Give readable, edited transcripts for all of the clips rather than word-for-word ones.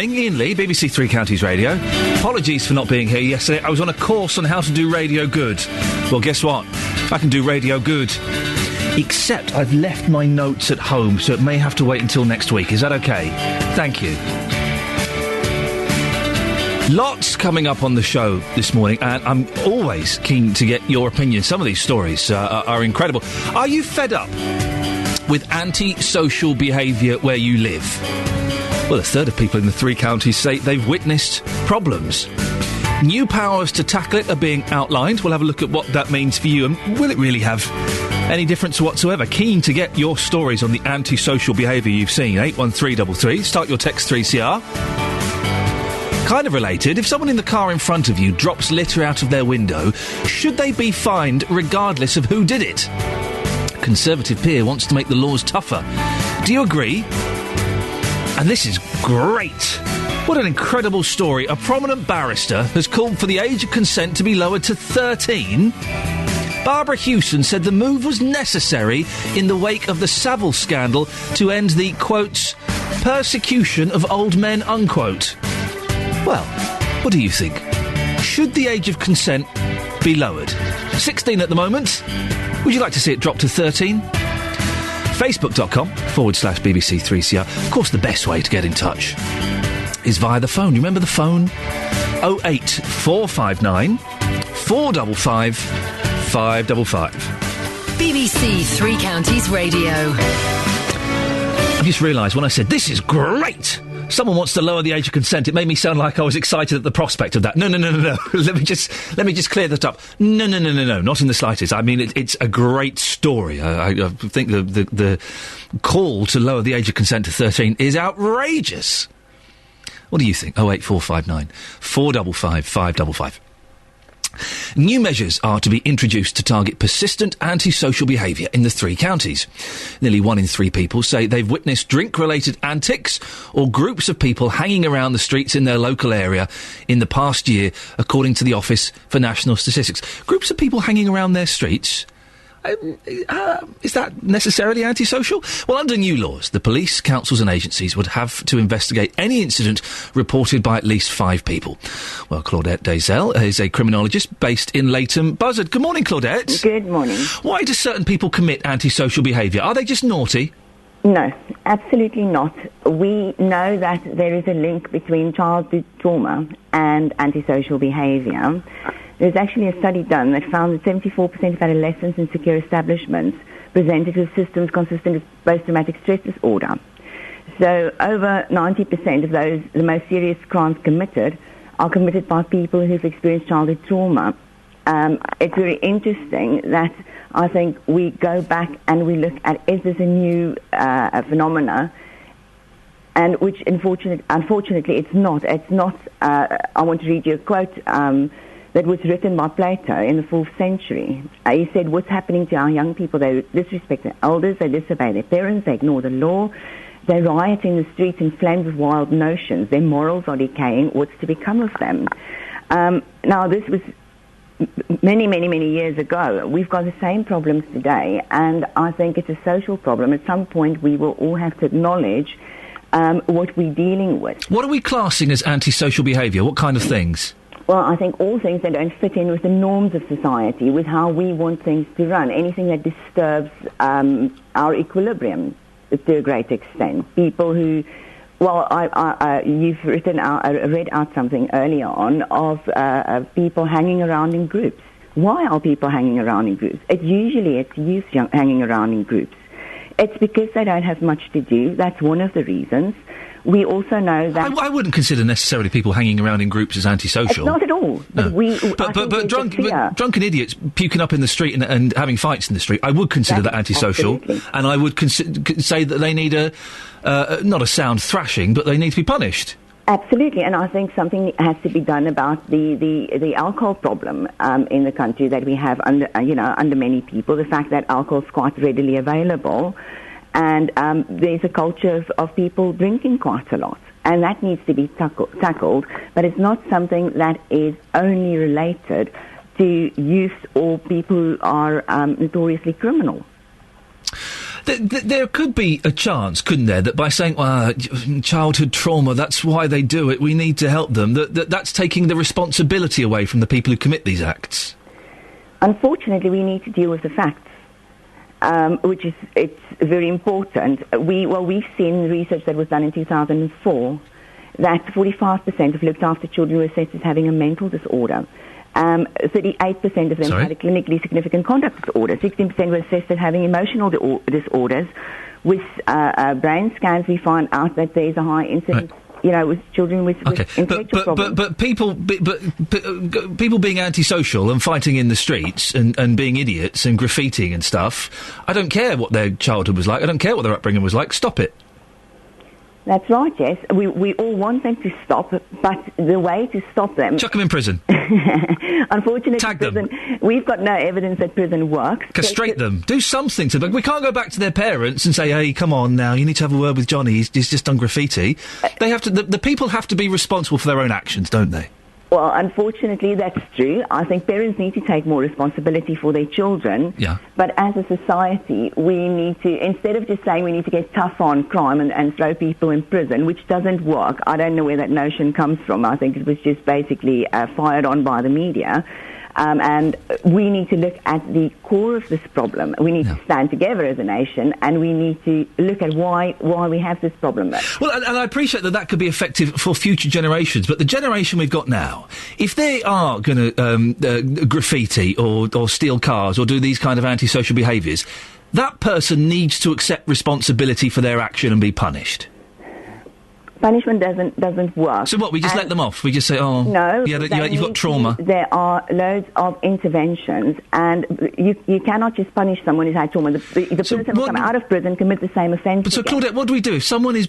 morning, Iain Lee, BBC Three Counties Radio. Apologies for not being here yesterday. I was on a course on how to do radio good. Well, guess what? I can do radio good. Except I've left my notes at home, so it may have to wait until next week. Is that OK? Thank you. Lots coming up on the show this morning, and I'm always keen to get your opinion. Some of these stories are incredible. Are you fed up with anti-social behaviour where you live? Well, a third of people in the three counties say they've witnessed problems. New powers to tackle it are being outlined. We'll have a look at what that means for you, and will it really have any difference whatsoever? Keen to get your stories on the anti-social behaviour you've seen. 81333. Start your text 3CR. Kind of related, if someone in the car in front of you drops litter out of their window, should they be fined regardless of who did it? Conservative peer wants to make the laws tougher. Do you agree? And this is great. What an incredible story. A prominent barrister has called for the age of consent to be lowered to 13. Barbara Hewson said the move was necessary in the wake of the Savile scandal to end the, quote, persecution of old men, unquote. Well, what do you think? Should the age of consent be lowered? 16 at the moment. Would you like to see it drop to 13? Facebook.com/BBC3CR. Of course, the best way to get in touch is via the phone. You remember the phone? 08459 455 555. BBC Three Counties Radio. I've just realised when I said, this is great, someone wants to lower the age of consent, it made me sound like I was excited at the prospect of that. No. let me just clear that up. No, not in the slightest. I mean, it's a great story. I think the call to lower the age of consent to 13 is outrageous. What do you think? 08459 455 555. New measures are to be introduced to target persistent antisocial behaviour in the three counties. Nearly 1 in 3 people say they've witnessed drink-related antics or groups of people hanging around the streets in their local area in the past year, according to the Office for National Statistics. Groups of people hanging around their streets? Is that necessarily antisocial? Well, under new laws, the police, councils and agencies would have to investigate any incident reported by at least 5 people. Well, Claudette Dazelle is a criminologist based in Leighton Buzzard. Good morning, Claudette. Good morning. Why do certain people commit antisocial behaviour? Are they just naughty? No, absolutely not. We know that there is a link between childhood trauma and antisocial behaviour. There's actually a study done that found that 74% of adolescents in secure establishments presented with symptoms consistent with post-traumatic stress disorder. So over 90% of those, the most serious crimes committed, are committed by people who've experienced childhood trauma. It's very interesting that I think we go back and we look at, is this a new phenomena? And which, unfortunately, it's not. It's not. I want to read you a quote that was written by Plato in the 4th century. He said, what's happening to our young people? They disrespect their elders, they disobey their parents, they ignore the law, they riot in the streets inflamed with wild notions, their morals are decaying, what's to become of them? Now, this was many years ago. We've got the same problems today, and I think it's a social problem. At some point, we will all have to acknowledge what we're dealing with. What are we classing as antisocial behaviour? What kind of things? Well, I think all things that don't fit in with the norms of society, with how we want things to run, anything that disturbs our equilibrium to a great extent. People who, well, you've read out something earlier on of people hanging around in groups. Why are people hanging around in groups? It's youth hanging around in groups. It's because they don't have much to do. That's one of the reasons. We also know that... I wouldn't consider necessarily people hanging around in groups as antisocial. Not at all. No. But drunken idiots puking up in the street and having fights in the street, I would consider that antisocial. Absolutely. And I would say that they need not a sound thrashing, but they need to be punished. Absolutely, and I think something has to be done about the alcohol problem in the country that we have under many people. The fact that alcohol is quite readily available, and there's a culture of people drinking quite a lot, and that needs to be tackled. But it's not something that is only related to youth or people who are notoriously criminal. There could be a chance, couldn't there, that by saying, childhood trauma, that's why they do it, we need to help them, that's taking the responsibility away from the people who commit these acts? Unfortunately, we need to deal with the facts, it's very important. We've seen research that was done in 2004 that 45% of looked after children were assessed as having a mental disorder. 38% of them had a clinically significant conduct disorder. 16% were assessed as having emotional disorders. With brain scans, we find out that there's a high incidence, with children with intellectual problems. But people being antisocial and fighting in the streets and being idiots and graffitiing and stuff, I don't care what their childhood was like. I don't care what their upbringing was like. Stop it. That's right, yes. We all want them to stop, but the way to stop them... Chuck them in prison. Unfortunately, Tag them. We've got no evidence that prison works. Castrate them. Do something to them. We can't go back to their parents and say, hey, come on now, you need to have a word with Johnny, he's just done graffiti. They have to. The people have to be responsible for their own actions, don't they? Well, unfortunately, that's true. I think parents need to take more responsibility for their children. Yeah. But as a society, we need to, instead of just saying we need to get tough on crime and throw people in prison, which doesn't work. I don't know where that notion comes from. I think it was just basically fired on by the media. And we need to look at the core of this problem. We need to stand together as a nation, and we need to look at why we have this problem. Well, and I appreciate that could be effective for future generations, but the generation we've got now, if they are going to graffiti or steal cars or do these kind of antisocial behaviours, that person needs to accept responsibility for their action and be punished. Punishment doesn't work. So what, we just let them off? We just say, no, you've got trauma. There are loads of interventions, and you cannot just punish someone who's had trauma. The person will come out of prison, commit the same offence. But so, Claudette, what do we do if someone is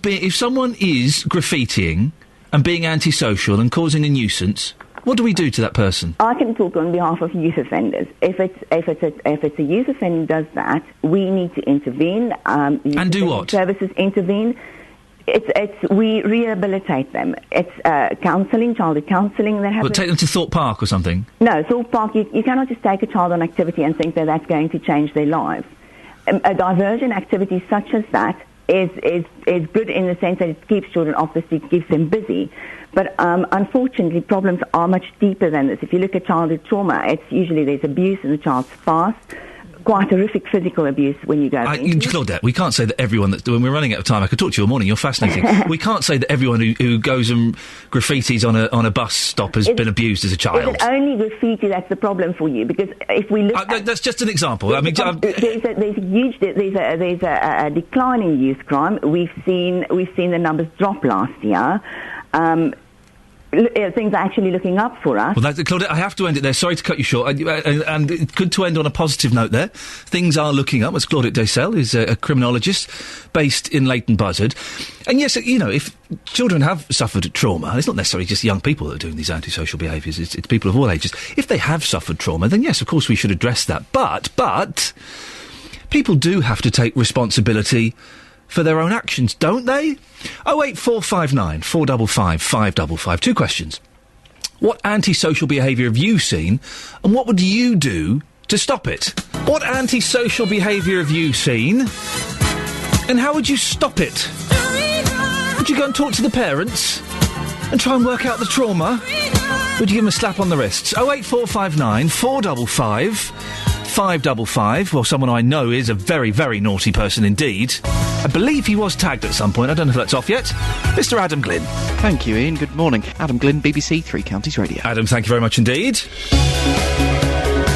graffitiing and being antisocial and causing a nuisance? What do we do to that person? I can talk on behalf of youth offenders. If it's a youth offender who does that, we need to intervene. And do what? Services intervene. We rehabilitate them. It's counselling, childhood counselling that happens. But take them to Thorpe Park or something? No, Thorpe Park, you cannot just take a child on activity and think that that's going to change their lives. A diversion activity such as that is good in the sense that it keeps children off the street, keeps them busy. But unfortunately, problems are much deeper than this. If you look at childhood trauma, it's usually there's abuse in the child's past. Quite horrific physical abuse when you go into Claudette, we can't say that everyone when we're running out of time, I could talk to you all morning, you're fascinating. We can't say that everyone who goes and graffitis on a bus stop has been abused as a child. Is it only graffiti that's the problem for you? Because if we look that's just an example. I mean, there's a decline in youth crime. We've seen the numbers drop last year. Things are actually looking up for us. Well, Claudette, I have to end it there. Sorry to cut you short. And it's good to end on a positive note there. Things are looking up, as Claudette Decel is a criminologist based in Leighton Buzzard. And yes, if children have suffered trauma, it's not necessarily just young people that are doing these antisocial behaviours, it's people of all ages. If they have suffered trauma, then yes, of course we should address that. But people do have to take responsibility for their own actions, don't they? 08459 455 555. Two questions. What antisocial behaviour have you seen, and what would you do to stop it? What antisocial behaviour have you seen, and how would you stop it? Would you go and talk to the parents and try and work out the trauma? Would you give them a slap on the wrists? 08459 455 555. Well, someone I know is a very, very naughty person indeed. I believe he was tagged at some point. I don't know if that's off yet. Mr. Adam Glynn. Thank you, Ian. Good morning. Adam Glynn, BBC Three Counties Radio. Adam, thank you very much indeed.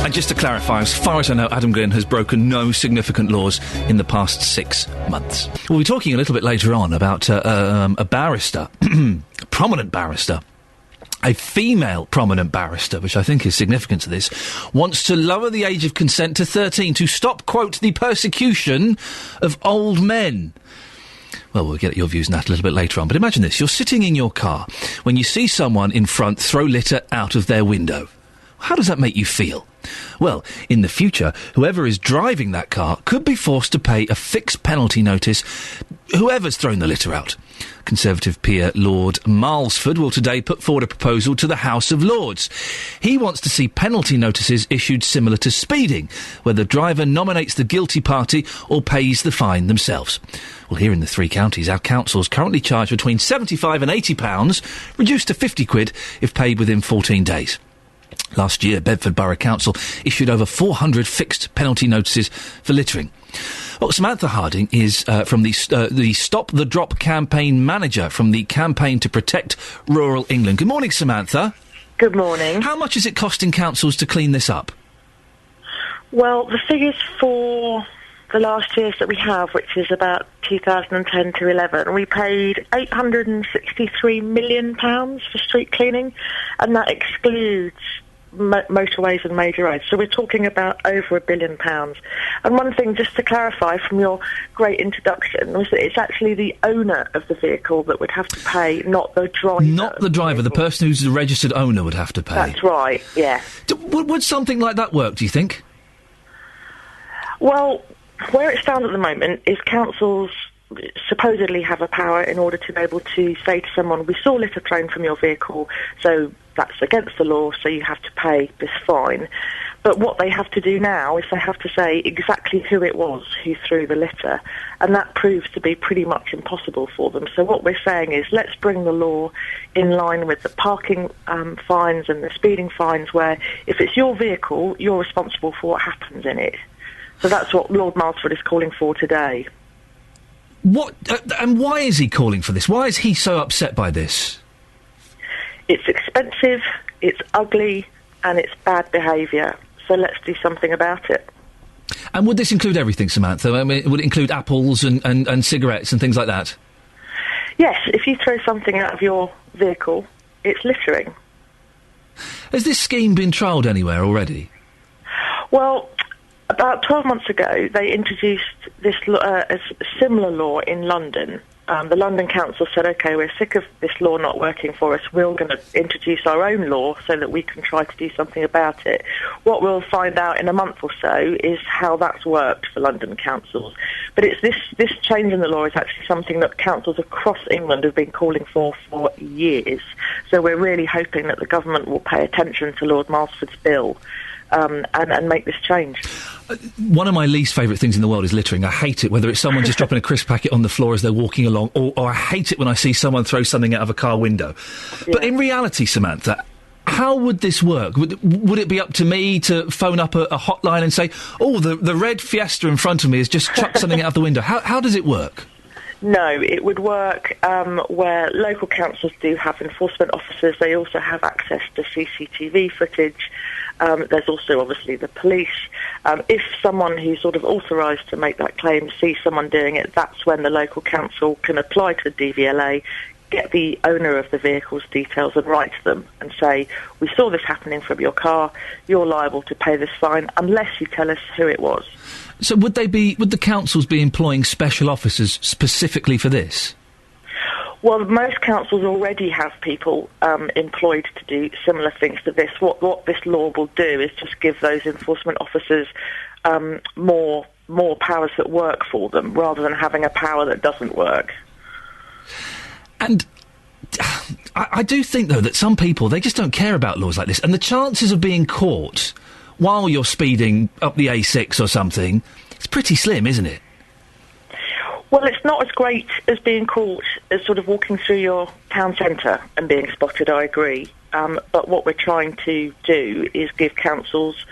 And just to clarify, as far as I know, Adam Glynn has broken no significant laws in the past 6 months. We'll be talking a little bit later on about a barrister, a prominent barrister. A female prominent barrister, which I think is significant to this, wants to lower the age of consent to 13 to stop, quote, the persecution of old men. Well, we'll get your views on that a little bit later on. But imagine this. You're sitting in your car when you see someone in front throw litter out of their window. How does that make you feel? Well, in the future, whoever is driving that car could be forced to pay a fixed penalty notice whoever's thrown the litter out. Conservative peer Lord Malsford will today put forward a proposal to the House of Lords. He wants to see penalty notices issued similar to speeding, where the driver nominates the guilty party or pays the fine themselves. Well, here in the three counties, our councils currently charge between £75 and £80, reduced to £50 if paid within 14 days. Last year, Bedford Borough Council issued over 400 fixed penalty notices for littering. Well, Samantha Harding is from the Stop the Drop campaign manager from the Campaign to Protect Rural England. Good morning, Samantha. Good morning. How much is it costing councils to clean this up? Well, the figures for the last years that we have, which is about 2010 to 11, we paid £863 million for street cleaning, and that excludes motorways and major roads. So we're talking about over £1 billion. And one thing, just to clarify from your great introduction, was that it's actually the owner of the vehicle that would have to pay, not the driver. Not the driver, the person who's the registered owner would have to pay. That's right, yeah. Would something like that work, do you think? Well, where it stands at the moment is councils supposedly have a power in order to be able to say to someone, we saw litter thrown from your vehicle, so that's against the law, so you have to pay this fine. But what they have to do now is they have to say exactly who it was who threw the litter, and that proves to be pretty much impossible for them. So what we're saying is, let's bring the law in line with the parking fines and the speeding fines, where if it's your vehicle, you're responsible for what happens in it. So that's what Lord Malsford is calling for today. What and why is he calling for this? Why is he so upset by this? It's expensive, it's ugly, and it's bad behaviour. So let's do something about it. And would this include everything, Samantha? I mean, would it include apples and cigarettes and things like that? Yes, if you throw something out of your vehicle, it's littering. Has this scheme been trialled anywhere already? Well, about 12 months ago, they introduced this a similar law in London. The London Council said, OK, we're sick of this law not working for us. We're going to introduce our own law so that we can try to do something about it. What we'll find out in a month or so is how that's worked for London councils. But it's this change in the law is actually something that councils across England have been calling for years. So we're really hoping that the government will pay attention to Lord Malsford's bill and make this change. One of my least favourite things in the world is littering. I hate it, whether it's someone just dropping a crisp packet on the floor as they're walking along, or I hate it when I see someone throw something out of a car window. Yeah. But in reality, Samantha, how would this work? Would it be up to me to phone up a hotline and say, oh, the red Fiesta in front of me has just chucked something out of the window? How does it work? No, it would work where local councils do have enforcement officers. They also have access to CCTV footage. There's also, obviously, the police. If someone who's sort of authorised to make that claim sees someone doing it, that's when the local council can apply to the DVLA, get the owner of the vehicle's details and write to them and say, we saw this happening from your car, you're liable to pay this fine unless you tell us who it was. So would the councils be employing special officers specifically for this? Well, most councils already have people employed to do similar things to this. What this law will do is just give those enforcement officers more powers that work for them, rather than having a power that doesn't work. And I do think, though, that some people, they just don't care about laws like this. And the chances of being caught while you're speeding up the A6 or something, it's pretty slim, isn't it? Well, it's not as great as being caught as sort of walking through your town centre and being spotted, I agree. But what we're trying to do is give councils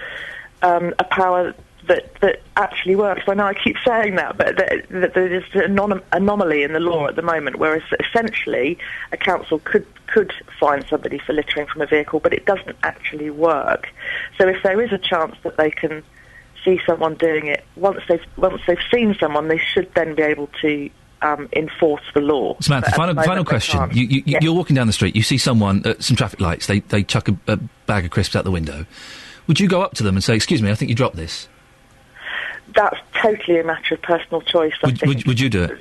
a power that actually works. I know I keep saying that, but there is an anomaly in the law at the moment, whereas essentially a council could fine somebody for littering from a vehicle, but it doesn't actually work. So if there is a chance that they can see someone doing it, once they've seen someone, they should then be able to enforce the law. Samantha, final question. You're walking down the street, you see someone at some traffic lights, they chuck a bag of crisps out the window. Would you go up to them and say, excuse me, I think you dropped this? That's totally a matter of personal choice. Would you do it?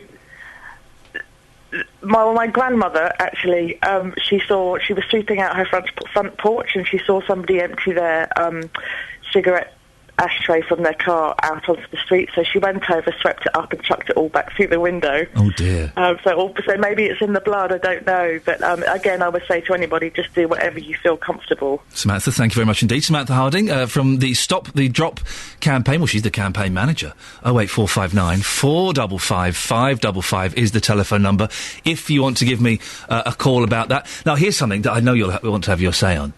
My grandmother, actually, she was sweeping out her front porch and she saw somebody empty their cigarette ashtray from their car out onto the street, so she went over, swept it up and chucked it all back through the window. Oh dear. So maybe it's in the blood, I don't know, but again, I would say to anybody, just do whatever you feel comfortable. Samantha, thank you very much indeed. Samantha Harding from the Stop the Drop campaign. Well, she's the campaign manager. 08459 455 555 is the telephone number if you want to give me a call about that. Now, here's something that I know you'll want to have your say on.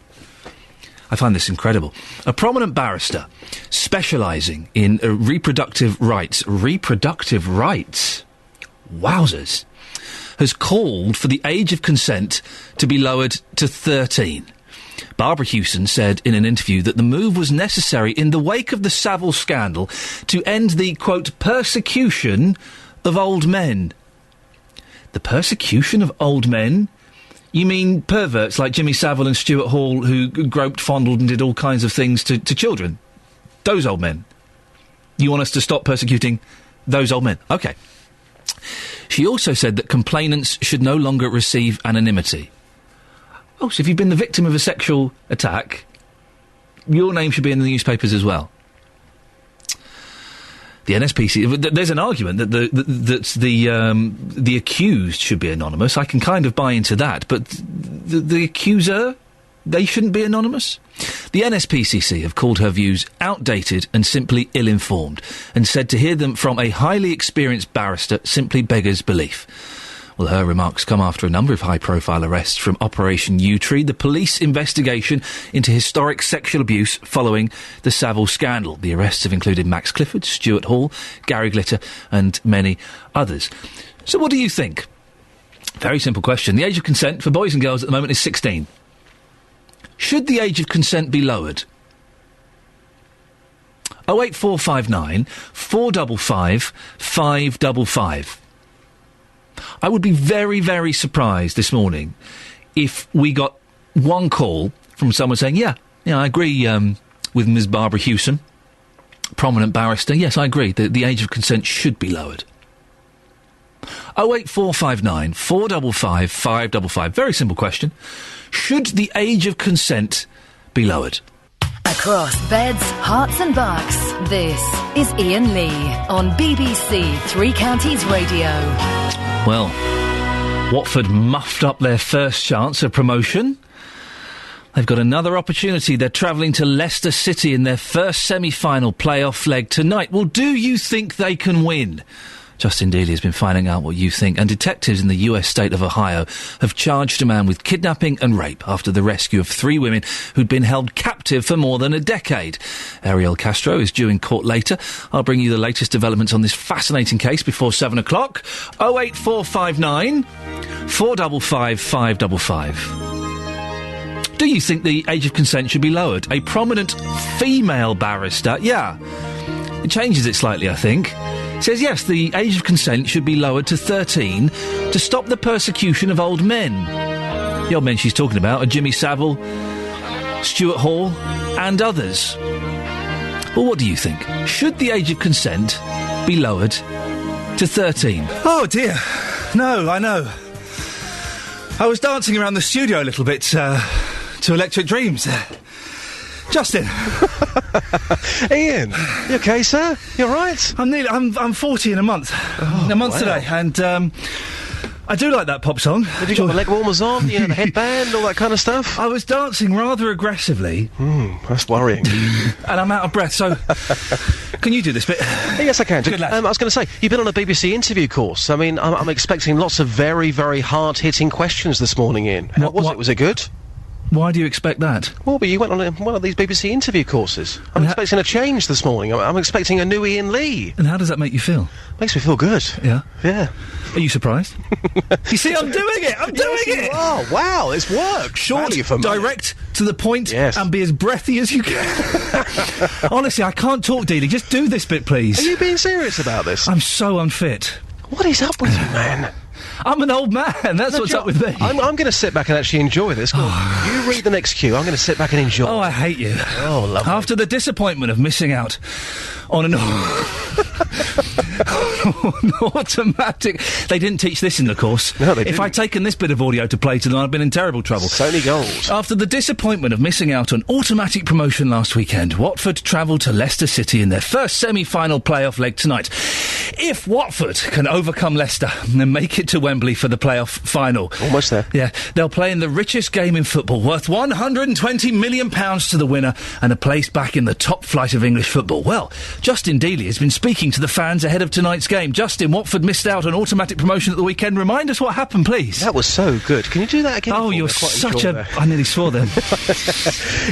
I find this incredible. A prominent barrister specialising in reproductive rights. Reproductive rights? Wowzers. Has called for the age of consent to be lowered to 13. Barbara Hewson said in an interview that the move was necessary in the wake of the Savile scandal to end the, quote, persecution of old men. The persecution of old men? You mean perverts like Jimmy Savile and Stuart Hall who groped, fondled and did all kinds of things to children? Those old men. You want us to stop persecuting those old men? OK. She also said that complainants should no longer receive anonymity. Oh, so if you've been the victim of a sexual attack, your name should be in the newspapers as well. The NSPC, there's an argument that the accused should be anonymous. I can kind of buy into that, but the accuser, they shouldn't be anonymous. The NSPCC have called her views outdated and simply ill-informed, and said to hear them from a highly experienced barrister simply beggars belief. Well, her remarks come after a number of high-profile arrests from Operation U-Tree, the police investigation into historic sexual abuse following the Savile scandal. The arrests have included Max Clifford, Stuart Hall, Gary Glitter and many others. So what do you think? Very simple question. The age of consent for boys and girls at the moment is 16. Should the age of consent be lowered? 08459 455 555. I would be very, very surprised this morning if we got one call from someone saying, yeah, I agree with Ms. Barbara Hewson, prominent barrister. Yes, I agree. The age of consent should be lowered. 08459 455 555. Very simple question. Should the age of consent be lowered? Across beds, hearts and bucks, this is Iain Lee on BBC Three Counties Radio. Well, Watford muffed up their first chance of promotion. They've got another opportunity. They're travelling to Leicester City in their first semi-final playoff leg tonight. Well, do you think they can win? Justin Dealey has been finding out what you think, and detectives in the US state of Ohio have charged a man with kidnapping and rape after the rescue of 3 women who'd been held captive for more than a decade. Ariel Castro is due in court later. I'll bring you the latest developments on this fascinating case before 7 o'clock. 08459 455 555. Do you think the age of consent should be lowered? A prominent female barrister, it changes it slightly, I think, says yes, the age of consent should be lowered to 13 to stop the persecution of old men. The old men she's talking about are Jimmy Savile, Stuart Hall and others. Well, what do you think? Should the age of consent be lowered to 13? Oh dear, no, I know. I was dancing around the studio a little bit to Electric Dreams. Justin. Iain, you okay, sir? You all right? I'm 40 in a month. A month today, and I do like that pop song. Have you got the leg warmers on, the headband, all that kind of stuff? I was dancing rather aggressively. That's worrying. And I'm out of breath, so can you do this bit? Yes, I can. Good lad. I was going to say, you've been on a BBC interview course. I mean, I'm expecting lots of very, very hard-hitting questions this morning, Iain. How was it? Was it good? Why do you expect that? Well, but you went on one of these BBC interview courses. I'm expecting a change this morning. I'm expecting a new Iain Lee. And how does that make you feel? Makes me feel good. Yeah? Yeah. Are you surprised? You see, I'm doing it! I'm doing it! Oh, wow, it's worked. Short, direct, to the point, and be as breathy as you can. Honestly, I can't talk, Dealey. Just do this bit, please. Are you being serious about this? I'm so unfit. What is up with you, man? I'm an old man, that's what's up with me. I'm going to sit back and actually enjoy this. Go on. You read the next cue, I'm going to sit back and enjoy. Oh, I hate you. Oh, lovely. After the disappointment of missing out on an automatic... They didn't teach this in the course. No, they didn't. If I'd taken this bit of audio to play to them, I'd been in terrible trouble. So many goals. After the disappointment of missing out on automatic promotion last weekend, Watford travelled to Leicester City in their first semi-final playoff leg tonight. If Watford can overcome Leicester and make it to Wembley for the playoff final... Almost there. Yeah, they'll play in the richest game in football, worth £120 million to the winner and a place back in the top flight of English football. Well, Justin Dealey has been speaking to the fans ahead of tonight's game. Justin, Watford missed out on automatic promotion at the weekend. Remind us what happened, please. That was so good. Can you do that again? Oh, you're such a... I nearly swore then.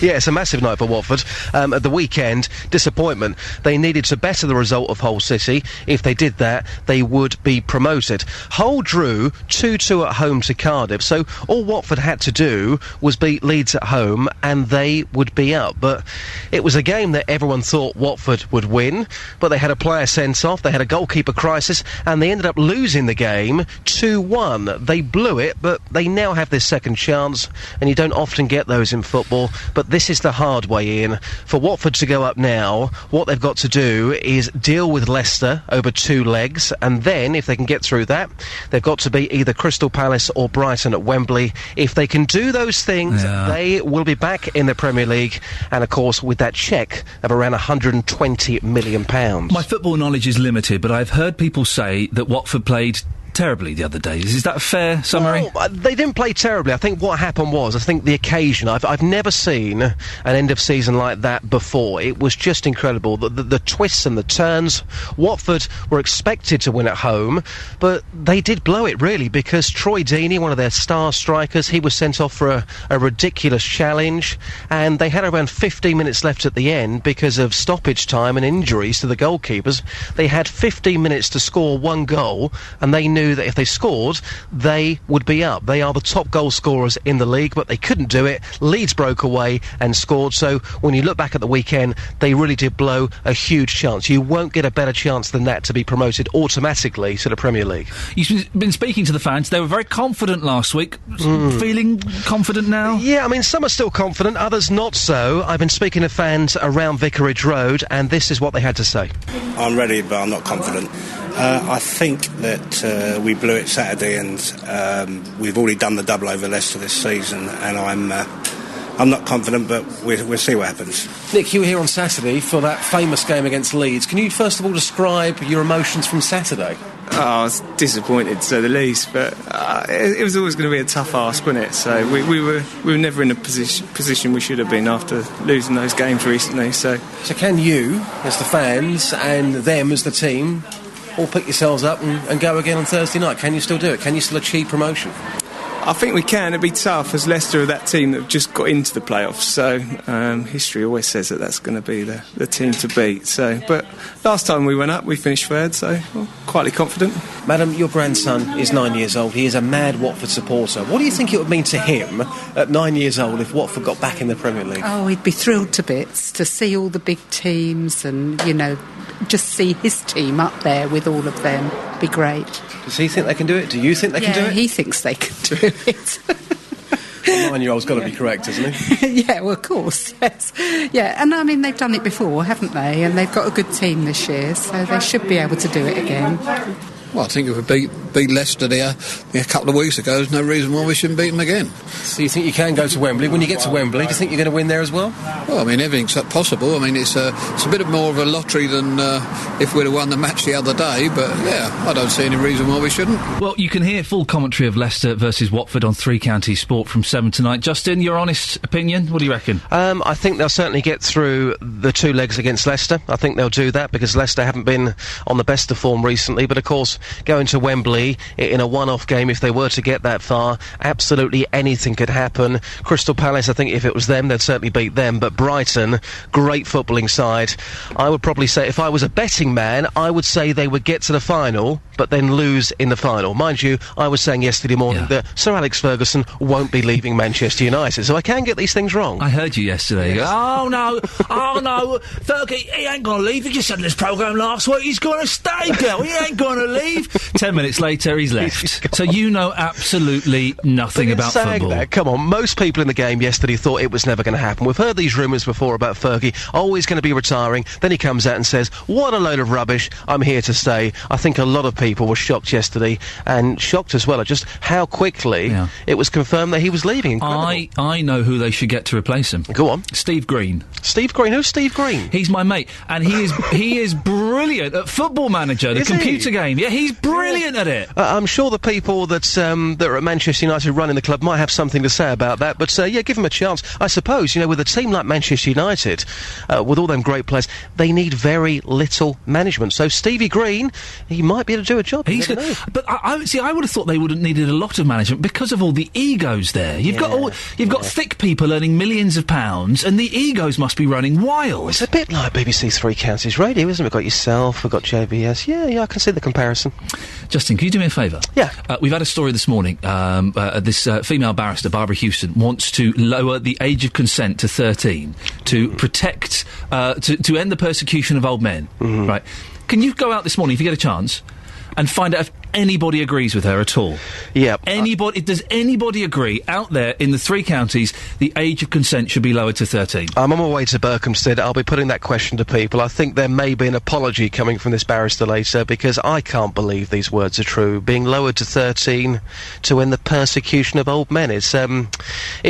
Yeah, it's a massive night for Watford. At the weekend, disappointment. They needed to better the result of Hull City. If they did that, they would be promoted. Hull drew 2-2 at home to Cardiff, so all Watford had to do was beat Leeds at home and they would be up. But it was a game that everyone thought Watford would win, but they had a player sent off, they had a goalkeeper crisis, and they ended up losing the game 2-1. They blew it, but they now have this second chance, and you don't often get those in football, but this is the hard way, Ian. For Watford to go up now, what they've got to do is deal with Leicester over 2 legs, and then, if they can get through that, they've got to beat either Crystal Palace or Brighton at Wembley. If they can do those things, they will be back in the Premier League, and of course with that cheque of around £120 million. My football knowledge is limited, but I've heard people say that Watford played terribly the other day. Is that a fair summary? Well, they didn't play terribly. I think what happened was, I think the occasion, I've never seen an end of season like that before. It was just incredible. The twists and the turns. Watford were expected to win at home, but they did blow it really, because Troy Deeney, one of their star strikers, he was sent off for a ridiculous challenge, and they had around 15 minutes left at the end because of stoppage time and injuries to the goalkeepers. They had 15 minutes to score 1 goal, and they knew that if they scored, they would be up. They are the top goal scorers in the league, but they couldn't do it. Leeds broke away and scored, so when you look back at the weekend, they really did blow a huge chance. You won't get a better chance than that to be promoted automatically to the Premier League. You've been speaking to the fans. They were very confident last week. Feeling confident now? Yeah, I mean, some are still confident, others not so. I've been speaking to fans around Vicarage Road, and this is what they had to say. I'm ready, but I'm not confident. I think that we blew it Saturday, and we've already done the double over Leicester this season, and I'm not confident, but we'll see what happens. Nick, you were here on Saturday for that famous game against Leeds. Can you first of all describe your emotions from Saturday? Oh, I was disappointed, to say the least, but it was always going to be a tough ask, wasn't it? So we were never in a position we should have been after losing those games recently. So can you, as the fans, and them as the team, all pick yourselves up and go again on Thursday night? Can you still do it? Can you still achieve promotion? I think we can. It'd be tough, as Leicester are that team that have just got into the playoffs. So history always says that that's going to be the team to beat. So, but last time we went up, we finished 3rd. So quietly confident. Madam, your grandson is 9 years old. He is a mad Watford supporter. What do you think it would mean to him at 9 years old if Watford got back in the Premier League? Oh, he'd be thrilled to bits to see all the big teams and, just see his team up there with all of them. Be great. Does he think they can do it? Do you think they can do it? Yeah, he thinks they can do it. The 9-year-old's got to be correct, hasn't he? Yeah, well, of course, yes. Yeah, and I mean, they've done it before, haven't they? And they've got a good team this year, so they should be able to do it again. Well, I think if we beat Leicester there a couple of weeks ago, there's no reason why we shouldn't beat them again. So you think you can go to Wembley? When you get to Wembley, do you think you're going to win there as well? Well, I mean, everything's possible. I mean, it's a bit more of a lottery than if we'd have won the match the other day, but yeah, I don't see any reason why we shouldn't. Well, you can hear full commentary of Leicester versus Watford on 3 Counties Sport from 7 tonight. Justin, your honest opinion? What do you reckon? I think they'll certainly get through the 2 legs against Leicester. I think they'll do that because Leicester haven't been on the best of form recently, but of course, going to Wembley in a one-off game, if they were to get that far, absolutely anything could happen. Crystal Palace, I think if it was them, they'd certainly beat them, but Brighton, great footballing side. I would probably say, if I was a betting man, I would say they would get to the final, but then lose in the final. Mind you, I was saying yesterday morning that Sir Alex Ferguson won't be leaving Manchester United, so I can get these things wrong. I heard you yesterday. Yes. Oh no, Fergie, he ain't going to leave. He just said in this programme last week he's going to stay, girl. He ain't going to leave. 10 minutes later. later, he's left. So you know absolutely nothing about football. That, come on, most people in the game yesterday thought it was never going to happen. We've heard these rumours before about Fergie. Oh, he's going to be retiring. Then he comes out and says, what a load of rubbish. I'm here to stay. I think a lot of people were shocked yesterday, and shocked as well at just how quickly it was confirmed that he was leaving. Incredible. I know who they should get to replace him. Go on. Steve Green. Steve Green? Who's Steve Green? He's my mate, and he is brilliant at Football Manager, the computer game. Yeah, he's brilliant at it. I'm sure the people that are at Manchester United running the club might have something to say about that, but yeah, give him a chance. I suppose, with a team like Manchester United, with all them great players, they need very little management. So Stevie Green, he might be able to do a job. He's good. But I would have thought they would have needed a lot of management because of all the egos there. You've got thick people earning millions of pounds, and the egos must be running wild. It's a bit like BBC Three Counties Radio, isn't it? We've got yourself, we've got JBS. Yeah, I can see the comparison. Justin, can you do me a favour? Yeah. We've had a story this morning. This female barrister, Barbara Houston, wants to lower the age of consent to 13 to protect, to end the persecution of old men. Mm-hmm. Right. Can you go out this morning, if you get a chance, and find out if anybody agrees with her at all? Yeah. Does anybody agree out there in the three counties the age of consent should be lowered to 13? I'm on my way to Berkhamsted. I'll be putting that question to people. I think there may be an apology coming from this barrister later, because I can't believe these words are true. Being lowered to 13 to end the persecution of old men. It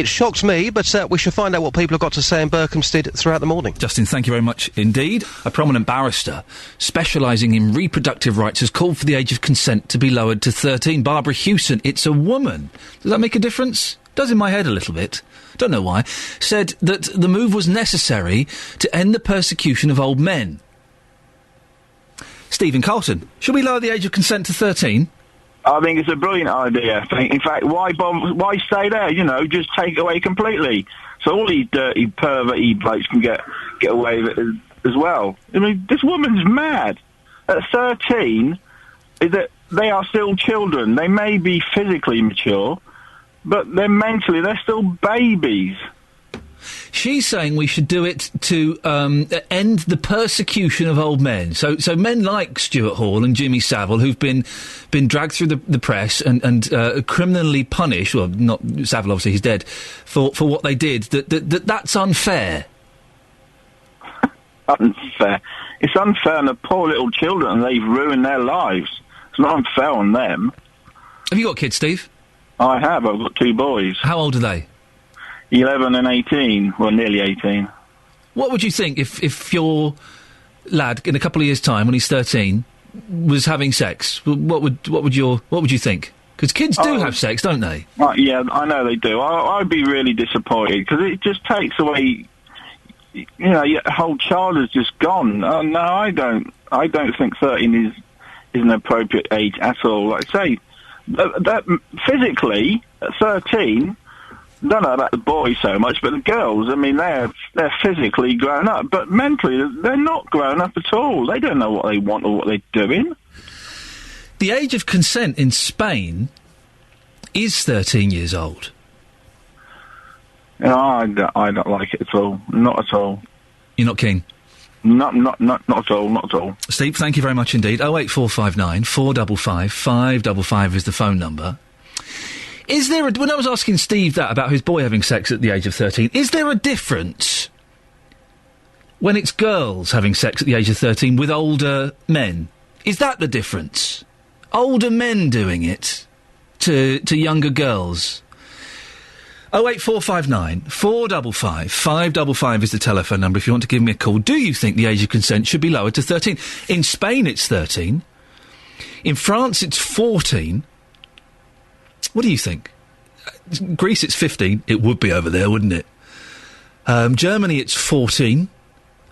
shocked me, but we should find out what people have got to say in Berkhamsted throughout the morning. Justin, thank you very much indeed. A prominent barrister specialising in reproductive rights has called for the age of consent to be lowered to 13. Barbara Houston, it's a woman. Does that make a difference? Does in my head a little bit. Don't know why. Said that the move was necessary to end the persecution of old men. Stephen Carlton, should we lower the age of consent to 13? I think it's a brilliant idea. In fact, why stay there? Just take it away completely. So all these dirty, perverty blokes can get away with it as well. I mean, this woman's mad. At 13, they are still children. They may be physically mature, but mentally, they're still babies. She's saying we should do it to end the persecution of old men. So men like Stuart Hall and Jimmy Savile, who've been dragged through the press and criminally punished. Well, not Savile, obviously, he's dead. For what they did. That's unfair. Unfair. It's unfair on the poor little children, and they've ruined their lives. It's not unfair on them. Have you got kids, Steve? I have. I've got two boys. How old are they? 11 and 18. Well, nearly 18. What would you think if your lad, in a couple of years' time, when he's 13, was having sex? What would you think? Because kids do have sex, don't they? Yeah, I know they do. I'd be really disappointed, because it just takes away... your whole child is just gone. No, I don't think 13 is an appropriate age at all. Like I say, that physically, at 13, I don't know about the boys so much, but the girls, I mean, they're physically grown up, but mentally, they're not grown up at all. They don't know what they want or what they're doing. The age of consent in Spain is 13 years old. I don't like it at all. Not at all. You're not keen? Not at all, not at all. Steve, thank you very much indeed. 08459 455 555 is the phone number. Is there when I was asking Steve that about his boy having sex at the age of 13, is there a difference when it's girls having sex at the age of 13 with older men? Is that the difference? Older men doing it to younger girls? 08459 455 555 is the telephone number if you want to give me a call. Do you think the age of consent should be lowered to 13? In Spain, it's 13. In France, it's 14. What do you think? Greece, it's 15. It would be over there, wouldn't it? Germany, it's 14.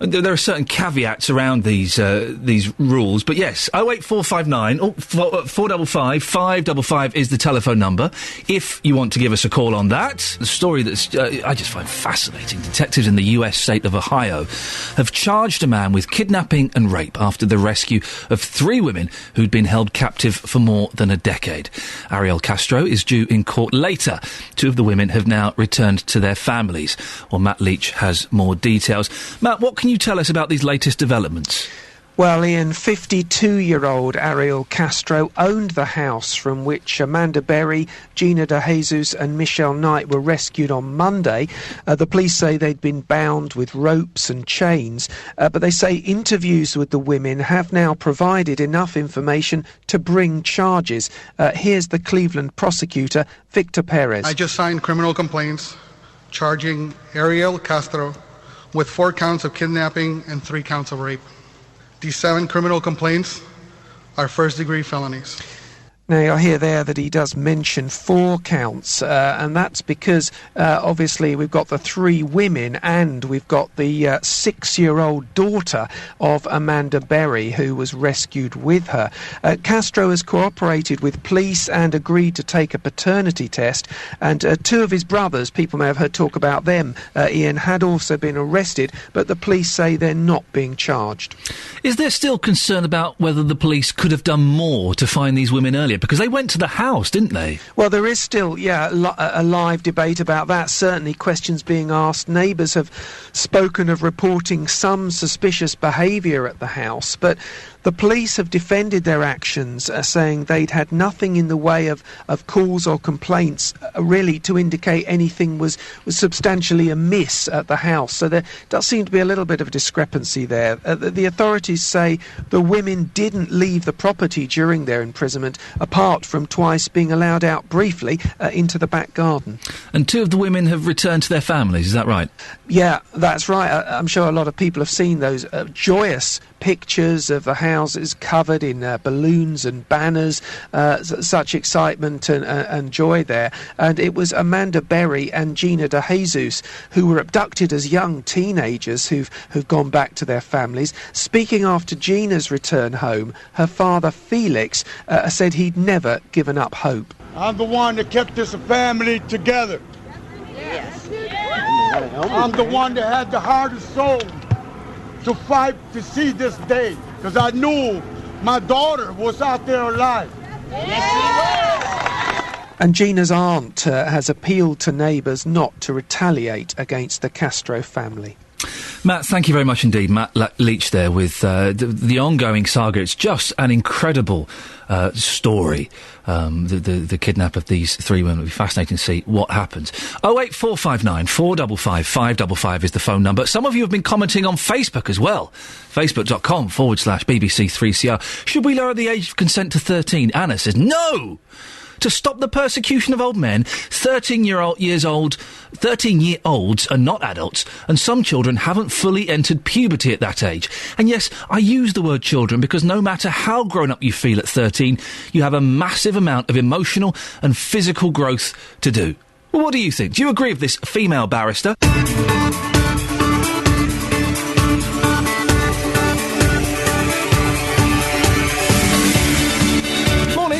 There are certain caveats around these rules, but yes, 08459 455 555 is the telephone number. If you want to give us a call on that, the story that's I just find fascinating. Detectives in the US state of Ohio have charged a man with kidnapping and rape after the rescue of 3 women who'd been held captive for more than a decade. Ariel Castro is due in court later. 2 of the women have now returned to their families. Well, Matt Leach has more details. Matt, what can you tell us about these latest developments? Well, Ian, 52-year-old Ariel Castro owned the house from which Amanda Berry, Gina De Jesus and Michelle Knight were rescued on Monday. The police say they'd been bound with ropes and chains, but they say interviews with the women have now provided enough information to bring charges. Here's the Cleveland prosecutor, Victor Perez. I just signed criminal complaints charging Ariel Castro with 4 counts of kidnapping and 3 counts of rape. These 7 criminal complaints are first-degree felonies. Now, I hear there that he does mention 4 counts, and that's because, obviously, we've got the 3 women and we've got the 6-year-old daughter of Amanda Berry, who was rescued with her. Castro has cooperated with police and agreed to take a paternity test, and 2 of his brothers, people may have heard talk about them, Ian, had also been arrested, but the police say they're not being charged. Is there still concern about whether the police could have done more to find these women earlier? Because they went to the house, didn't they? Well, there is still, a live debate about that. Certainly questions being asked. Neighbours have spoken of reporting some suspicious behaviour at the house, but the police have defended their actions, saying they'd had nothing in the way of calls or complaints, really, to indicate anything was substantially amiss at the house. So there does seem to be a little bit of a discrepancy there. The authorities say the women didn't leave the property during their imprisonment, apart from twice being allowed out briefly into the back garden. And 2 of the women have returned to their families, is that right? Yeah, that's right. I'm sure a lot of people have seen those joyous pictures of the houses covered in balloons and banners, such excitement and joy there. And it was Amanda Berry and Gina De Jesus who were abducted as young teenagers who've gone back to their families. Speaking after Gina's return home, her father Felix said he'd never given up hope. I'm the one that kept this family together. Yes. I'm the one that had the heart and soul to fight to see this day, because I knew my daughter was out there alive. And Gina's aunt has appealed to neighbours not to retaliate against the Castro family. Matt, thank you very much indeed. Matt Leach there with the ongoing saga. It's just an incredible story. The kidnap of these 3 women. It'll be fascinating to see what happens. 08459 455 555 is the phone number. Some of you have been commenting on Facebook as well. Facebook.com/BBC3CR. Should we lower the age of consent to 13? Anna says no! To stop the persecution of old men, 13-year-olds are not adults, and some children haven't fully entered puberty at that age. And yes, I use the word children because no matter how grown up you feel at 13, you have a massive amount of emotional and physical growth to do. Well, what do you think? Do you agree with this female barrister?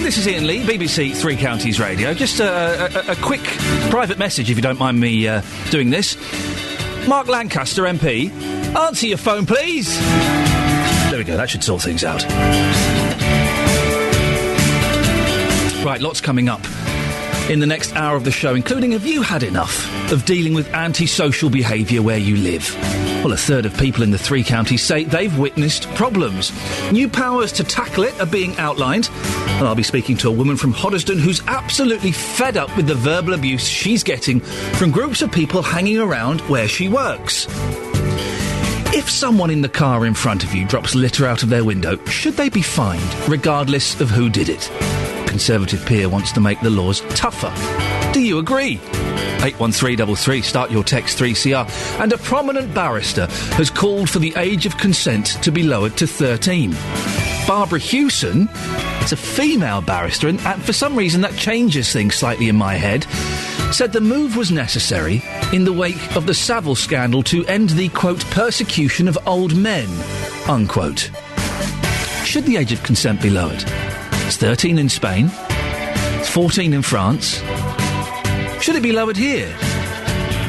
This is Iain Lee, BBC Three Counties Radio. Just a quick private message, if you don't mind me doing this. Mark Lancaster, MP, answer your phone, please. There we go, that should sort things out. Right, lots coming up in the next hour of the show, including have you had enough of dealing with antisocial behaviour where you live? Well, a third of people in the 3 counties say they've witnessed problems. New powers to tackle it are being outlined. And I'll be speaking to a woman from Hoddesdon who's absolutely fed up with the verbal abuse she's getting from groups of people hanging around where she works. If someone in the car in front of you drops litter out of their window, should they be fined, regardless of who did it? Conservative peer wants to make the laws tougher. Do you agree? 81333, start your text 3CR. And a prominent barrister has called for the age of consent to be lowered to 13. Barbara Hewson is a female barrister, and for some reason that changes things slightly in my head, said the move was necessary in the wake of the Savile scandal to end the, quote, persecution of old men, unquote. Should the age of consent be lowered? It's 13 in Spain. It's 14 in France. Should it be lowered here?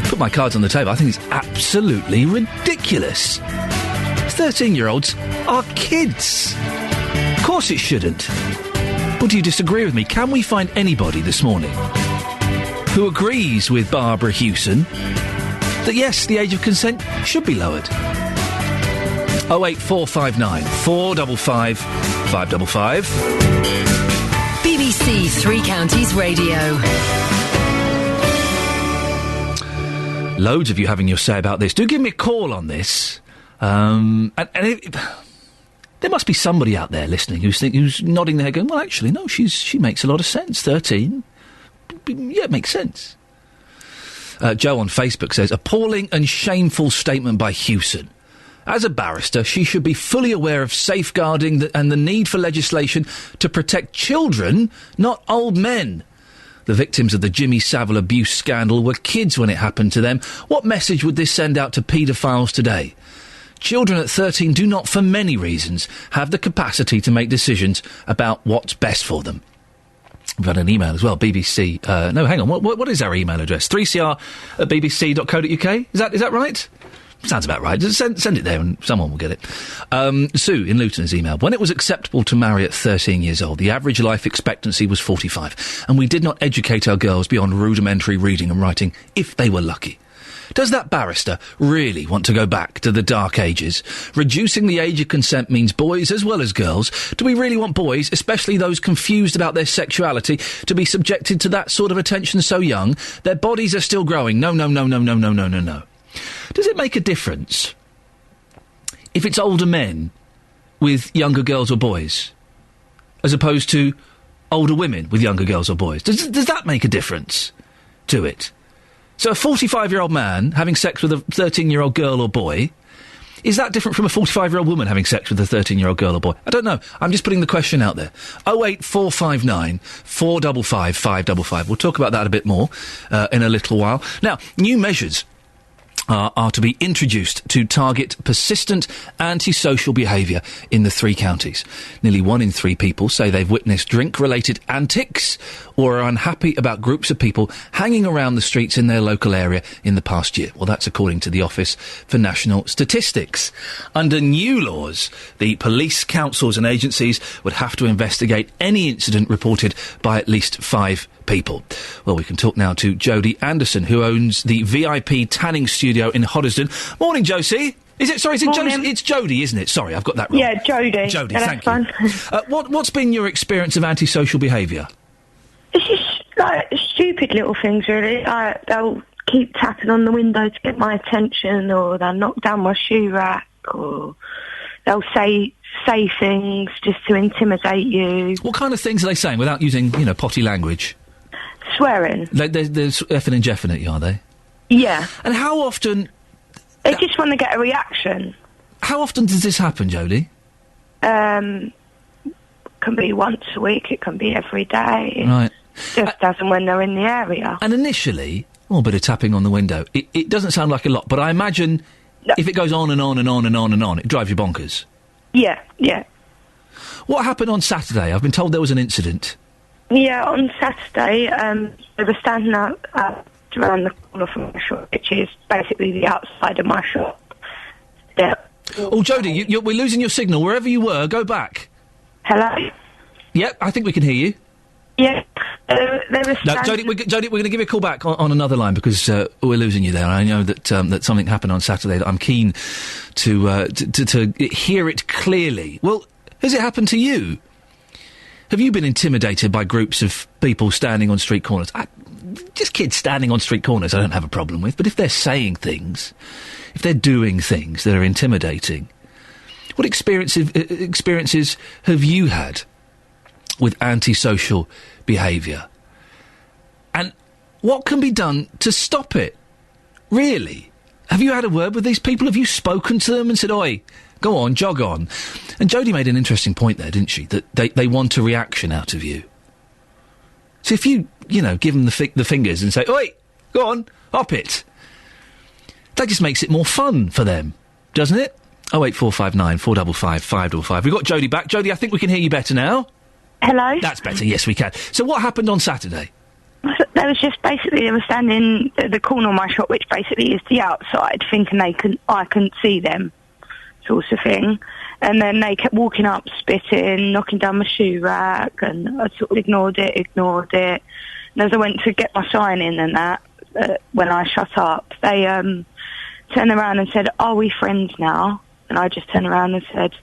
Put my cards on the table. I think it's absolutely ridiculous. 13-year-olds are kids. Of course it shouldn't. Or do you disagree with me? Can we find anybody this morning who agrees with Barbara Hewson that, yes, the age of consent should be lowered? 08459 455 555. BBC Three Counties Radio. Loads of you having your say about this. Do give me a call on this. There must be somebody out there listening who's nodding their head going, well, actually, no, she makes a lot of sense. 13. Yeah, it makes sense. Joe on Facebook says, appalling and shameful statement by Hewson. As a barrister, she should be fully aware of safeguarding and the need for legislation to protect children, not old men. The victims of the Jimmy Savile abuse scandal were kids when it happened to them. What message would this send out to paedophiles today? Children at 13 do not, for many reasons, have the capacity to make decisions about what's best for them. We've had an email as well, BBC... no, hang on, what is our email address? 3cr@bbc.co.uk? Is that right? Sounds about right. Just send it there and someone will get it. Sue in Luton has emailed. When it was acceptable to marry at 13 years old, the average life expectancy was 45, and we did not educate our girls beyond rudimentary reading and writing, if they were lucky. Does that barrister really want to go back to the dark ages? Reducing the age of consent means boys as well as girls. Do we really want boys, especially those confused about their sexuality, to be subjected to that sort of attention so young? Their bodies are still growing. No. Does it make a difference if it's older men with younger girls or boys, as opposed to older women with younger girls or boys? Does that make a difference to it? So a 45-year-old man having sex with a 13-year-old girl or boy, is that different from a 45-year-old woman having sex with a 13-year-old girl or boy? I don't know. I'm just putting the question out there. 08459 455 555. We'll talk about that a bit more in a little while. Now, new measures are to be introduced to target persistent antisocial behaviour in the three counties. Nearly 1 in 3 people say they've witnessed drink-related antics or are unhappy about groups of people hanging around the streets in their local area in the past year. Well, that's according to the Office for National Statistics. Under new laws, the police, councils and agencies would have to investigate any incident reported by at least 5 people. Well, we can talk now to Jodie Anderson, who owns the VIP tanning studio in Hoddesdon. Morning, Josie. It's Jodie, isn't it? Sorry, I've got that wrong. Yeah, Jodie. Jodie, yeah, thank you. What's been your experience of antisocial behaviour? It's just like stupid little things, really. They'll keep tapping on the window to get my attention, or they'll knock down my shoe rack, or they'll say things just to intimidate you. What kind of things are they saying without using, potty language? Swearing. There's effing and jeffing at you, are they? Yeah. And how often... They just want to get a reaction. How often does this happen, Jodie? Can be once a week, it can be every day. Right. Just as and when they're in the area. And initially, a bit of tapping on the window. It doesn't sound like a lot, but I imagine if it goes on and on and on and on and on, it drives you bonkers. Yeah. What happened on Saturday? I've been told there was an incident. Yeah, on Saturday, they were standing out around the corner from my shop, which is basically the outside of my shop. Yeah. Oh, Jodie, we're losing your signal. Wherever you were, go back. Hello? Yep, I think we can hear you. Yeah. They were no, Jodie, we're going to give you a call back on another line because we're losing you there. I know that something happened on Saturday that I'm keen to hear it clearly. Well, has it happened to you? Have you been intimidated by groups of people standing on street corners? Just kids standing on street corners I don't have a problem with, but if they're saying things, if they're doing things that are intimidating, what experiences have you had with antisocial behaviour? And what can be done to stop it? Really? Have you had a word with these people? Have you spoken to them and said, oi, go on, jog on? And Jodie made an interesting point there, didn't she? That they want a reaction out of you. So if you give them the fingers and say, oi, go on, hop it. That just makes it more fun for them, doesn't it? 08459 455 555. We've got Jodie back. Jodie, I think we can hear you better now. Hello? That's better, yes, we can. So what happened on Saturday? They was just basically, they were standing at the corner of my shop, which basically is the outside, thinking I couldn't see them, sort of thing. And then they kept walking up, spitting, knocking down my shoe rack, and I sort of ignored it. And as I went to get my sign in and that, when I shut up, they turned around and said, are we friends now? And I just turned around and said,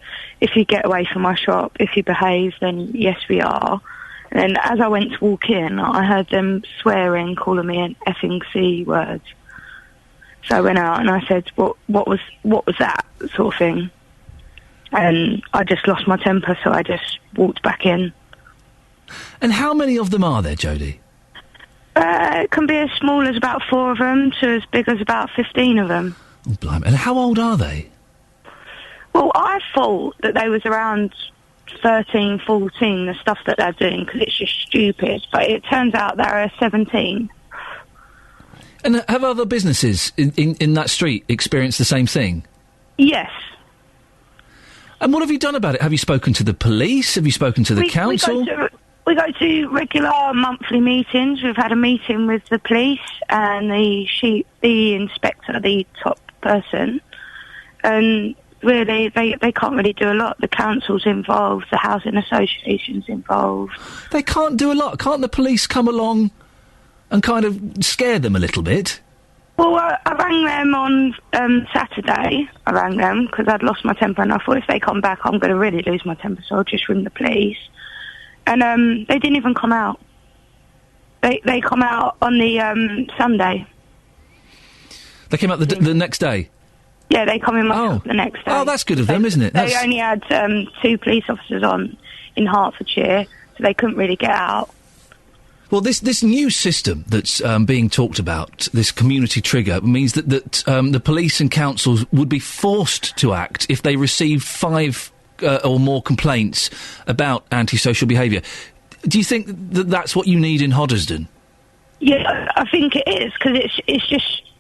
if you get away from my shop, if you behave, then yes, we are. And then as I went to walk in, I heard them swearing, calling me an effing C word. So I went out and I said, what was that, sort of thing. And I just lost my temper, so I just walked back in. And how many of them are there, Jodie? It can be as small as about 4 of them to as big as about 15 of them. Oh, blimey. And how old are they? Well, I thought that they was around 13, 14, the stuff that they're doing, because it's just stupid. But it turns out they're 17. And have other businesses in that street experienced the same thing? Yes. And what have you done about it? Have you spoken to the police? Have you spoken to the council? We go to regular monthly meetings. We've had a meeting with the police and the inspector, the top person. And really, they can't really do a lot. The council's involved, the housing association's involved. They can't do a lot. Can't the police come along and kind of scare them a little bit? Well, I rang them on Saturday. I rang them because I'd lost my temper, and I thought if they come back, I'm going to really lose my temper, so I'll just ring the police. And they didn't even come out. They come out on the Sunday. They came out the next day? Yeah, they come in my shop the next day. Oh, that's good of them, isn't it? They only had 2 police officers on in Hertfordshire, so they couldn't really get out. Well, this new system that's being talked about, this community trigger, means that the police and councils would be forced to act if they received 5 or more complaints about antisocial behaviour. Do you think that that's what you need in Hoddesdon? Yeah, I think it is, because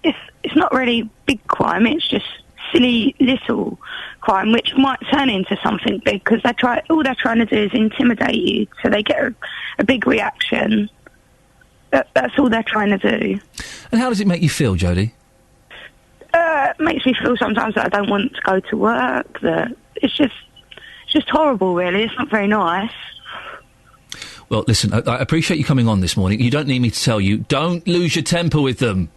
it's not really big crime. It's just silly little crime, which might turn into something big, because all they're trying to do is intimidate you, so they get a big reaction. That's all they're trying to do. And how does it make you feel, Jodie? It makes me feel sometimes that I don't want to go to work. That it's just horrible, really. It's not very nice. Well, listen, I appreciate you coming on this morning. You don't need me to tell you, don't lose your temper with them.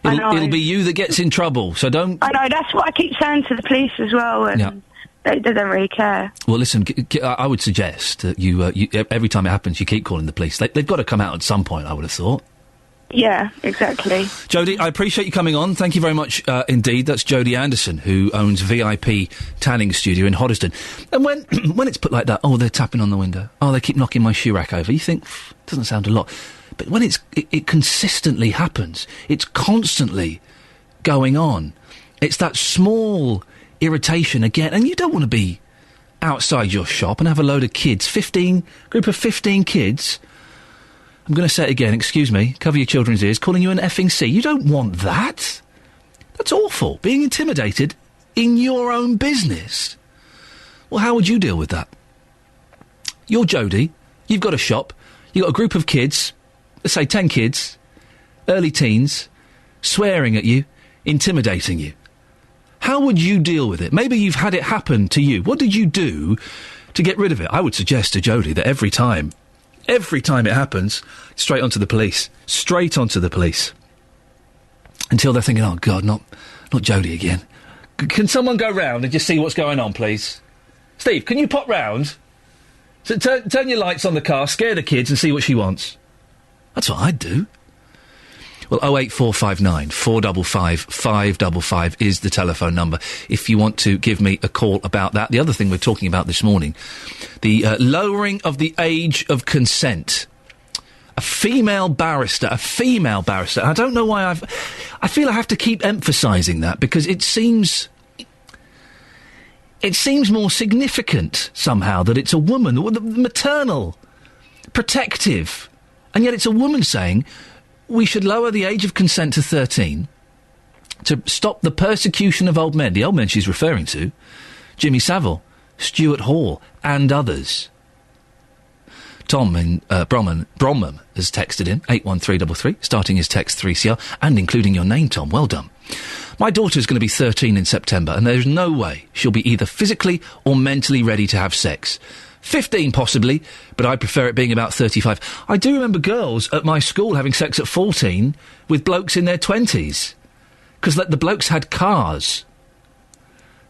It'll be you that gets in trouble, so don't... I know, that's what I keep saying to the police as well, and they don't really care. Well, listen, I would suggest that you every time it happens, you keep calling the police. They've got to come out at some point, I would have thought. Yeah, exactly. Jodie, I appreciate you coming on. Thank you very much indeed. That's Jodie Anderson, who owns VIP Tanning Studio in Hoddesdon. And when it's put like that, oh, they're tapping on the window. Oh, they keep knocking my shoe rack over. You think, doesn't sound a lot. But when it consistently happens, it's constantly going on. It's that small irritation again, and you don't want to be outside your shop and have a load of kids, group of 15 kids. I'm going to say it again, excuse me, cover your children's ears, calling you an effing C. You don't want that. That's awful. Being intimidated in your own business. Well, how would you deal with that? You're Jodie, you've got a shop, you've got a group of kids, let's say 10 kids, early teens, swearing at you, intimidating you. How would you deal with it? Maybe you've had it happen to you. What did you do to get rid of it? I would suggest to Jodie that every time it happens, straight onto the police. Straight onto the police. Until they're thinking, oh, God, not Jodie again. Can someone go round and just see what's going on, please? Steve, can you pop round? So turn your lights on the car, scare the kids and see what she wants. That's what I'd do. Well, 08459 455 555 is the telephone number if you want to give me a call about that. The other thing we're talking about this morning, the lowering of the age of consent. A female barrister. I don't know why I feel I have to keep emphasising that, because it seems more significant somehow that it's a woman, the maternal, protective, and yet it's a woman saying we should lower the age of consent to 13 to stop the persecution of old men. The old men she's referring to, Jimmy Savile, Stuart Hall, and others. Tom in Bromham has texted in, 81333, starting his text 3CR, and including your name, Tom. Well done. My daughter's going to be 13 in September, and there's no way she'll be either physically or mentally ready to have sex. 15 possibly, but I prefer it being about 35. I do remember girls at my school having sex at 14 with blokes in their 20s. Because the blokes had cars.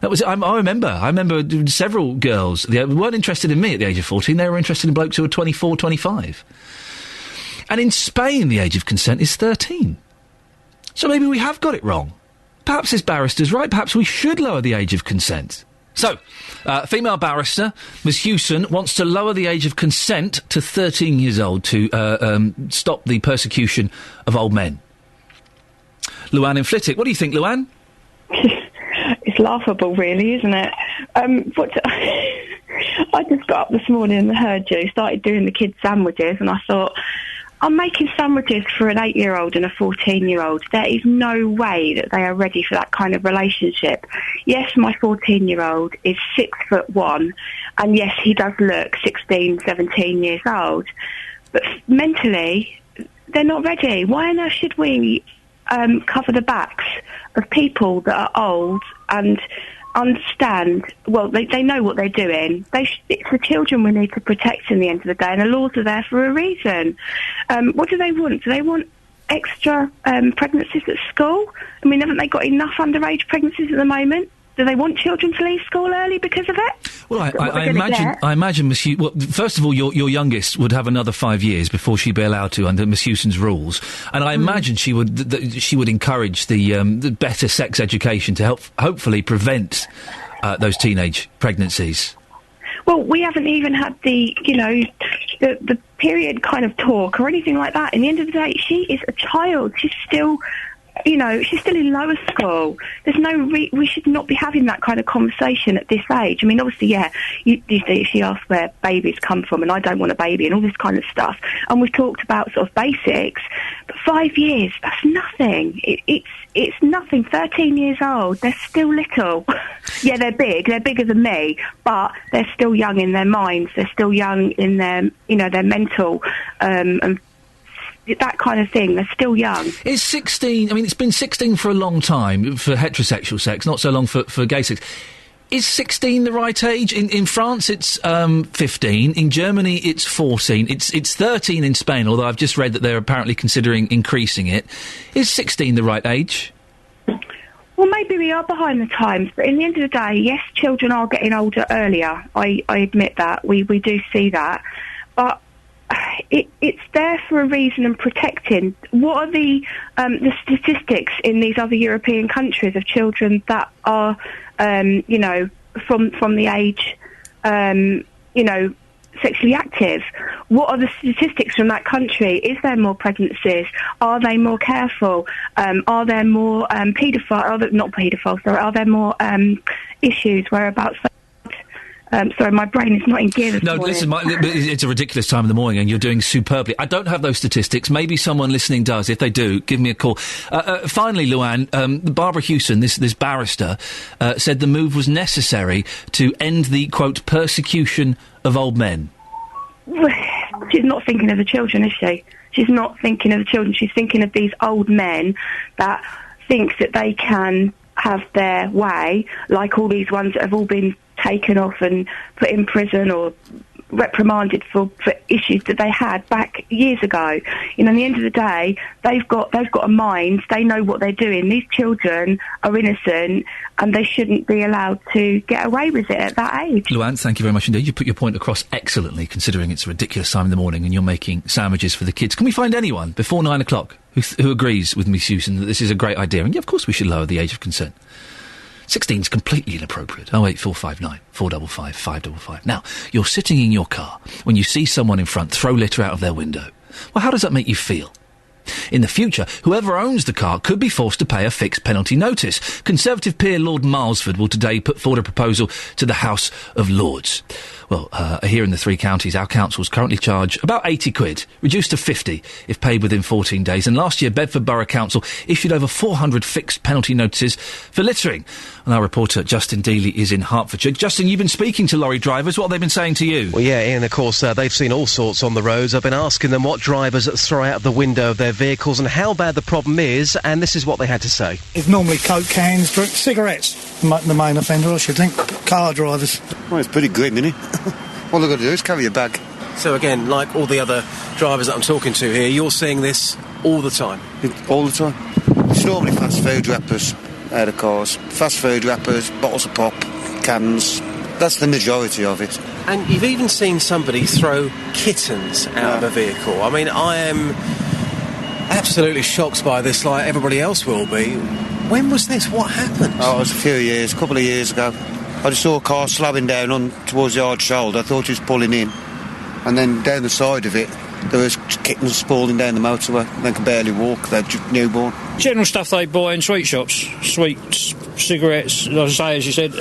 That was. I remember several girls. They weren't interested in me at the age of 14. They were interested in blokes who were 24, 25. And in Spain, the age of consent is 13. So maybe we have got it wrong. Perhaps this barrister's right. Perhaps we should lower the age of consent. So, female barrister, Ms Hewson, wants to lower the age of consent to 13 years old to stop the persecution of old men. Luann in Flitwick. What do you think, Luann? It's laughable, really, isn't it? I just got up this morning and heard you, started doing the kids' sandwiches, and I thought, I'm making sandwiches for an 8-year-old and a 14-year-old. There is no way that they are ready for that kind of relationship. Yes, my 14-year-old is 6'1", and yes, he does look 16, 17 years old. But mentally, they're not ready. Why on earth should we cover the backs of people that are old and understand, well, they know what they're doing. It's the children we need to protect in the end of the day, and the laws are there for a reason. What do they want? Do they want extra pregnancies at school? I mean, haven't they got enough underage pregnancies at the moment? Do they want children to leave school early because of it? Well, I imagine, Miss Hewson, well, first of all, your youngest would have another 5 years before she'd be allowed to under Miss Hewson's rules, and I imagine she would encourage the better sex education to help hopefully prevent those teenage pregnancies. Well, we haven't even had the period kind of talk or anything like that. In the end of the day, she is a child. She's still in lower school. There's we should not be having that kind of conversation at this age. I mean, obviously, yeah, she asked where babies come from, and I don't want a baby, and all this kind of stuff. And we've talked about sort of basics, but 5 years, that's nothing. It's nothing. 13 years old, they're still little. Yeah, they're big. They're bigger than me, but they're still young in their minds. They're still young in their, their mental and that kind of thing. They're still young. Is 16... I mean, it's been 16 for a long time for heterosexual sex, not so long for gay sex. Is 16 the right age? In France, it's 15. In Germany, it's 14. It's 13 in Spain, although I've just read that they're apparently considering increasing it. Is 16 the right age? Well, maybe we are behind the times, but in the end of the day, yes, children are getting older earlier. I admit that. We do see that. But it's there for a reason and protecting. What are the statistics in these other European countries of children that are, from the age, sexually active? What are the statistics from that country? Is there more pregnancies? Are they more careful? Are there more Are there more issues whereabouts? Sorry, my brain is not in gear this morning. Listen, it's a ridiculous time in the morning and you're doing superbly. I don't have those statistics. Maybe someone listening does. If they do, give me a call. Finally, Luann, Barbara Hewson, this barrister, said the move was necessary to end the, quote, persecution of old men. She's not thinking of the children, is she? She's not thinking of the children. She's thinking of these old men that think that they can have their way, like all these ones that have all been taken off and put in prison or reprimanded for issues that they had back years ago. At the end of the day, they've got a mind. They know what they're doing. These children are innocent, and they shouldn't be allowed to get away with it at that age. Luann, thank you very much indeed. You put your point across excellently, considering it's a ridiculous time in the morning and you're making sandwiches for the kids. Can we find anyone before 9 o'clock who agrees with Miss Hewson that this is a great idea? And yeah, of course we should lower the age of consent. 16 is completely inappropriate. 08459 455 555. Now, you're sitting in your car when you see someone in front throw litter out of their window. Well, how does that make you feel? In the future, whoever owns the car could be forced to pay a fixed penalty notice. Conservative peer Lord Milesford will today put forward a proposal to the House of Lords. Well, here in the three counties, our councils currently charge about 80 quid, reduced to 50 if paid within 14 days. And last year, Bedford Borough Council issued over 400 fixed penalty notices for littering. And our reporter, Justin Dealey, is in Hertfordshire. Justin, you've been speaking to lorry drivers. What have they been saying to you? Well, yeah, Ian, of course, they've seen all sorts on the roads. I've been asking them what drivers throw out of the window of their vehicles and how bad the problem is, and this is what they had to say. It's normally Coke cans, cigarettes, the main offender, I should think. Car drivers. Well, it's pretty grim, isn't it? All they've got to do is carry a bag. So again, like all the other drivers that I'm talking to here, you're seeing this all the time? All the time. It's normally fast food wrappers, out of cars. Fast food wrappers, bottles of pop, cans. That's the majority of it. And you've even seen somebody throw kittens out of a vehicle. I mean, I am absolutely shocked by this, like everybody else will be. When was this? What happened? Oh, it was a couple of years ago. I just saw a car slamming down towards the hard shoulder. I thought he was pulling in. And then down the side of it, there was kittens sprawling down the motorway. They could barely walk. They're newborn. General stuff they buy in sweet shops. Sweets, cigarettes, as you said,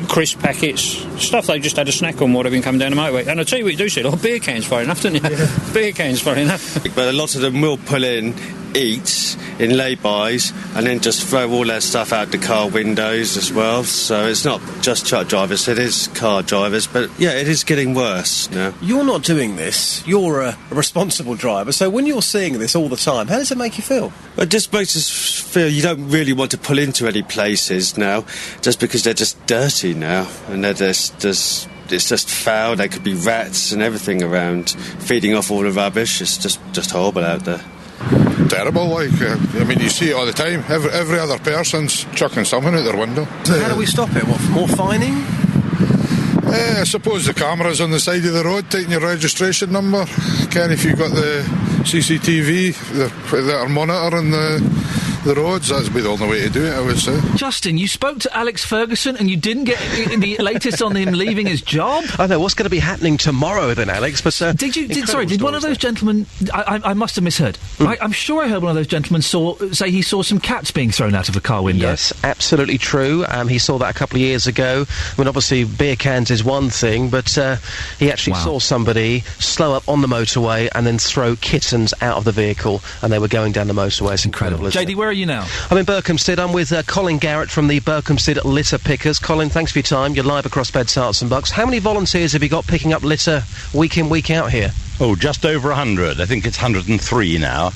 crisp packets, stuff they just had a snack on while they've been coming down the motorway. And I tell you what you do see, beer cans, fair enough, don't you? Yeah. Beer cans, fair enough. But a lot of them will pull in, eat in lay-bys, and then just throw all their stuff out the car windows as well. So it's not just truck drivers, it is car drivers. But yeah, it is getting worse now. You're not doing this. You're a responsible driver. So when you're seeing this all the time, how does it make you feel? It just makes us feel you don't really want to pull into any places now, just because they're just dirty now, and they're just it's just foul. There could be rats and everything around, feeding off all the rubbish. It's just horrible out there. Terrible, like, I mean, you see it all the time. Every other person's chucking something out their window. So how do we stop it? What, more fining? I suppose the cameras on the side of the road taking your registration number. Ken, if you've got the CCTV that are monitoring the roads, that'd be the only way to do it, I would say. Justin, you spoke to Alex Ferguson and you didn't get the latest on him leaving his job? I know what's going to be happening tomorrow then, Alex, but did one of those gentlemen, I must have misheard. I'm sure I heard one of those gentlemen say he saw some cats being thrown out of a car window. Yes, absolutely true. He saw that a couple of years ago. I mean, obviously beer cans is one thing, but he actually saw somebody slow up on the motorway and then throw kittens out of the vehicle, and they were going down the motorway. It's incredible. JD, where are you now? I'm in Berkhamsted. I'm with Colin Garrett from the Berkhamsted Litter Pickers. Colin, thanks for your time. You're live across Beds, Herts and Bucks. How many volunteers have you got picking up litter week in, week out here? Oh, just over 100. I think it's 103 now.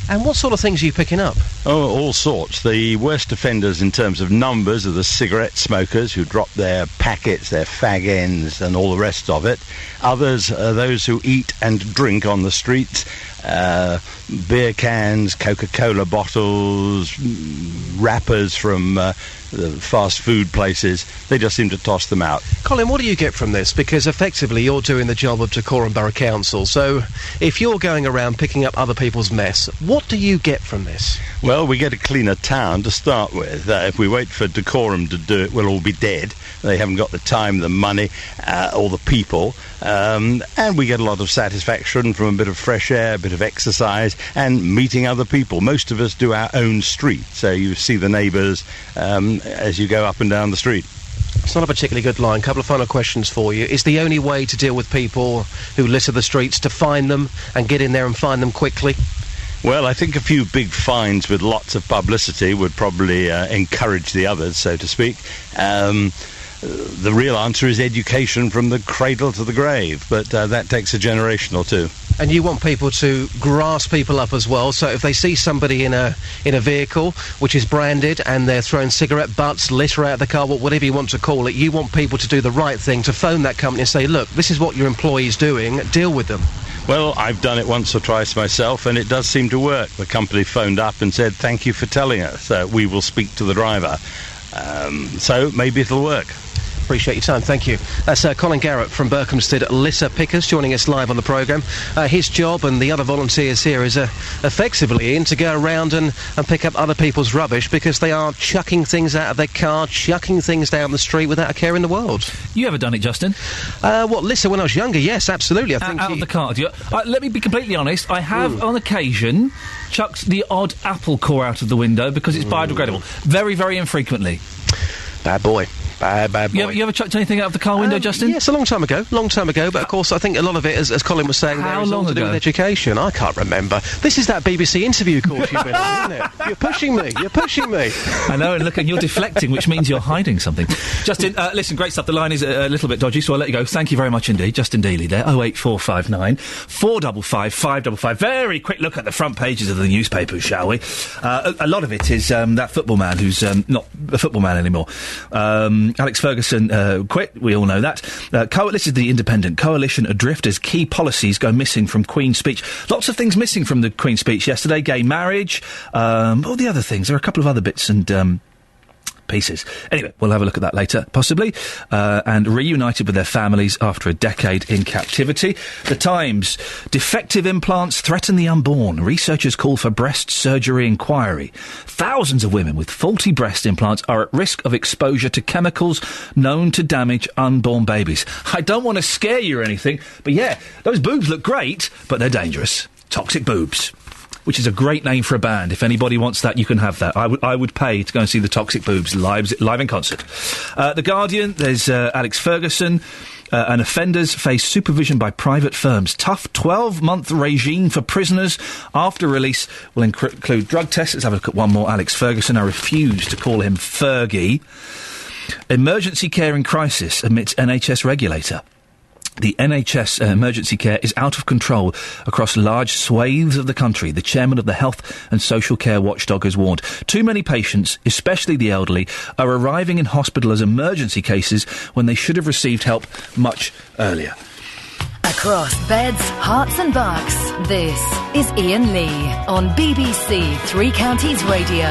And what sort of things are you picking up? Oh, all sorts. The worst offenders in terms of numbers are the cigarette smokers who drop their packets, their fag ends and all the rest of it. Others are those who eat and drink on the streets. Beer cans, Coca-Cola bottles, wrappers from the fast food places. They just seem to toss them out. Colin, what do you get from this? Because effectively you're doing the job of Dacorum Borough Council. So if you're going around picking up other people's mess, what do you get from this? Well, we get a cleaner town to start with. If we wait for Dacorum to do it, we'll all be dead. They haven't got the time, the money, or the people. And we get a lot of satisfaction from a bit of fresh air, a bit of exercise, and meeting other people. Most of us do our own street, so you see the neighbours as you go up and down the street. It's not a particularly good line. Couple of final questions for you. Is the only way to deal with people who litter the streets to find them and get in there and find them quickly? Well, I think a few big fines with lots of publicity would probably encourage the others, so to speak. The real answer is education from the cradle to the grave, but that takes a generation or two. And you want people to grass people up as well, so if they see somebody in a vehicle which is branded and they're throwing cigarette butts, litter out of the car, whatever you want to call it, you want people to do the right thing, to phone that company and say, look, this is what your employee's doing, deal with them. Well, I've done it once or twice myself, and it does seem to work. The company phoned up and said, thank you for telling us. We will speak to the driver. So maybe it'll work. Appreciate your time, thank you. That's Colin Garrett from Berkhamsted Litter Pickers joining us live on the programme. His job and the other volunteers here is effectively, Iain, to go around and pick up other people's rubbish because they are chucking things out of their car, chucking things down the street without a care in the world. You ever done it, Justin? Litter when I was younger? Yes, absolutely. I think out of the car. Let me be completely honest. I have, on occasion, chucked the odd apple core out of the window because it's biodegradable. Very, very infrequently. Bad boy. Bad boy. You ever chucked anything out of the car window, Justin? Yes, a long time ago, but of course I think a lot of it, as Colin was saying, how long to do with education. I can't remember. This is that BBC interview course you've been on, isn't it? You're pushing me. I know, and look, and you're deflecting, which means you're hiding something. Justin, listen, great stuff. The line is a little bit dodgy, so I'll let you go. Thank you very much indeed. Justin Dealey there, 08459 455 555. Very quick look at the front pages of the newspapers, shall we? A lot of it is that football man who's not a football man anymore. Alex Ferguson quit, we all know that. This is the Independent. Coalition adrift as key policies go missing from Queen's speech. Lots of things missing from the Queen's speech yesterday. Gay marriage, all the other things. There are a couple of other bits and pieces. Anyway, we'll have a look at that later, possibly. And reunited with their families after a decade in captivity. The Times, defective implants threaten the unborn. Researchers call for breast surgery inquiry. Thousands of women with faulty breast implants are at risk of exposure to chemicals known to damage unborn babies. I don't want to scare you or anything, but yeah, those boobs look great, but they're dangerous. Toxic Boobs, which is a great name for a band. If anybody wants that, you can have that. I would pay to go and see the Toxic Boobs live in concert. The Guardian, there's Alex Ferguson. And offenders face supervision by private firms. Tough 12-month regime for prisoners after release will include drug tests. Let's have a look at one more. Alex Ferguson. I refuse to call him Fergie. Emergency care in crisis amidst NHS regulator. The NHS emergency care is out of control across large swathes of the country. The chairman of the Health and Social Care Watchdog has warned. Too many patients, especially the elderly, are arriving in hospital as emergency cases when they should have received help much earlier. Across beds, hearts and bucks, this is Iain Lee on BBC Three Counties Radio.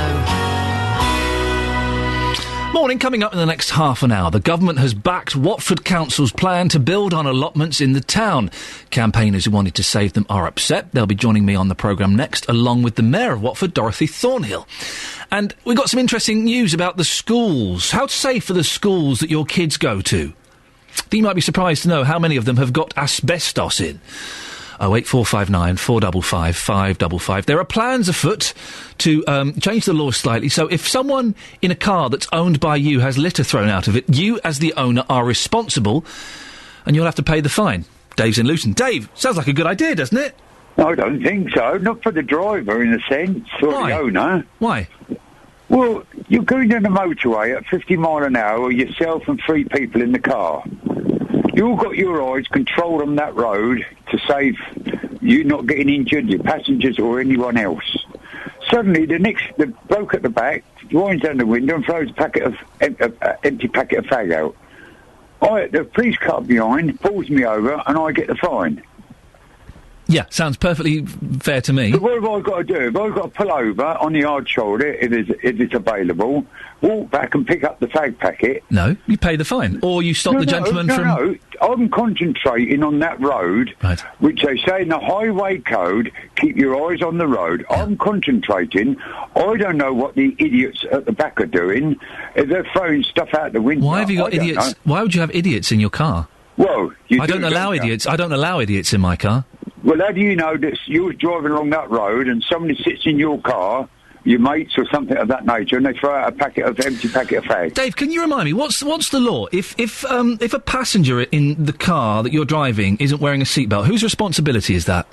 Morning. Coming up in the next half an hour, the government has backed Watford Council's plan to build on allotments in the town. Campaigners who wanted to save them are upset. They'll be joining me on the programme next, along with the Mayor of Watford, Dorothy Thornhill. And we've got some interesting news about the schools. How safe are the schools that your kids go to? I think you might be surprised to know how many of them have got asbestos in. 08459 455 555. There are plans afoot to change the law slightly, so if someone in a car that's owned by you has litter thrown out of it, you as the owner are responsible and you'll have to pay the fine. Dave's in Luton. Dave, sounds like a good idea, doesn't it? I don't think so. Not for the driver, in a sense, or Why? the owner. Why? Well, you're going down the motorway at 50 mile an hour, yourself and 3 people in the car. You've got your eyes controlled on that road to save you not getting injured, your passengers or anyone else. Suddenly, the bloke at the back winds down the window and throws a empty packet of fag out. The police car behind, pulls me over, and I get the fine. Yeah, sounds perfectly fair to me. But what have I got to do? Have I got to pull over on the hard shoulder if it's available, walk back and pick up the fag packet? No, you pay the fine. Or you stop the gentleman from... No, I'm concentrating on that road, right, which they say in the highway code, keep your eyes on the road. Yeah. I'm concentrating. I don't know what the idiots at the back are doing. If they're throwing stuff out the window... Why have you got idiots? Why would you have idiots in your car? Well, I don't allow idiots. I don't allow idiots in my car. Well, how do you know that you're driving along that road and somebody sits in your car, your mates or something of that nature, and they throw out a empty packet of fags? Dave, can you remind me, what's the law? If a passenger in the car that you're driving isn't wearing a seatbelt, whose responsibility is that?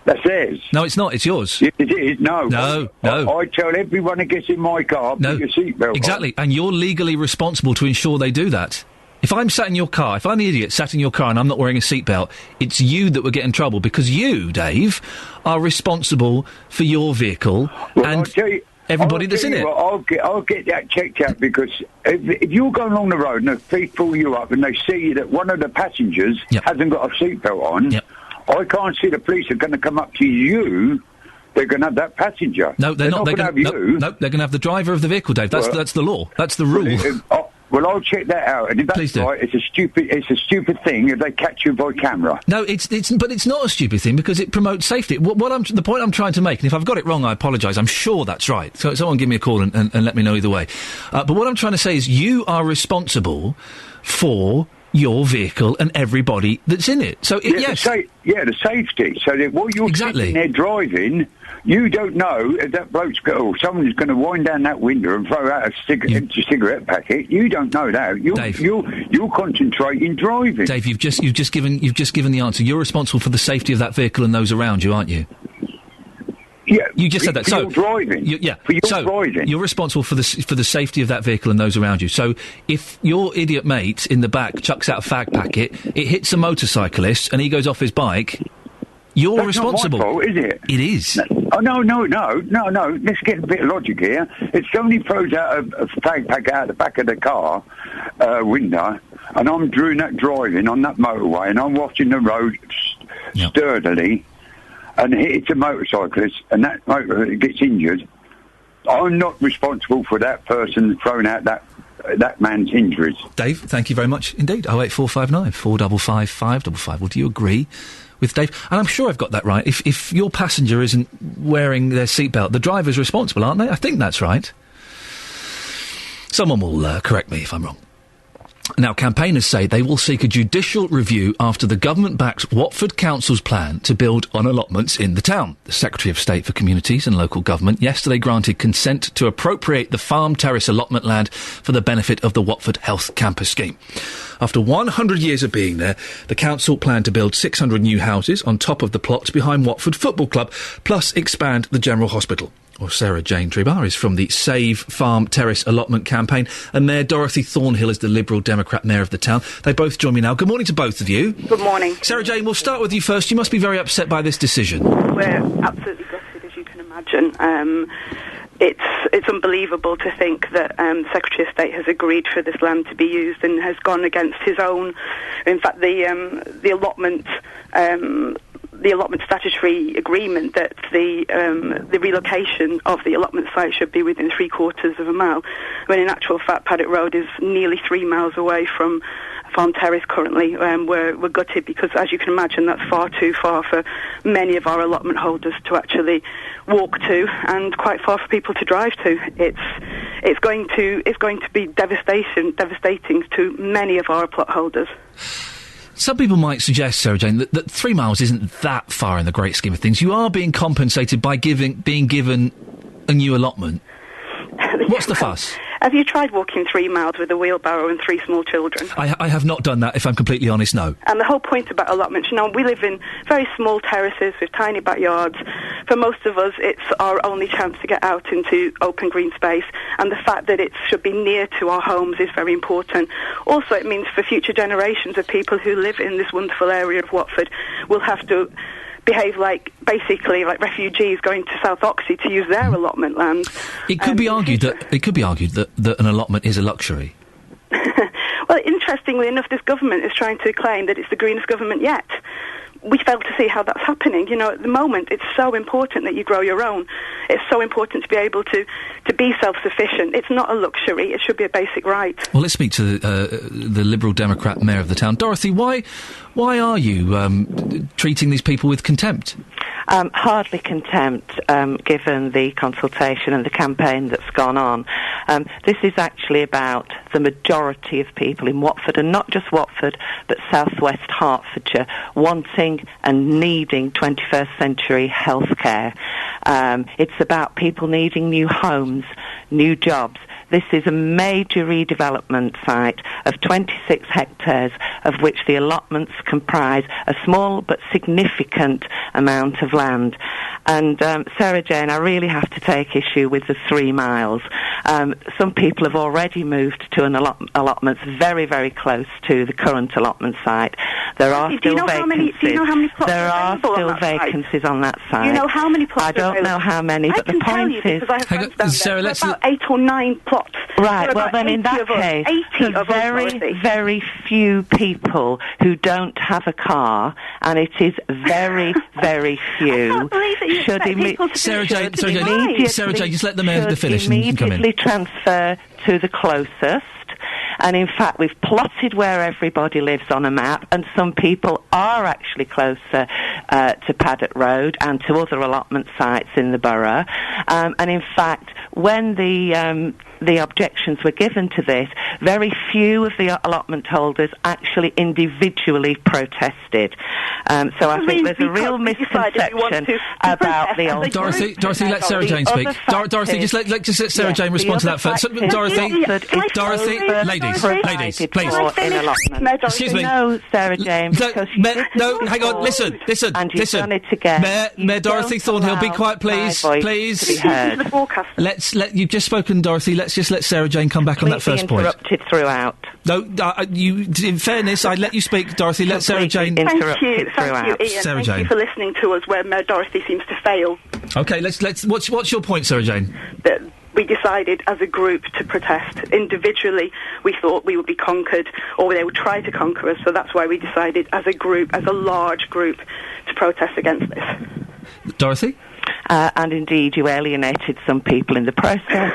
That's theirs. No, it's not. It's yours. It is. No. No. I tell everyone that gets in my car, put your seatbelt on. Exactly, and you're legally responsible to ensure they do that. If I'm sat in your car, if I'm the idiot sat in your car and I'm not wearing a seatbelt, it's you that would get in trouble because you, Dave, are responsible for your vehicle and everybody that's in it. I'll get that checked out because if you're going along the road and the police pull you up and they see that one of the passengers hasn't got a seatbelt on, I can't see the police are going to come up to you. They're going to have that passenger. No, they're not. They're going to have you. No, they're going to have the driver of the vehicle, Dave. That's the law. That's the rule. Well, I'll check that out, and if that's right, it's a stupid thing if they catch you by camera. No, but it's not a stupid thing because it promotes safety. The point I'm trying to make, and if I've got it wrong, I apologise. I'm sure that's right. So someone give me a call and let me know either way. But what I'm trying to say is, you are responsible for your vehicle and everybody that's in it. So the safety. So that while you're sitting there driving, you don't know if that bloke's someone's going to wind down that window and throw out empty cigarette packet. You don't know that. You're concentrating driving. Dave, you've just given the answer. You're responsible for the safety of that vehicle and those around you, aren't you? Yeah, you just said that. So driving. Driving. You're responsible for the safety of that vehicle and those around you. So if your idiot mate in the back chucks out a fag packet, it hits a motorcyclist and he goes off his bike. You're responsible. That's not my fault, is it? It is. Oh no! Let's get a bit of logic here. If somebody throws out a fag packet out the back of the car window, and I'm driving on that motorway, and I'm watching the road sturdily. And it's a motorcyclist, and that motorcyclist gets injured. I'm not responsible for that person throwing out that man's injuries. Dave, thank you very much indeed. 08459 455 555. Well, do you agree with Dave? And I'm sure I've got that right. If your passenger isn't wearing their seatbelt, the driver's responsible, aren't they? I think that's right. Someone will correct me if I'm wrong. Now, campaigners say they will seek a judicial review after the government backs Watford Council's plan to build on allotments in the town. The Secretary of State for Communities and Local Government yesterday granted consent to appropriate the farm terrace allotment land for the benefit of the Watford Health Campus scheme. After 100 years of being there, the council planned to build 600 new houses on top of the plots behind Watford Football Club, plus expand the General Hospital. Well, Sarah Jane Tribar is from the Save Farm Terrace Allotment campaign, and Mayor Dorothy Thornhill is the Liberal Democrat Mayor of the town. They both join me now. Good morning to both of you. Good morning. Sarah Jane, we'll start with you first. You must be very upset by this decision. We're absolutely gutted, as you can imagine. It's unbelievable to think that the Secretary of State has agreed for this land to be used and has gone against his own. In fact, the allotment statutory agreement that the relocation of the allotment site should be within 3/4 of a mile, when in actual fact Paddock Road is nearly 3 miles away from Farm Terrace currently. We're gutted because, as you can imagine, that's far too far for many of our allotment holders to actually walk to, and quite far for people to drive to. It's going to be devastating to many of our plot holders. Some people might suggest, Sarah Jane, that 3 miles isn't that far in the great scheme of things. You are being compensated by being given a new allotment. What's the fuss? Have you tried walking 3 miles with a wheelbarrow and 3 small children? I have not done that, if I'm completely honest, no. And the whole point about allotments, we live in very small terraces with tiny backyards. For most of us, it's our only chance to get out into open green space, and the fact that it should be near to our homes is very important. Also, it means for future generations of people who live in this wonderful area of Watford will have to behave like refugees going to South Oxley to use their allotment land. It could be argued that an allotment is a luxury. Well, interestingly enough, this government is trying to claim that it's the greenest government yet. We fail to see how that's happening. At the moment, it's so important that you grow your own. It's so important to be able to be self-sufficient. It's not a luxury. It should be a basic right. Well, let's speak to the Liberal Democrat Mayor of the town. Dorothy, why are you treating these people with contempt? Hardly contempt, given the consultation and the campaign that's gone on. This is actually about the majority of people in Watford, and not just Watford, but southwest Hertfordshire, wanting and needing 21st century healthcare. It's about people needing new homes, new jobs. This is a major redevelopment site of 26 hectares, of which the allotments comprise a small but significant amount of land. And Sarah Jane, I really have to take issue with the 3 miles. Some people have already moved to an allotments very, very close to the current allotment site. There are still vacancies. Do you know how many plots there are still on vacancies on that site. Do you know how many plots? I don't know how many, but the point is, Sarah, let's about 8 or 9 plots. Right, well then in that case, the very, very few people who don't have a car, and it is very, very few, I can't believe that you expect people to Sarah Jane, just let the Mayor finish and you can come in. Immediately transfer to the closest. And in fact, we've plotted where everybody lives on a map, and some people are actually closer to Paddock Road and to other allotment sites in the borough. And in fact, when the objections were given to this, very few of the allotment holders actually individually protested. So I think there's a real misconception about the old... Dorothy, let Sarah Jane speak. Dorothy, just let Sarah Jane respond to that first. Dorothy, ladies, please. Excuse me. No, Sarah Jane. No, hang on, listen. And you've done it again. Mayor Dorothy Thornhill, be quiet, please. Please. You've just spoken, Dorothy. Let's just let Sarah Jane come back on that first point. Interrupted throughout. No, in fairness, I let you speak, Dorothy. Let Sarah Jane... Thank you, Iain. Sarah Jane. Thank you for listening to us where Mayor Dorothy seems to fail. OK, what's your point, Sarah Jane? That we decided as a group to protest. Individually, we thought we would be conquered, or they would try to conquer us, so that's why we decided as a group, as a large group, to protest against this. Dorothy? and indeed you alienated some people in the process.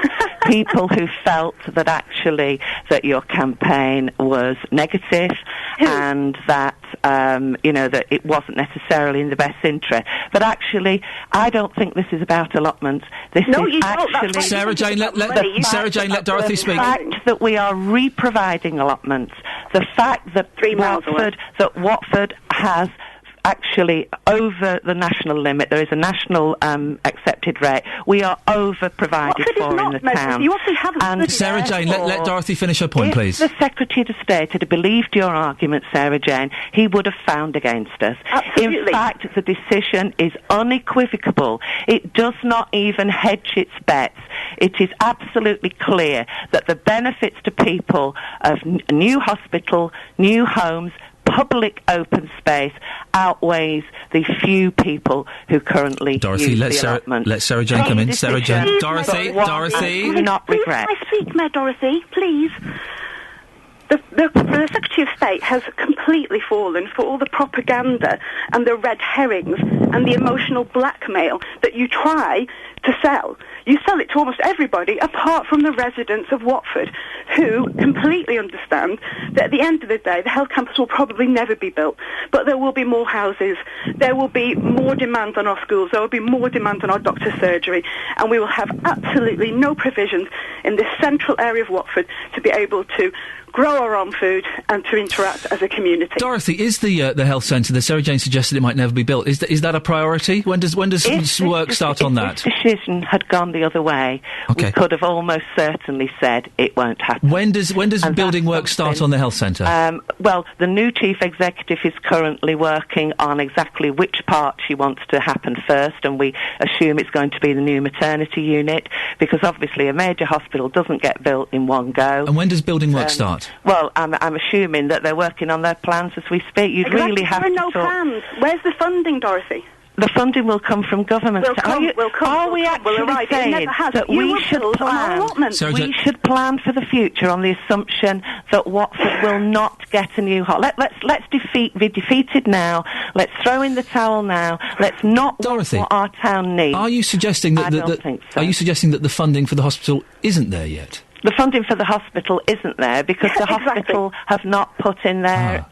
People who felt that actually that your campaign was negative and that that it wasn't necessarily in the best interest. But actually, I don't think this is about allotments. This is actually Sarah Jane, let Dorothy speak. The fact that we are re-providing allotments, the fact that Watford has actually over the national limit. There is a national accepted rate. We are over provided for in the town. You also haven't. And Sarah Jane, let Dorothy finish her point, please. If the Secretary of State had believed your argument, Sarah Jane, he would have found against us. Absolutely. In fact, the decision is unequivocal. It does not even hedge its bets. It is absolutely clear that the benefits to people of a new hospital, new homes, public open space outweighs the few people who currently use the allotment. Let Sarah Jane come in. Sarah Jane. Dorothy. Do not regret. Can I speak, Mayor Dorothy, please? The Secretary of State has completely fallen for all the propaganda and the red herrings and the emotional blackmail that you try to sell. You sell it to almost everybody apart from the residents of Watford, who completely understand that at the end of the day the health campus will probably never be built, but there will be more houses, there will be more demand on our schools, there will be more demand on our doctor's surgery, and we will have absolutely no provisions in this central area of Watford to be able to grow our own food and to interact as a community. Dorothy, is the health centre that Sarah Jane suggested it might never be built? Is that a priority? When does work start on that? If this decision had gone the other way, we could have almost certainly said it won't happen. When does building work start on the health centre? Well, the new chief executive is currently working on exactly which part she wants to happen first, and we assume it's going to be the new maternity unit, because obviously a major hospital doesn't get built in one go. And when does building work start? Well, I'm assuming that they're working on their plans as we speak. You'd really have there are to no talk. plans. Where's the funding, Dorothy? The funding will come from government. Are we actually saying that we should plan? We should plan for the future on the assumption that Watford will not get a new hall. Let's be defeated now. Let's throw in the towel now. Let's not Dorothy, what our town needs. Are you suggesting that? I don't think so. Are you suggesting that the funding for the hospital isn't there yet? The funding for the hospital isn't there because the hospital have not put in their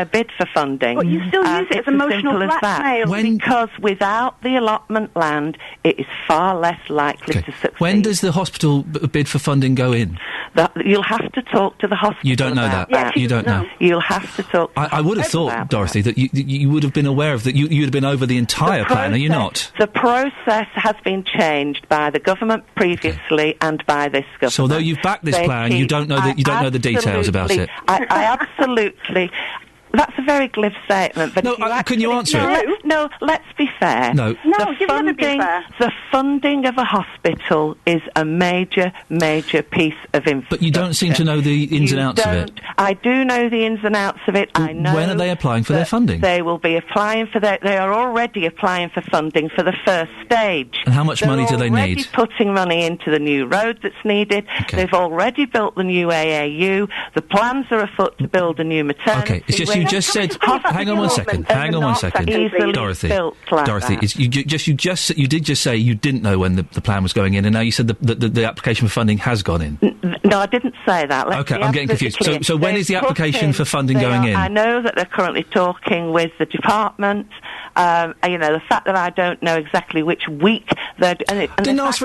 bid for funding. But you still use it as emotional blackmail. Because without the allotment land, it is far less likely to succeed. When does the hospital bid for funding go in? You'll have to talk to the hospital. You don't know that. You don't know. You'll have to talk. I would have thought, Dorothy, that you would have been aware of that. You'd have been over the entire plan. Are you not? The process has been changed by the government previously and by this government. So although you've backed this plan, you don't know the details about it. I absolutely. That's a very glib statement. But can you answer it? No, let's be fair. No. You've never been fair. The funding of a hospital is a major piece of infrastructure. But you don't seem to know the ins and outs of it. I do know the ins and outs of it. I know. When are they applying for their funding? They will be applying for They are already applying for funding for the first stage. And how much money do they need? They're already putting money into the new road that's needed. Okay. They've already built the new AAU. The plans are afoot to build a new maternity. Okay, it's just you just said. Hang on one second. Dorothy. You did just say you didn't know when the plan was going in, and now you said the application for funding has gone in. No, I didn't say that. Okay, I'm getting confused. So when is the application for funding going in? I know that they're currently talking with the department. The fact that I don't know exactly which week they're. I didn't ask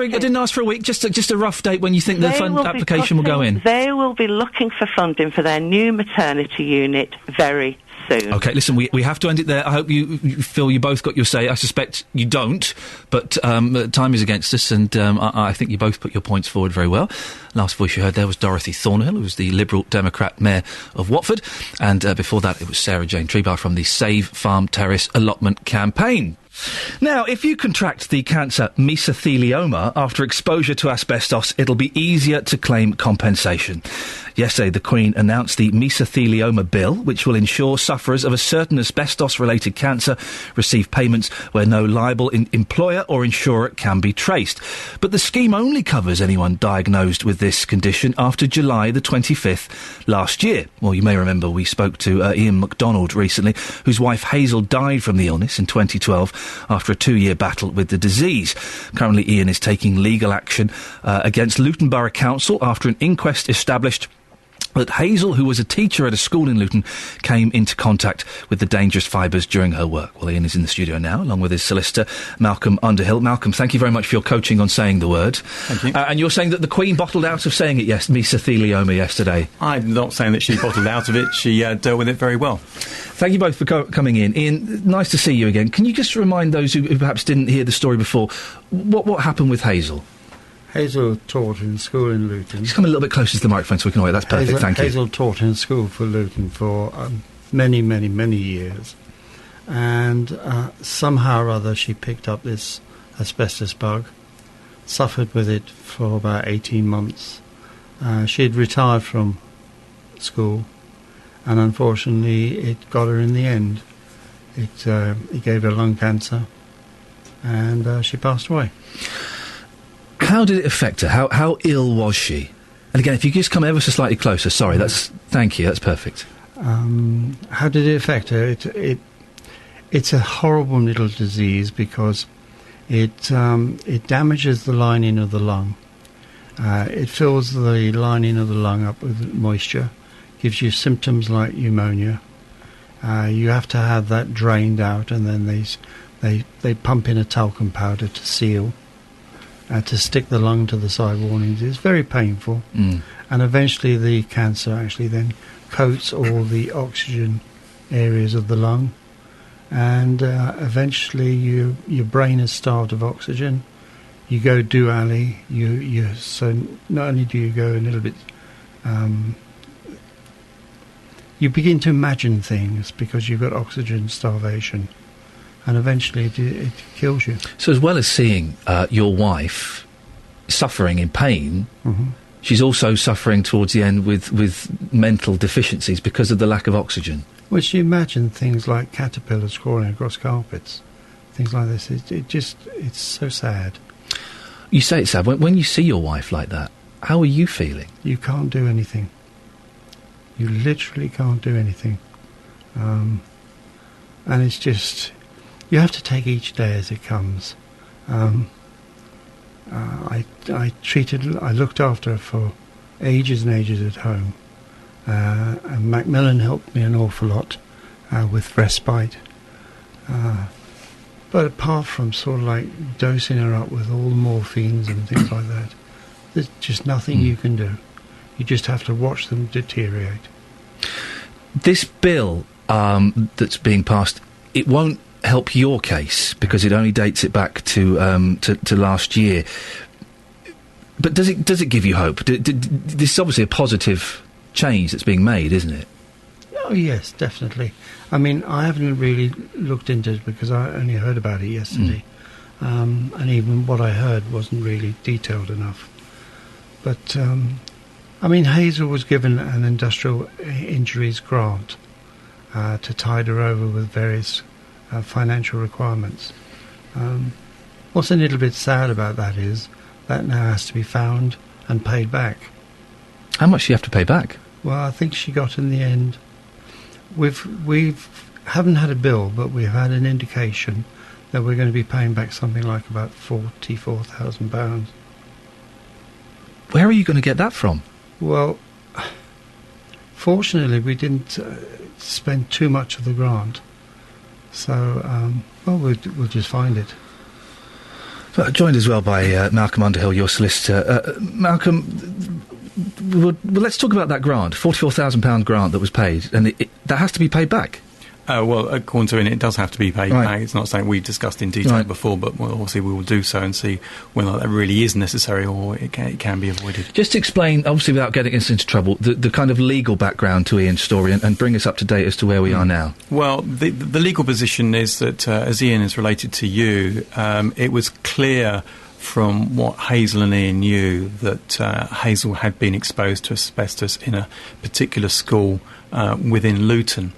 for a week. Just a rough date when you think the application will go in. They will be looking for funding for their new maternity unit very soon. Okay, listen, we have to end it there. I hope you feel you both got your say. I suspect you don't, but time is against us, and I think you both put your points forward very well. Last voice you heard there was Dorothy Thornhill, who was the Liberal Democrat Mayor of Watford, and before that it was Sarah Jane Trebar from the Save Farm Terrace Allotment Campaign. Now, if you contract the cancer mesothelioma after exposure to asbestos, it'll be easier to claim compensation. Yesterday, the Queen announced the Mesothelioma Bill, which will ensure sufferers of a certain asbestos-related cancer receive payments where no liable employer or insurer can be traced. But the scheme only covers anyone diagnosed with this condition after July the 25th last year. Well, you may remember we spoke to Iain MacDonald recently, whose wife Hazel died from the illness in 2012 after a 2-year battle with the disease. Currently, Iain is taking legal action against Luton Borough Council after an inquest established that Hazel, who was a teacher at a school in Luton, came into contact with the dangerous fibres during her work. Well, Iain is in the studio now, along with his solicitor, Malcolm Underhill. Malcolm, thank you very much for your coaching on saying the word. Thank you. And you're saying that the Queen bottled out of saying it, mesothelioma, yesterday. I'm not saying that she bottled out of it. She dealt with it very well. Thank you both for coming in. Iain, nice to see you again. Can you just remind those who perhaps didn't hear the story before, what happened with Hazel? Hazel taught in school in Luton. Just come a little bit closer to the microphone so we can hear. That's perfect, thank you. Hazel taught in school for Luton for many, many, many years. And somehow or other she picked up this asbestos bug, suffered with it for about 18 months. She had retired from school, and unfortunately it got her in the end. It gave her lung cancer, and she passed away. How did it affect her? How ill was she? And again, if you could just come ever so slightly closer. Sorry, thank you, that's perfect. How did it affect her? It's a horrible little disease because it damages the lining of the lung. It fills the lining of the lung up with moisture, gives you symptoms like pneumonia. You have to have that drained out, and then they pump in a talcum powder to seal. To stick the lung to the side warnings is very painful, and eventually the cancer actually then coats all the oxygen areas of the lung, and eventually your brain is starved of oxygen. You go doolally. So not only do you go a little bit, you begin to imagine things because you've got oxygen starvation. And eventually it kills you. So as well as seeing your wife suffering in pain, she's also suffering towards the end with mental deficiencies because of the lack of oxygen. Well, she imagined things like caterpillars crawling across carpets, things like this. It's so sad. You say it's sad. When you see your wife like that, how are you feeling? You can't do anything. You literally can't do anything. And it's just... You have to take each day as it comes. I looked after her for ages and ages at home. And Macmillan helped me an awful lot with respite. But apart from sort of like dosing her up with all the morphines and things like that, there's just nothing you can do. You just have to watch them deteriorate. This bill that's being passed, it won't help your case because it only dates it back to last year. But does it give you hope? This is obviously a positive change that's being made, isn't it? Oh yes, definitely. I mean, I haven't really looked into it because I only heard about it yesterday, and even what I heard wasn't really detailed enough. But I mean, Hazel was given an industrial injuries grant to tide her over with various financial requirements. What's a little bit sad about that is that now has to be found and paid back. How much do you have to pay back? Well, I think she got in the end. We've haven't had a bill, but we've had an indication that we're going to be paying back something like about £44,000. Where are you going to get that from? Well, fortunately, we didn't spend too much of the grant. So, we'll just find it. Well, joined as well by Malcolm Underhill, your solicitor. Malcolm, let's talk about that grant, £44,000 grant that was paid, and that has to be paid back. Well, according to it does have to be paid back. It's not something we've discussed in detail before, but obviously we will do so and see whether that really is necessary or it can be avoided. Just to explain, obviously without getting us into trouble, the kind of legal background to Iain's story and bring us up to date as to where we are now. Well, the legal position is that, as Iain is related to you, it was clear from what Hazel and Iain knew that Hazel had been exposed to asbestos in a particular school within Luton.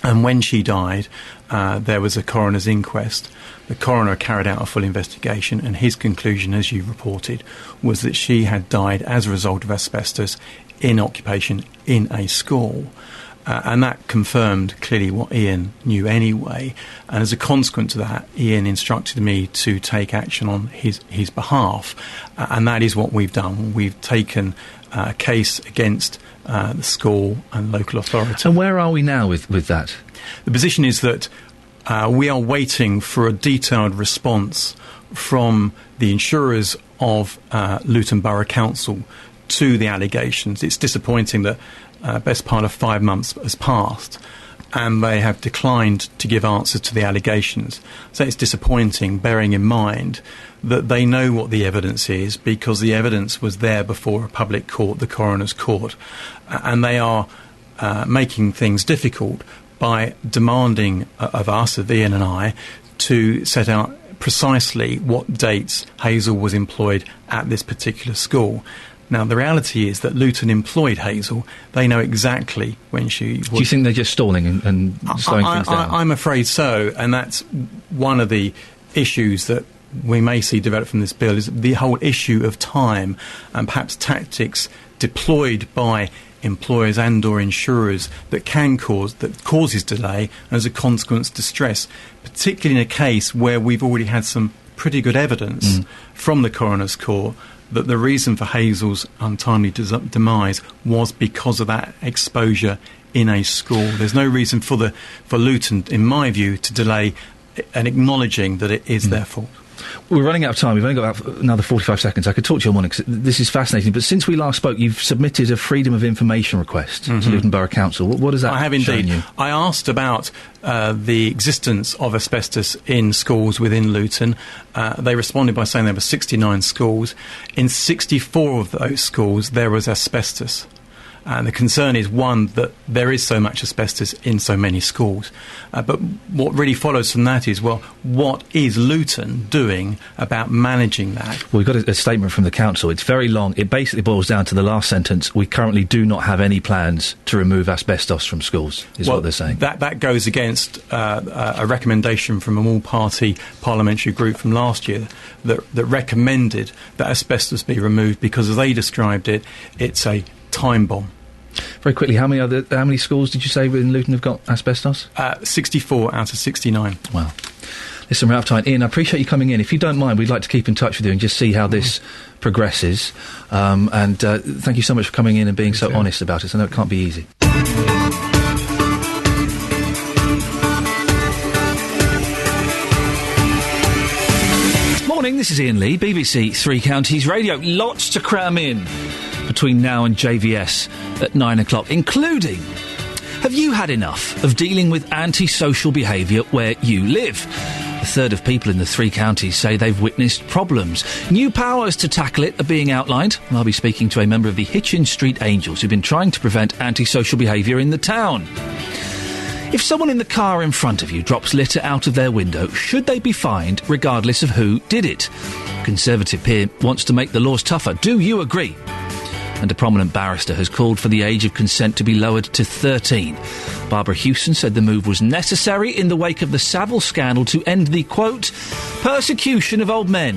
And when she died, there was a coroner's inquest. The coroner carried out a full investigation, and his conclusion, as you reported, was that she had died as a result of asbestos in occupation in a school. And that confirmed clearly what Iain knew anyway. And as a consequence of that, Iain instructed me to take action on his behalf. And that is what we've done. We've taken a case against the school and local authority. And where are we now with that? The position is that we are waiting for a detailed response from the insurers of Luton Borough Council to the allegations. It's disappointing that best part of 5 months has passed and they have declined to give answers to the allegations. So it's disappointing, bearing in mind that they know what the evidence is because the evidence was there before a public court, the coroner's court, and they are making things difficult by demanding of us, of Iain and I, to set out precisely what dates Hazel was employed at this particular school. Now, the reality is that Luton employed Hazel. They know exactly when she was... Do you think they're just stalling and slowing things down? I'm afraid so, and that's one of the issues that we may see develop from this bill, is the whole issue of time and perhaps tactics deployed by employers and or insurers that causes delay and as a consequence distress, particularly in a case where we've already had some pretty good evidence from the coroner's court that the reason for Hazel's untimely demise was because of that exposure in a school. There's no reason for Luton, in my view, to delay and acknowledging that it is their fault. We're running out of time. We've only got about another 45 seconds. I could talk to you all morning, 'cause this is fascinating. But since we last spoke, you've submitted a Freedom of Information request to Luton Borough Council. What does that I have indeed. you? I asked about the existence of asbestos in schools within Luton. They responded by saying there were 69 schools. In 64 of those schools, there was asbestos. And the concern is, one, that there is so much asbestos in so many schools. But what really follows from that is, well, what is Luton doing about managing that? Well, we've got a statement from the council. It's very long. It basically boils down to the last sentence. We currently do not have any plans to remove asbestos from schools, is what they're saying. That goes against a recommendation from an all-party parliamentary group from last year that recommended that asbestos be removed because, as they described it, it's a time bomb. Very quickly, how many schools did you say in Luton have got asbestos? 64 out of 69. Wow. Listen, we're out of time. Iain, I appreciate you coming in. If you don't mind, we'd like to keep in touch with you and just see how this progresses. And thank you so much for coming in and being so honest about it. I know it can't be easy. Morning, this is Iain Lee, BBC Three Counties Radio. Lots to cram in between now and JVS at 9 o'clock, including, have you had enough of dealing with antisocial behaviour where you live? A third of people in the three counties say they've witnessed problems. New powers to tackle it are being outlined. I'll be speaking to a member of the Hitchin Street Angels who've been trying to prevent antisocial behaviour in the town. If someone in the car in front of you drops litter out of their window, should they be fined regardless of who did it? Conservative peer wants to make the laws tougher. Do you agree? And a prominent barrister has called for the age of consent to be lowered to 13. Barbara Hewson said the move was necessary in the wake of the Savile scandal to end the, quote, persecution of old men.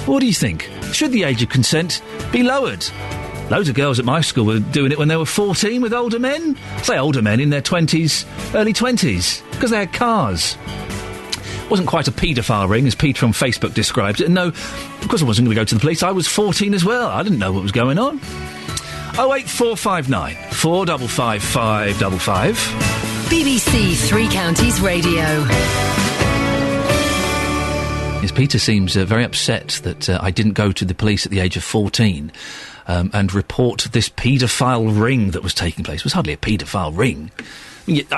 What do you think? Should the age of consent be lowered? Loads of girls at my school were doing it when they were 14 with older men. I say older men in their 20s, early 20s, because they had cars. Wasn't quite a paedophile ring, as Peter on Facebook describes it. And no, of course I wasn't going to go to the police. I was 14 as well. I didn't know what was going on. 08459 455 555. BBC Three Counties Radio. Yes, Peter seems very upset that I didn't go to the police at the age of 14 and report this paedophile ring that was taking place. It was hardly a paedophile ring.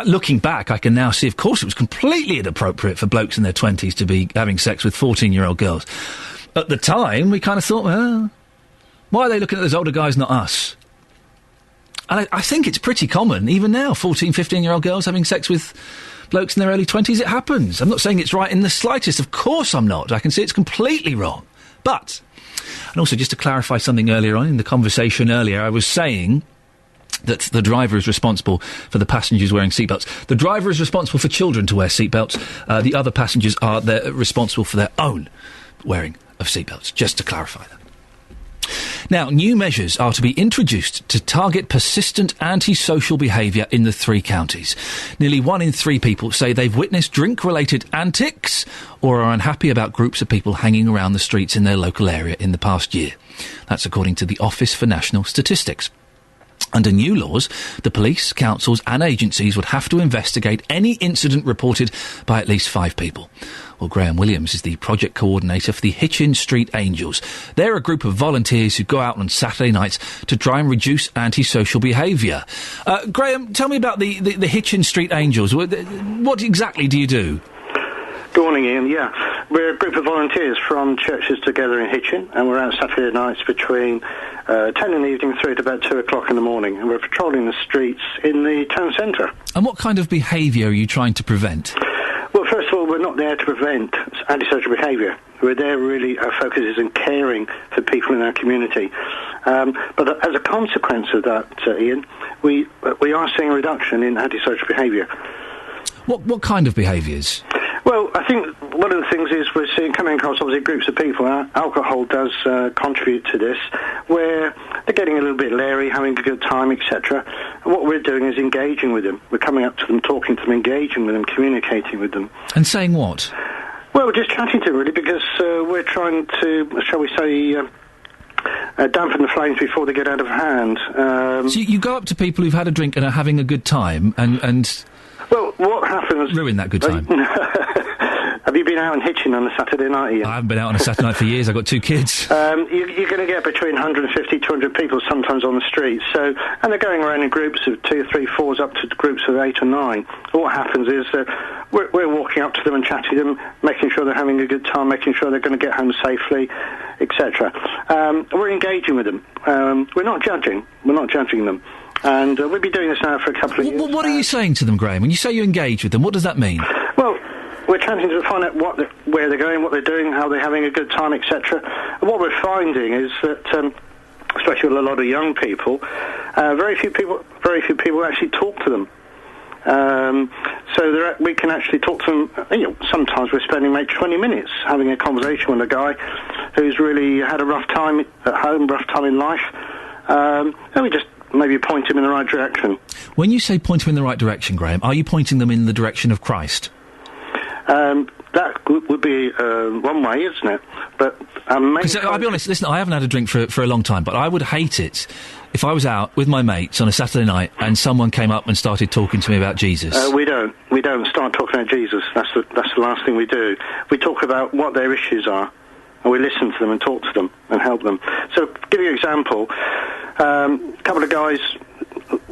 Looking back, I can now see, of course, it was completely inappropriate for blokes in their 20s to be having sex with 14-year-old girls. At the time, we kind of thought, well, why are they looking at those older guys, not us? And I think it's pretty common, even now, 14, 15-year-old girls having sex with blokes in their early 20s. It happens. I'm not saying it's right in the slightest. Of course I'm not. I can see it's completely wrong. But, and also just to clarify something earlier on in the conversation earlier, I was saying that the driver is responsible for the passengers wearing seatbelts. The driver is responsible for children to wear seatbelts. The other passengers are responsible for their own wearing of seatbelts, just to clarify that. Now, new measures are to be introduced to target persistent antisocial behaviour in the 3 counties. Nearly 1 in 3 people say they've witnessed drink-related antics or are unhappy about groups of people hanging around the streets in their local area in the past year. That's according to the Office for National Statistics. Under new laws, the police, councils and agencies would have to investigate any incident reported by at least 5 people. Well, Graham Williams is the project coordinator for the Hitchin Street Angels. They're a group of volunteers who go out on Saturday nights to try and reduce antisocial behaviour. Graham, tell me about the Hitchin Street Angels. What exactly do you do? Good morning, Ian. Yeah, we're a group of volunteers from churches together in Hitchin, and we're out Saturday nights between 10 in the evening through to about 2 o'clock in the morning, and we're patrolling the streets in the town centre. And what kind of behaviour are you trying to prevent? Well, first of all, we're not there to prevent antisocial behaviour. We're there really, our focus is in caring for people in our community. But as a consequence of that, Ian, we are seeing a reduction in antisocial behaviour. What kind of behaviours? Well, I think one of the things is we're seeing coming across obviously groups of people. Alcohol does contribute to this, where they're getting a little bit leery, having a good time, etc. And what we're doing is engaging with them. We're coming up to them, talking to them, engaging with them, communicating with them. And saying what? Well, we're just chatting to them, really, because we're trying to, shall we say, dampen the flames before they get out of hand. So you go up to people who've had a drink and are having a good time and well, what happens... ruin that good time. Have you been out and Hitchin on a Saturday night, Ian? I haven't been out on a Saturday night for years. I've got 2 kids. You're going to get between 150, 200 people sometimes on the street. So, and they're going around in groups of 2, 3, 4s up to groups of 8 or 9. What happens is we're walking up to them and chatting to them, making sure they're having a good time, making sure they're going to get home safely, etc. We're engaging with them. We're not judging. We're not judging them. And we've been doing this now for a couple of years. What are you saying to them, Graham? When you say you engage with them, what does that mean? Well, we're trying to find out where they're going, what they're doing, how they're having a good time, etc. And what we're finding is that, especially with a lot of young people, very few people actually talk to them. So we can actually talk to them. Sometimes we're spending maybe 20 minutes having a conversation with a guy who's really had a rough time at home, rough time in life, and we just maybe point him in the right direction. When you say point him in the right direction, Graham, are you pointing them in the direction of Christ? That would be one way, isn't it? But I'll be honest, listen, I haven't had a drink for a long time, but I would hate it if I was out with my mates on a Saturday night and someone came up and started talking to me about Jesus. We don't start talking about Jesus. That's the last thing we do. We talk about what their issues are, and we listen to them and talk to them and help them. So, to give you an example, a couple of guys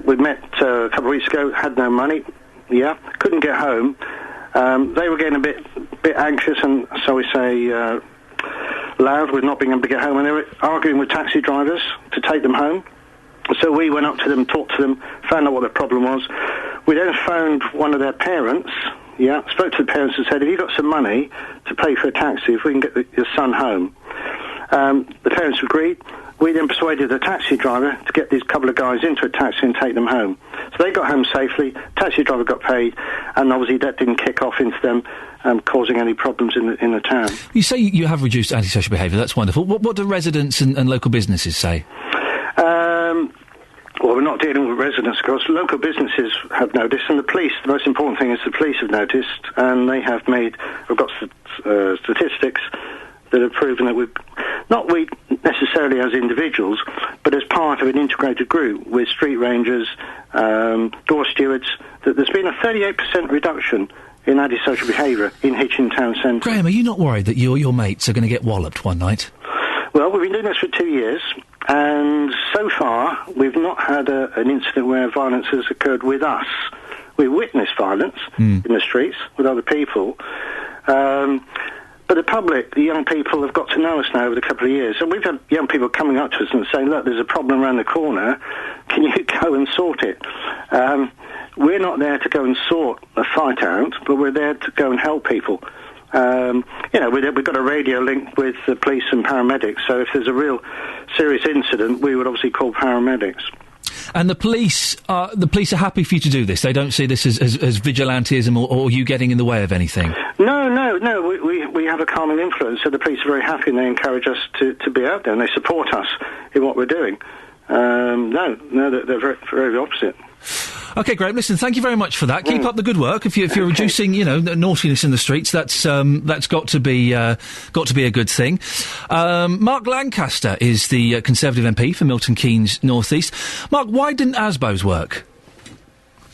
we met a couple of weeks ago had no money, couldn't get home. They were getting a bit anxious and, so we say, loud with not being able to get home, and they were arguing with taxi drivers to take them home. So we went up to them, talked to them, found out what their problem was. We then phoned one of their parents, spoke to the parents and said, have you got some money to pay for a taxi if we can get your son home? The parents agreed. We then persuaded the taxi driver to get these couple of guys into a taxi and take them home. So they got home safely, taxi driver got paid, and obviously that didn't kick off into them causing any problems in the town. You say you have reduced antisocial behaviour, that's wonderful. What do residents and local businesses say? Well, we're not dealing with residents, of course. Local businesses have noticed, and the police, the most important thing is the police have noticed, and they have we've got statistics that have proven that we necessarily as individuals, but as part of an integrated group with street rangers, door stewards, that there's been a 38% reduction in antisocial behaviour in Hitchin Town Centre. Graham, are you not worried that your mates are going to get walloped one night? Well, we've been doing this for 2 years, and so far we've not had an incident where violence has occurred with us. We've witnessed violence in the streets with other people. But the public, the young people, have got to know us now over the couple of years. And we've had young people coming up to us and saying, look, there's a problem around the corner. Can you go and sort it? We're not there to go and sort a fight out, but we're there to go and help people. We've got a radio link with the police and paramedics, so if there's a real serious incident, we would obviously call paramedics. And the police are happy for you to do this. They don't see this as vigilantism or you getting in the way of anything. No. We have a calming influence, so the police are very happy and they encourage us to be out there and they support us in what we're doing. No, they're very, very opposite. OK, Graham, listen, thank you very much for that. Keep up the good work. If you're reducing, naughtiness in the streets, that's got to be a good thing. Mark Lancaster is the Conservative MP for Milton Keynes North East. Mark, why didn't ASBOs work?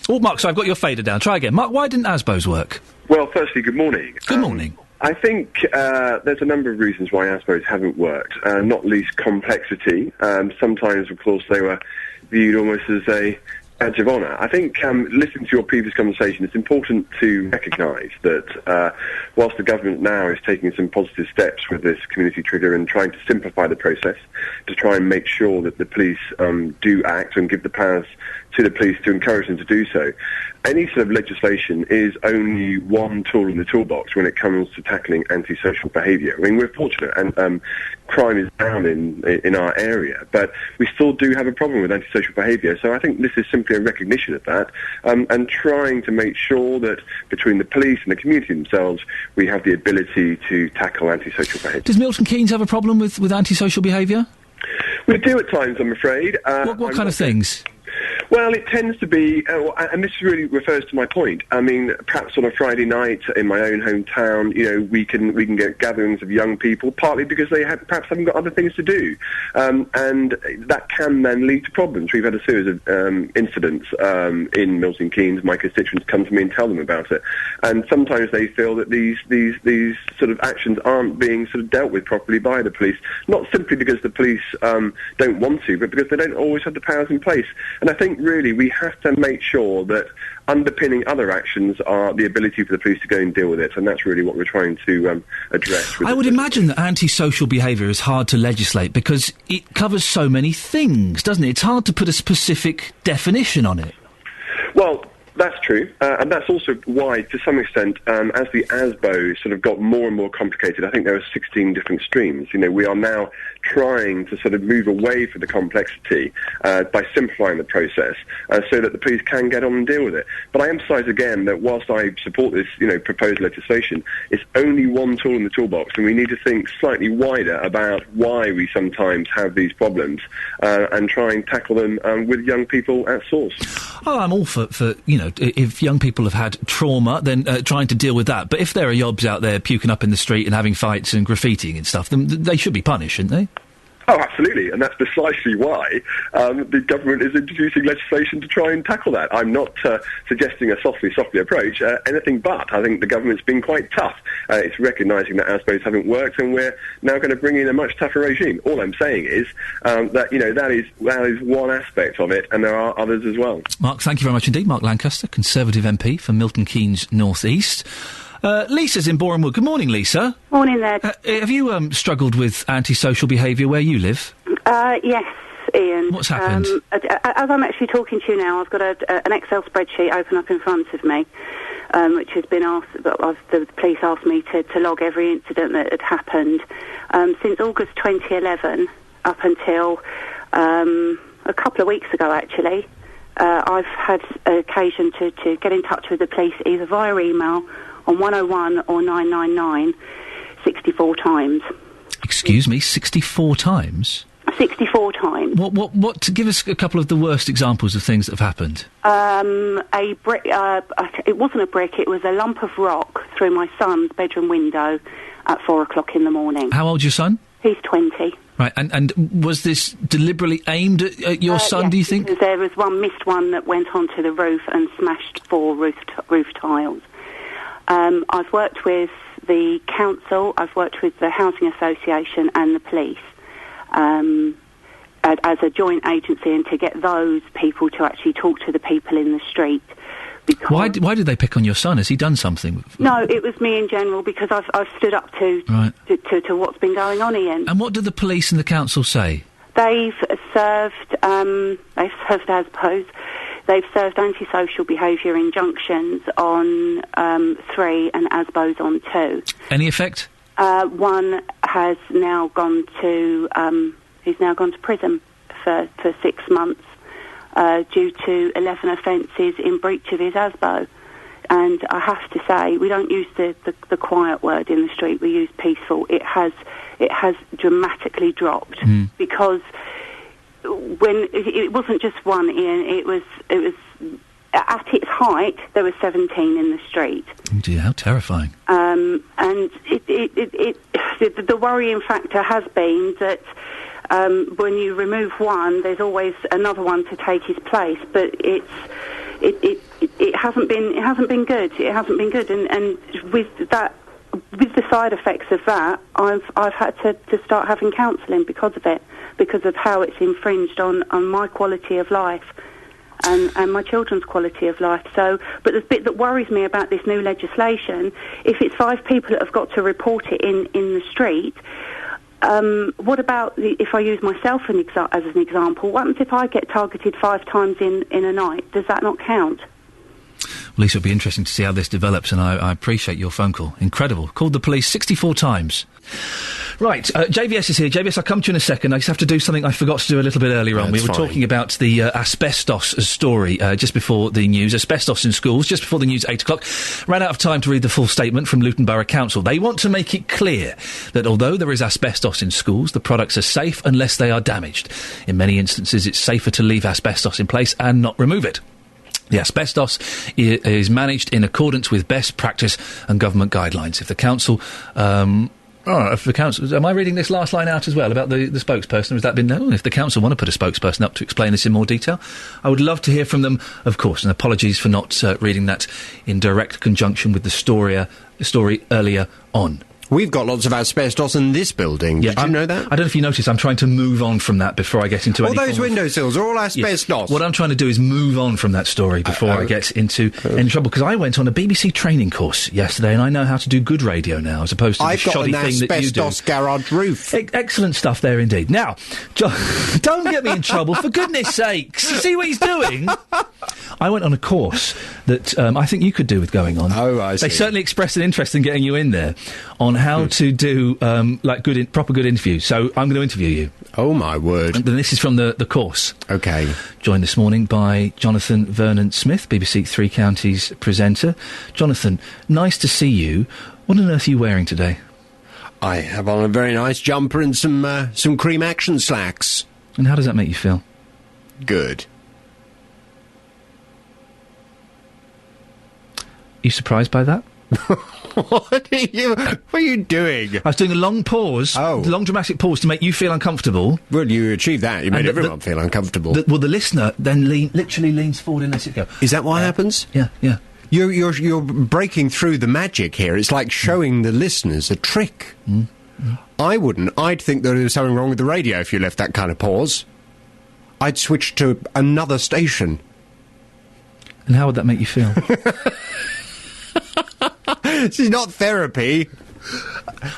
Oh, Mark, so I've got your fader down. Try again. Mark, why didn't ASBOs work? Well, firstly, good morning. Good morning. I think there's a number of reasons why ASBOs haven't worked, not least complexity. Sometimes, of course, they were viewed almost as a badge of honour. I think, listening to your previous conversation, it's important to recognise that whilst the government now is taking some positive steps with this community trigger and trying to simplify the process to try and make sure that the police do act and give the powers to the police to encourage them to do so, any sort of legislation is only one tool in the toolbox when it comes to tackling antisocial behaviour. I mean, we're fortunate and crime is down in our area, but we still do have a problem with antisocial behaviour. So I think this is simply a recognition of that and trying to make sure that between the police and the community themselves, we have the ability to tackle antisocial behaviour. Does Milton Keynes have a problem with antisocial behaviour? We do at times, I'm afraid. What kind of things? Well, it tends to be, and this really refers to my point. I mean, perhaps on a Friday night in my own hometown, we can get gatherings of young people, partly because they perhaps haven't got other things to do, and that can then lead to problems. We've had a series of incidents in Milton Keynes. My constituents come to me and tell them about it, and sometimes they feel that these sort of actions aren't being sort of dealt with properly by the police, not simply because the police don't want to, but because they don't always have the powers in place. And I think really we have to make sure that underpinning other actions are the ability for the police to go and deal with it, and that's really what we're trying to address. I would imagine that antisocial behaviour is hard to legislate because it covers so many things, doesn't it? It's hard to put a specific definition on it. Well, that's true, and that's also why, to some extent, as the ASBO sort of got more and more complicated, I think there are 16 different streams. We are now trying to sort of move away from the complexity by simplifying the process so that the police can get on and deal with it. But I emphasise again that whilst I support this, proposed legislation, it's only one tool in the toolbox, and we need to think slightly wider about why we sometimes have these problems and try and tackle them with young people at source. Oh, I'm all for if young people have had trauma, then trying to deal with that. But if there are yobs out there puking up in the street and having fights and graffitiing and stuff, then they should be punished, shouldn't they? Oh, absolutely, and that's precisely why the government is introducing legislation to try and tackle that. I'm not suggesting a softly approach, anything but. I think the government's been quite tough. It's recognising that ASBOs haven't worked, and we're now going to bring in a much tougher regime. All I'm saying is that is one aspect of it, and there are others as well. Mark, thank you very much indeed. Mark Lancaster, Conservative MP for Milton Keynes North East. Lisa's in Borehamwood. Good morning, Lisa. Morning there. Have you struggled with antisocial behaviour where you live? Yes, Ian. What's happened? As I'm actually talking to you now, I've got an Excel spreadsheet open up in front of me, which has been asked. The police asked me to log every incident that had happened since August 2011 up until a couple of weeks ago, actually. I've had occasion to get in touch with the police either via email on 101 or 999 64 times. Excuse me, 64 times? 64 times. What? To give us a couple of the worst examples of things that have happened. A brick. It wasn't a brick. It was a lump of rock through my son's bedroom window at 4:00 in the morning. How old's your son? He's 20. Right, and was this deliberately aimed at your son, yes, do you think? Because there was one missed one that went onto the roof and smashed 4 roof tiles. I've worked with the council, I've worked with the housing association and the police as a joint agency, and to get those people to actually talk to the people in the street. Why did they pick on your son? Has he done something? No, it was me in general, because I've stood up to what's been going on, Ian. And what did the police and the council say? They've served ASBOs. They've served antisocial behaviour injunctions on 3 and ASBOs on 2. Any effect? One has now gone to he's now gone to prison for 6 months due to 11 offences in breach of his ASBO. And I have to say, we don't use the quiet word in the street, we use peaceful. It has dramatically dropped because when it wasn't just one, Ian, it was at its height there were 17 in the street. Oh dear, how terrifying! And the worrying factor has been that when you remove one, there's always another one to take his place. But it hasn't been good. It hasn't been good, and with the side effects of that, I've had to start having counselling because of it, because of how it's infringed on my quality of life and my children's quality of life. So, but the bit that worries me about this new legislation, if it's 5 people that have got to report it in the street, what about if I use myself as an example? What happens if I get targeted 5 times in a night? Does that not count? Well, Lisa, it'll be interesting to see how this develops, and I appreciate your phone call. Incredible. Called the police 64 times. Right, JVS is here. JVS, I'll come to you in a second. I just have to do something I forgot to do a little bit earlier on. We were talking about the asbestos story just before the news. Asbestos in schools, just before the news at 8 o'clock. Ran out of time to read the full statement from Luton Borough Council. They want to make it clear that although there is asbestos in schools, the products are safe unless they are damaged. In many instances, it's safer to leave asbestos in place and not remove it. The asbestos is managed in accordance with best practice and government guidelines. If the council... am I reading this last line out as well about the spokesperson? Has that been known? If the council want to put a spokesperson up to explain this in more detail, I would love to hear from them, of course, and apologies for not reading that in direct conjunction with the story earlier on. We've got lots of asbestos in this building. Yeah, Did you know that? I don't know if you noticed, I'm trying to move on from that before I get into all those windowsills are all asbestos. Yes. What I'm trying to do is move on from that story before I get into any trouble, because I went on a BBC training course yesterday and I know how to do good radio now, as opposed to the shoddy thing that you do. I've got an asbestos garage roof. Excellent stuff there indeed. Now, don't get me in trouble, for goodness sakes. You see what he's doing? I went on a course that I think you could do with going on. Oh, I see. They certainly expressed an interest in getting you in there on how to do proper good interviews. So I'm going to interview you. Oh my word! And this is from the course. Okay. Joined this morning by Jonathan Vernon Smith, BBC Three Counties presenter. Jonathan, nice to see you. What on earth are you wearing today? I have on a very nice jumper and some cream action slacks. And how does that make you feel? Good. You surprised by that? What are you doing? I was doing a long pause, a long dramatic pause to make you feel uncomfortable. Well, you achieved that. You made everyone feel uncomfortable. The listener then literally leans forward and lets it go. Is that what happens? Yeah. You're breaking through the magic here. It's like showing the listeners a trick. I wouldn't. I'd think that there was something wrong with the radio if you left that kind of pause. I'd switch to another station. And how would that make you feel? This is not therapy.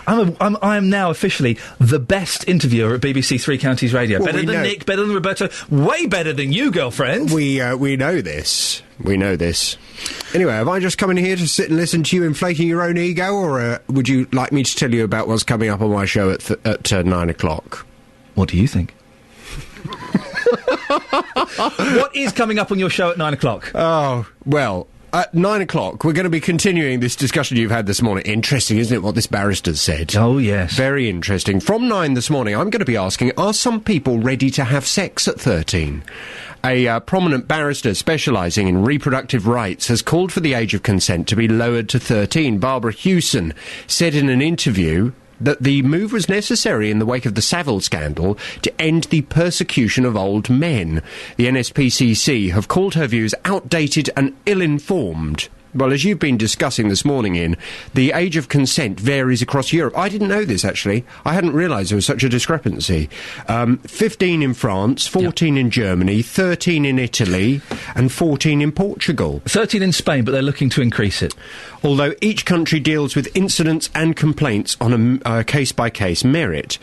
I am now officially the best interviewer at BBC Three Counties Radio. Better than Nick, better than Roberto, way better than you, girlfriend. We know this. We know this. Anyway, have I just come in here to sit and listen to you inflating your own ego, or would you like me to tell you about what's coming up on my show at 9 o'clock? What do you think? What is coming up on your show at 9 o'clock? Oh, well... At 9 o'clock, we're going to be continuing this discussion you've had this morning. Interesting, isn't it, what this barrister said? Oh, yes. Very interesting. From 9 this morning, I'm going to be asking, are some people ready to have sex at 13? A prominent barrister specialising in reproductive rights has called for the age of consent to be lowered to 13. Barbara Hewson said in an interview that the move was necessary in the wake of the Savile scandal to end the persecution of old men. The NSPCC have called her views outdated and ill-informed. Well, as you've been discussing this morning, Iain, the age of consent varies across Europe. I didn't know this, actually. I hadn't realised there was such a discrepancy. 15 in France, 14 in Germany, 13 in Italy, and 14 in Portugal. 13 in Spain, but they're looking to increase it. although each country deals with incidents and complaints on a case-by-case merit.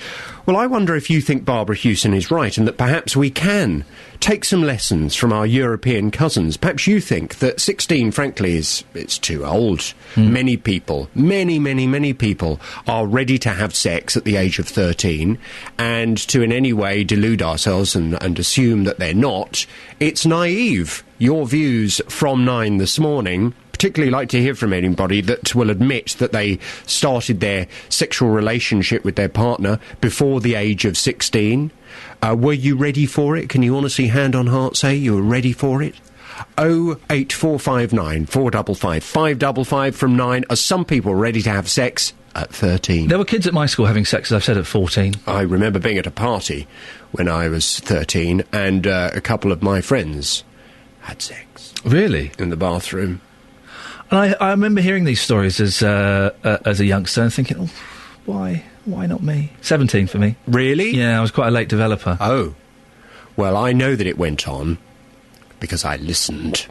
Well, I wonder if you think Barbara Hewson is right and that perhaps we can take some lessons from our European cousins. Perhaps you think that 16, frankly, it's too old. Many people, many people are ready to have sex at the age of 13, and to in any way delude ourselves and assume that they're not, it's naive. Your views from 9 this morning. Particularly like to hear from anybody that will admit that they started their sexual relationship with their partner before the age of 16. Were you ready for it? Can you honestly, hand on heart, say you were ready for it? 08459 455 555 from 9. Are some people ready to have sex at 13? There were kids at my school having sex, as I've said, at 14. I remember being at a party when I was 13, and a couple of my friends had sex. Really? In the bathroom. And I remember hearing these stories as a youngster and thinking, oh, why not me? 17 for me. Really? Yeah, I was quite a late developer. Oh. Well, I know that it went on because I listened.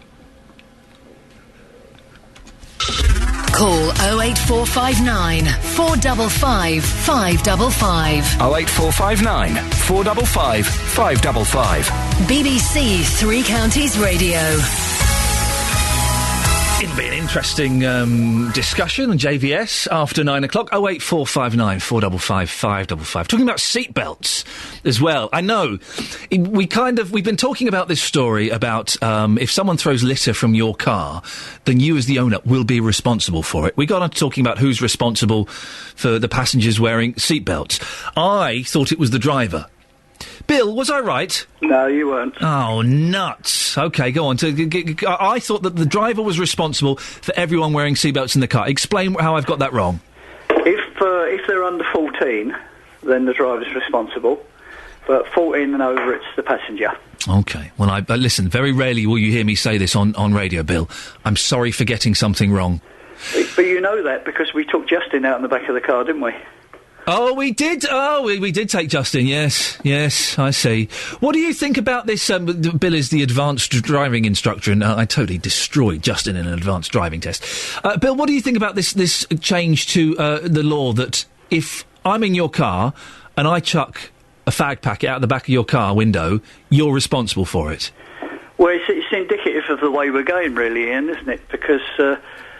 Call 08459 455 555. 08459 455 555. BBC Three Counties Radio. It'll be an interesting discussion on JVS after 9 o'clock. 08459 455 555. Talking about seatbelts as well. I know we've been talking about this story about if someone throws litter from your car, then you as the owner will be responsible for it. We got on to talking about who's responsible for the passengers wearing seatbelts. I thought it was the driver. Bill, was I right? No, you weren't. Oh, nuts. OK, go on. I thought that the driver was responsible for everyone wearing seatbelts in the car. Explain how I've got that wrong. If they're under 14, then the driver's responsible. But 14 and over, it's the passenger. OK. Well, I listen, very rarely will you hear me say this on radio, Bill. I'm sorry for getting something wrong. But you know that because we took Justin out in the back of the car, didn't we? Oh, we did. Oh, we did take Justin. Yes, I see. What do you think about this? Bill is the advanced driving instructor, and I totally destroyed Justin in an advanced driving test. Bill, what do you think about this change to the law that if I'm in your car and I chuck a fag packet out the back of your car window, you're responsible for it? Well, it's indicative of the way we're going, really, Ian, isn't it? Because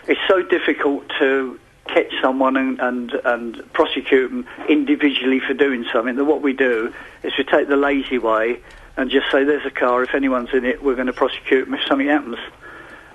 it's so difficult to catch someone and prosecute them individually for doing something, that what we do is we take the lazy way and just say, there's a car, if anyone's in it, we're going to prosecute them if something happens.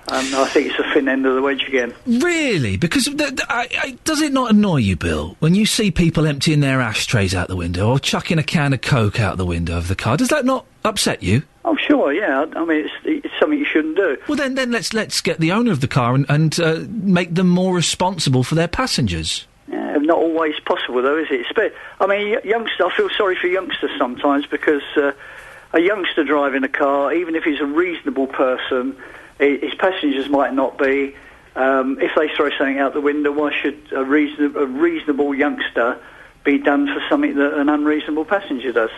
And I think it's a thin end of the wedge again. Really? Because does it not annoy you, Bill, when you see people emptying their ashtrays out the window or chucking a can of Coke out the window of the car? Does that not upset you? Oh, sure, yeah. I mean, it's something you shouldn't do. Well, then let's get the owner of the car and make them more responsible for their passengers. Yeah, not always possible, though, is it? I mean, youngsters, I feel sorry for youngsters sometimes because a youngster driving a car, even if he's a reasonable person, his passengers might not be. If they throw something out the window, why should a reasonable youngster be done for something that an unreasonable passenger does?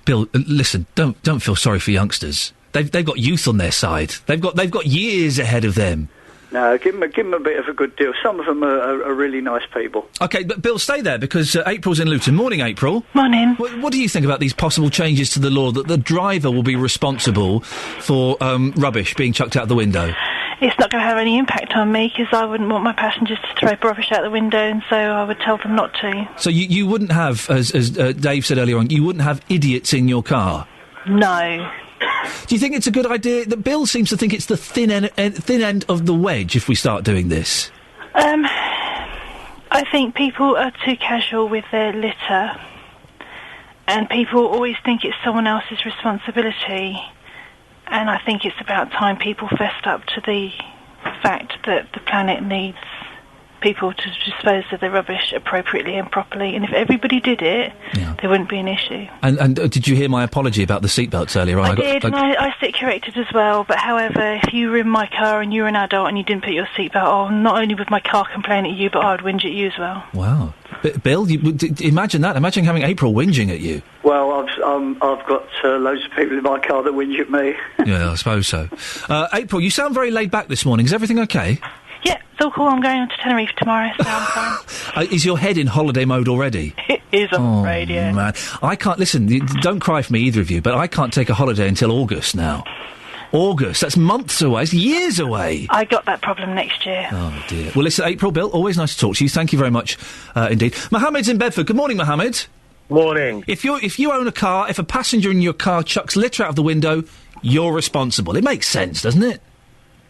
Bill, listen, don't feel sorry for youngsters. They've got youth on their side. They've got years ahead of them. No, give them a bit of a good deal. Some of them are really nice people. OK, but Bill, stay there, because April's in Luton. Morning, April. Morning. What do you think about these possible changes to the law that the driver will be responsible for rubbish being chucked out the window? It's not going to have any impact on me, because I wouldn't want my passengers to throw rubbish out the window, and so I would tell them not to. So you wouldn't have, as Dave said earlier on, you wouldn't have idiots in your car? No. Do you think it's a good idea? That Bill seems to think it's the thin end of the wedge if we start doing this. I think people are too casual with their litter, and people always think it's someone else's responsibility. And I think it's about time people fessed up to the fact that the planet needs people to dispose of their rubbish appropriately and properly. And if everybody did it, there wouldn't be an issue. And did you hear my apology about the seatbelts earlier on? I did, and I sit corrected as well. But however, if you were in my car and you were an adult and you didn't put your seatbelt on, not only would my car complain at you, but I would whinge at you as well. Wow. Bill, imagine that. Imagine having April whinging at you. Well, I've got loads of people in my car that whinge at me. Yeah, I suppose so. April, you sound very laid back this morning. Is everything okay? Yeah, it's all cool. I'm going to Tenerife tomorrow, so I'm fine. Is your head in holiday mode already? It is, I'm afraid, yeah. Man. I can't, listen, don't cry for me, either of you, but I can't take a holiday until August now. August, that's months away, it's years away. I got that problem next year. Oh, dear. Well, listen, April, Bill, always nice to talk to you. Thank you very much indeed. Mohammed's in Bedford. Good morning, Mohammed. Morning. If you own a car, if a passenger in your car chucks litter out of the window, you're responsible. It makes sense, doesn't it?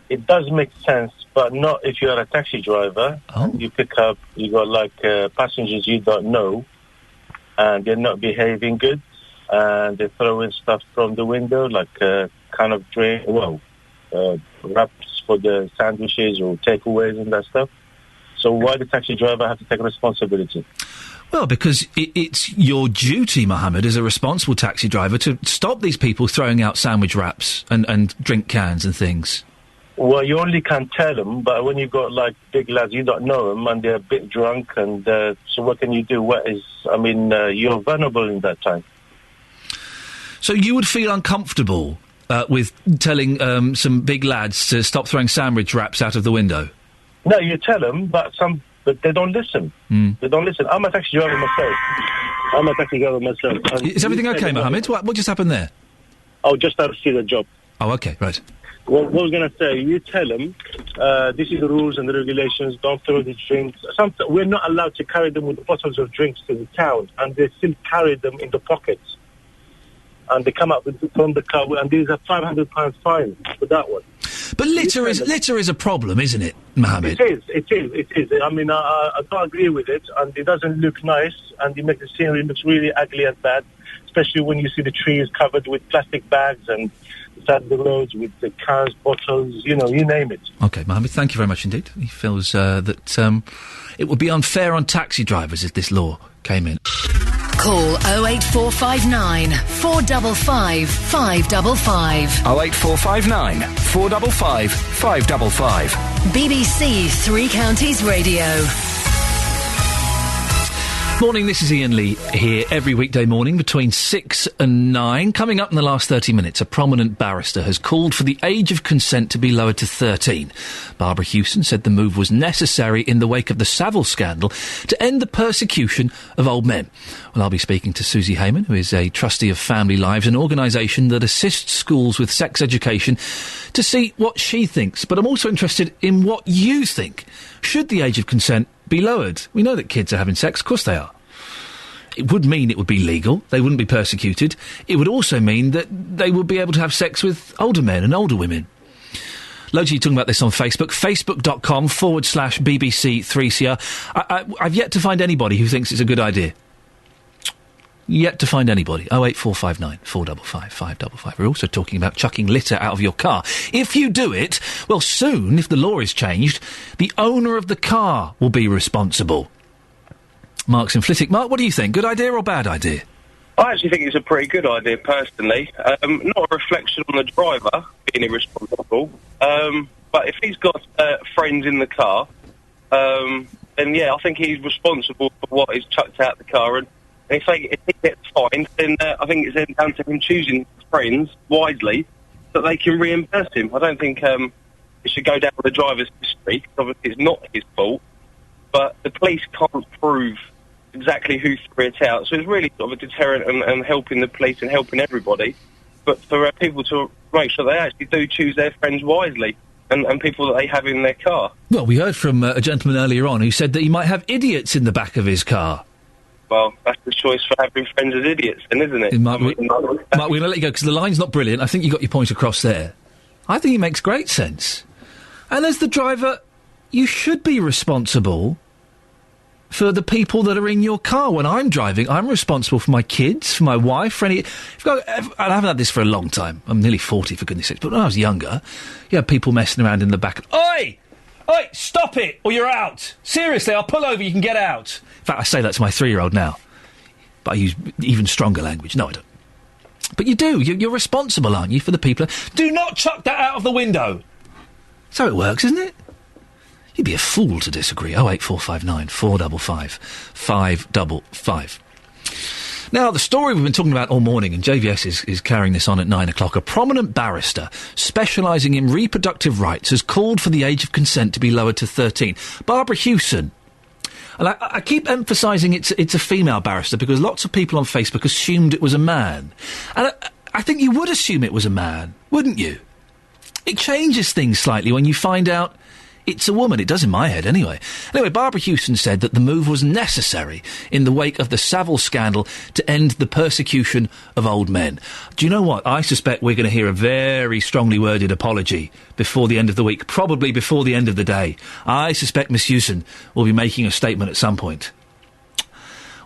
It does make sense, but not if you're a taxi driver. Oh. You pick up, you got passengers you don't know, and they're not behaving good, and they're throwing stuff from the window, like kind of drink, wraps for the sandwiches or takeaways and that stuff. So why the taxi driver have to take responsibility? Well, because it's your duty, Mohammed, as a responsible taxi driver, to stop these people throwing out sandwich wraps and drink cans and things. Well, you only can tell them, but when you've got, big lads, you don't know them, and they're a bit drunk, and so what can you do? You're vulnerable in that time. So you would feel uncomfortable with telling some big lads to stop throwing sandwich wraps out of the window? No, you tell them, but they don't listen. They don't listen. I'm a taxi driver myself. Is everything okay, Mohammed? What just happened there? Oh, just out to see the job. Oh, okay, right. Well, what I was going to say, you tell them, this is the rules and the regulations, don't throw the drinks. We're not allowed to carry them with bottles of drinks to the town, and they still carry them in the pockets. And they come up from the car, and there's a £500 fine for that one. But litter is a problem, isn't it, Mohammed? It is. I mean, I don't agree with it, and it doesn't look nice, and it makes the scenery look really ugly and bad, especially when you see the trees covered with plastic bags and beside the roads with the cans, bottles, you name it. OK, Mohammed, thank you very much indeed. He feels that it would be unfair on taxi drivers if this law came in. Call 08459 455 555. 08459 455 555. BBC Three Counties Radio. Morning, this is Iain Lee here every weekday morning between 6 and 9. Coming up in the last 30 minutes, a prominent barrister has called for the age of consent to be lowered to 13. Barbara Hewson said the move was necessary in the wake of the Savile scandal to end the persecution of old men. Well, I'll be speaking to Susie Heyman, who is a trustee of Family Lives, an organisation that assists schools with sex education, to see what she thinks. But I'm also interested in what you think. Should the age of consent be lowered? We know that kids are having sex, of course they are. It would mean it would be legal, they wouldn't be persecuted. It would also mean that they would be able to have sex with older men and older women. Loads of you talking about this on Facebook, facebook.com/BBC3CR. I've yet to find anybody who thinks it's a good idea. Yet to find anybody. 08459 455 555. We're also talking about chucking litter out of your car. If you do it, well, soon, if the law is changed, the owner of the car will be responsible. Mark's in Flitwick. Mark, what do you think? Good idea or bad idea? I actually think it's a pretty good idea, personally. Not a reflection on the driver being irresponsible, but if he's got friends in the car, then yeah, I think he's responsible for what is chucked out the car, and if he gets fined, then I think it's then down to him choosing friends wisely so that they can reimburse him. I don't think it should go down the driver's history, because obviously it's not his fault, but the police can't prove exactly who threw it out, so it's really sort of a deterrent and helping the police and helping everybody, but for people to make sure they actually do choose their friends wisely and people that they have in their car. Well, we heard from a gentleman earlier on who said that he might have idiots in the back of his car. Well, that's the choice for having friends as idiots, then, isn't it? Mark, we're going to let you go because the line's not brilliant. I think you got your point across there. I think it makes great sense. And as the driver, you should be responsible for the people that are in your car. When I'm driving, I'm responsible for my kids, for my wife, for any... I haven't had this for a long time. I'm nearly 40, for goodness sake. But when I was younger, you had people messing around in the back. Oi! Oi, stop it, or you're out. Seriously, I'll pull over, you can get out. In fact, I say that to my 3-year-old now. But I use even stronger language. No, I don't. But you do. You're responsible, aren't you, for the people... Do not chuck that out of the window! That's how it works, isn't it? You'd be a fool to disagree. 08459 455 555. Now, the story we've been talking about all morning, and JVS is carrying this on at 9 o'clock, a prominent barrister specialising in reproductive rights has called for the age of consent to be lowered to 13. Barbara Hewson. And I keep emphasising it's a female barrister because lots of people on Facebook assumed it was a man. And I think you would assume it was a man, wouldn't you? It changes things slightly when you find out it's a woman. It does in my head, anyway. Anyway, Barbara Hewson said that the move was necessary in the wake of the Savile scandal to end the persecution of old men. Do you know what? I suspect we're going to hear a very strongly worded apology before the end of the week, probably before the end of the day. I suspect Miss Hewson will be making a statement at some point.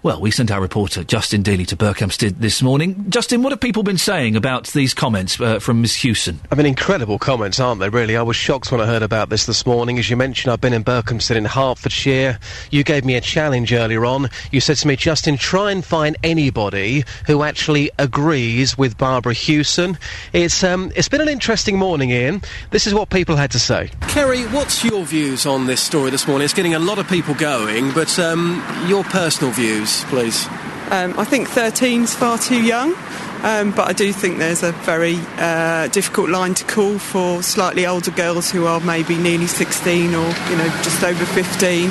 Well, we sent our reporter, Justin Dealey, to Berkhamsted this morning. Justin, what have people been saying about these comments from Miss Hewson? I mean, incredible comments, aren't they, really? I was shocked when I heard about this morning. As you mentioned, I've been in Berkhamsted in Hertfordshire. You gave me a challenge earlier on. You said to me, Justin, try and find anybody who actually agrees with Barbara Hewson. It's been an interesting morning, Ian. This is what people had to say. Kerry, what's your views on this story this morning? It's getting a lot of people going, but your personal views, please. I think 13's far too young, but I do think there's a very difficult line to call for slightly older girls who are maybe nearly 16 or, just over 15.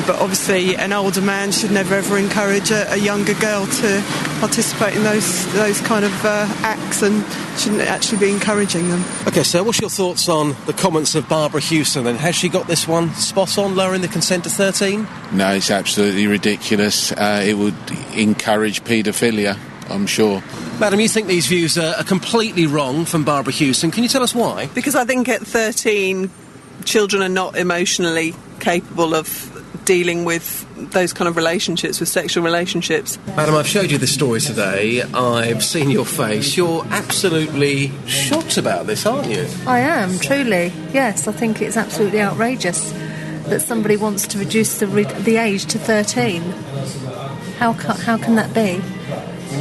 But obviously an older man should never ever encourage a younger girl to participate in those kind of acts and shouldn't actually be encouraging them. OK, so what's your thoughts on the comments of Barbara Hewson, and has she got this one spot on, lowering the consent to 13? No, it's absolutely ridiculous. It would encourage paedophilia, I'm sure. Madam, you think these views are completely wrong from Barbara Hewson. Can you tell us why? Because I think at 13, children are not emotionally capable of dealing with those kind of relationships, with sexual relationships. Madam, I've showed you this story today. I've seen your face. You're absolutely shocked about this, aren't you? I am, truly. Yes, I think it's absolutely outrageous that somebody wants to reduce the age to 13. How can that be?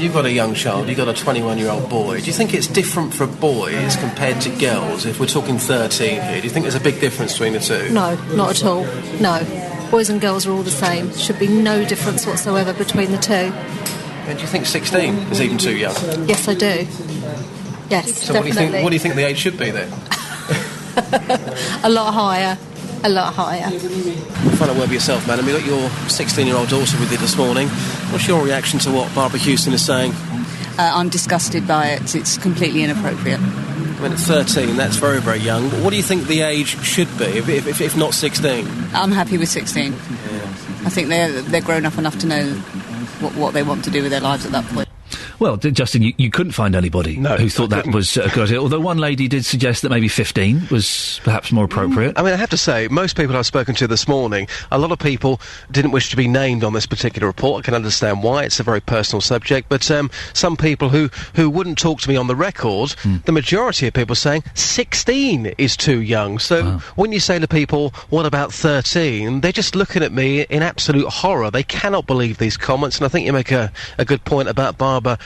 You've got a young child, you've got a 21-year-old boy. Do you think it's different for boys compared to girls? If we're talking 13 here, do you think there's a big difference between the two? No, not at all. No. Boys and girls are all the same. Should be no difference whatsoever between the two. And do you think 16 is even too young? Yes, I do. Yes, so definitely. What do you think the age should be then? A lot higher. A lot higher. Final word with yourself, madam. You've got your 16-year-old daughter with you this morning. What's your reaction to what Barbara Hewson is saying? I'm disgusted by it. It's completely inappropriate. I mean, at 13, that's very, very young. But what do you think the age should be, if not 16? I'm happy with 16. Yeah. I think they're grown up enough to know what they want to do with their lives at that point. Well, Justin, you couldn't find anybody who thought that was a good idea, although one lady did suggest that maybe 15 was perhaps more appropriate. I mean, I have to say, most people I've spoken to this morning, a lot of people didn't wish to be named on this particular report. I can understand why. It's a very personal subject. But some people who wouldn't talk to me on the record, the majority of people saying 16 is too young. So when you say to people, what about 13, they're just looking at me in absolute horror. They cannot believe these comments. And I think you make a good point about Barbara